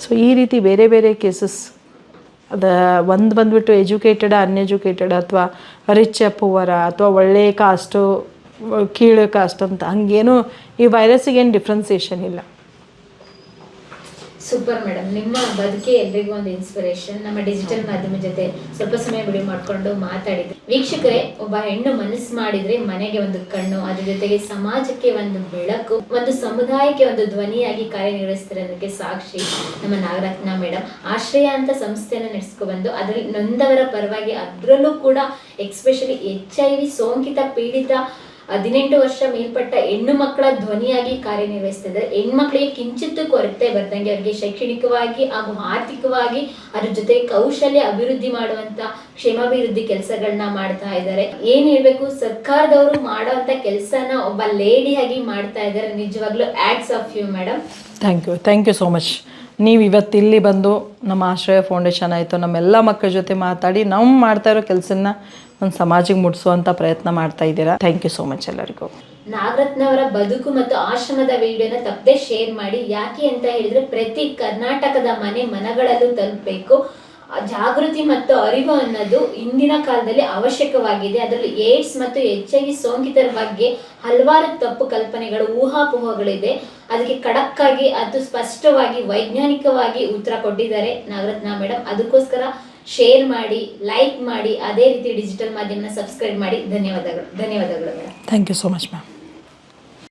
ಸೊ ಈ ರೀತಿ ಬೇರೆ ಬೇರೆ ಕೇಸಸ್ ಅದು ಒಂದು ಬಂದುಬಿಟ್ಟು ಎಜುಕೇಟೆಡ್ ಅನ್ಎಜುಕೇಟೆಡ್ ಅಥವಾ ರಿಚ್ ಪುವರ ಅಥವಾ ಒಳ್ಳೆಯ ಕಾಸ್ಟು ಕೀಳು ಕಾಸ್ಟ್ ಅಂತ ಹಂಗೇನು ಈ ವೈರಸ್ಸಿಗೇನು ಡಿಫ್ರೆನ್ಸಿಯೇಷನ್ ಇಲ್ಲ. ಸೂಪರ್ ಮೇಡಮ್, ನಿಮ್ಮ ಬದುಕೆ ಎಲ್ರಿಗೂ ಒಂದು ಇನ್ಸ್ಪಿರೇಷನ್. ನಮ್ಮ ಡಿಜಿಟಲ್ ಮಾಧ್ಯಮ ಜೊತೆ ಸ್ವಲ್ಪ ಸಮಯ ಬಿಡಿ ಮಾಡಿಕೊಂಡು ಮಾತಾಡಿದ್ರಿ. ವೀಕ್ಷಕರೇ, ಒಬ್ಬ ಹೆಣ್ಣು ಮನಸ್ಸು ಮಾಡಿದ್ರೆ ಮನೆಗೆ ಒಂದು ಕಣ್ಣು, ಅದ್ರ ಜೊತೆಗೆ ಸಮಾಜಕ್ಕೆ ಒಂದು ಬೆಳಕು, ಒಂದು ಸಮುದಾಯಕ್ಕೆ ಒಂದು ಧ್ವನಿಯಾಗಿ ಕಾರ್ಯನಿರ್ವಹಿಸ್ತಾರೆ ಅನ್ನೋದಕ್ಕೆ ಸಾಕ್ಷಿ ನಮ್ಮ ನಾಗರತ್ನ ಮೇಡಮ್. ಆಶ್ರಯ ಅಂತ ಸಂಸ್ಥೆಯನ್ನು ನಡೆಸ್ಕೊಬಂದು ಅದರಲ್ಲಿ ನೊಂದವರ ಪರವಾಗಿ, ಅದರಲ್ಲೂ ಕೂಡ ಎಕ್ಸ್ಪೆಷಲಿ HIV ಸೋಂಕಿತ ಪೀಡಿತ 18 ವರ್ಷ ಮೇಲ್ಪಟ್ಟ ಹೆಣ್ಣು ಮಕ್ಕಳ ಧ್ವನಿಯಾಗಿ ಕಾರ್ಯನಿರ್ವಹಿಸ್ತಿದ್ದಾರೆ. ಹೆಣ್ಮಕ್ಳಿಗೆ ಕಿಂಚಿತ್ತು ಕೊರತೆ ಬರ್ದಂಗೆ ಅವರಿಗೆ ಶೈಕ್ಷಣಿಕವಾಗಿ ಹಾಗೂ ಆರ್ಥಿಕವಾಗಿ ಅದ್ರ ಜೊತೆ ಕೌಶಲ್ಯ ಅಭಿವೃದ್ಧಿ ಮಾಡುವಂತ ಕ್ಷೇಮಾಭಿವೃದ್ಧಿ ಕೆಲಸಗಳನ್ನ ಮಾಡ್ತಾ ಇದ್ದಾರೆ. ಏನ್ ಹೇಳ್ಬೇಕು, ಸರ್ಕಾರದವರು ಮಾಡುವಂತ ಕೆಲಸನ ಒಬ್ಬ ಲೇಡಿಯಾಗಿ ಮಾಡ್ತಾ ಇದ್ದಾರೆ. ನಿಜವಾಗ್ಲೂ hats off you madam. Thank you so much. ನೀವು ಇವತ್ತು ಇಲ್ಲಿ ಬಂದು ನಮ್ಮ ಆಶ್ರಯ ಫೌಂಡೇಶನ್ ಆಯಿತು ನಮ್ಮೆಲ್ಲ ಮಕ್ಕಳ ಜೊತೆ ಮಾತಾಡಿ ನಾವು ಮಾಡ್ತಾ ಇರೋ ಕೆಲಸನ ಒಂದು ಸಮಾಜಕ್ಕೆ ಮುಟ್ಟಿಸುವಂಥ ಪ್ರಯತ್ನ ಮಾಡ್ತಾ ಇದ್ದೀರಾ. ಥ್ಯಾಂಕ್ ಯು ಸೋ ಮಚ್ ಎಲ್ಲರಿಗೂ. ನಾಗರತ್ನ ಅವರ ಬದುಕು ಮತ್ತು ಆಶ್ರಮದ ವಿಡಿಯೋನ ತಪ್ಪದೆ ಶೇರ್ ಮಾಡಿ. ಯಾಕೆ ಅಂತ ಹೇಳಿದ್ರೆ ಪ್ರತಿ ಕರ್ನಾಟಕದ ಮನಗಳಲ್ಲೂ ತಲುಪಬೇಕು. ಜಾಗೃತಿ ಮತ್ತು ಅರಿವು ಅನ್ನೋದು ಇಂದಿನ ಕಾಲದಲ್ಲಿ ಅವಶ್ಯಕವಾಗಿದೆ. ಅದರಲ್ಲಿ ಏಡ್ಸ್ ಮತ್ತು HIV ಸೋಂಕಿತರ ಬಗ್ಗೆ ಹಲವಾರು ತಪ್ಪು ಕಲ್ಪನೆಗಳು, ಊಹಾಪೋಹಗಳಿದೆ. ಅದಕ್ಕೆ ಖಡಕ್ ಆಗಿ ಅದು ಸ್ಪಷ್ಟವಾಗಿ ವೈಜ್ಞಾನಿಕವಾಗಿ ಉತ್ತರ ಕೊಟ್ಟಿದ್ದಾರೆ ನಾಗರತ್ನ ಮೇಡಮ್. ಅದಕ್ಕೋಸ್ಕರ ಶೇರ್ ಮಾಡಿ, ಲೈಕ್ ಮಾಡಿ, ಅದೇ ರೀತಿ ಡಿಜಿಟಲ್ ಮಾಧ್ಯಮನ ಸಬ್ಸ್ಕ್ರೈಬ್ ಮಾಡಿ. ಧನ್ಯವಾದಗಳು madam. Thank you so much ma'am.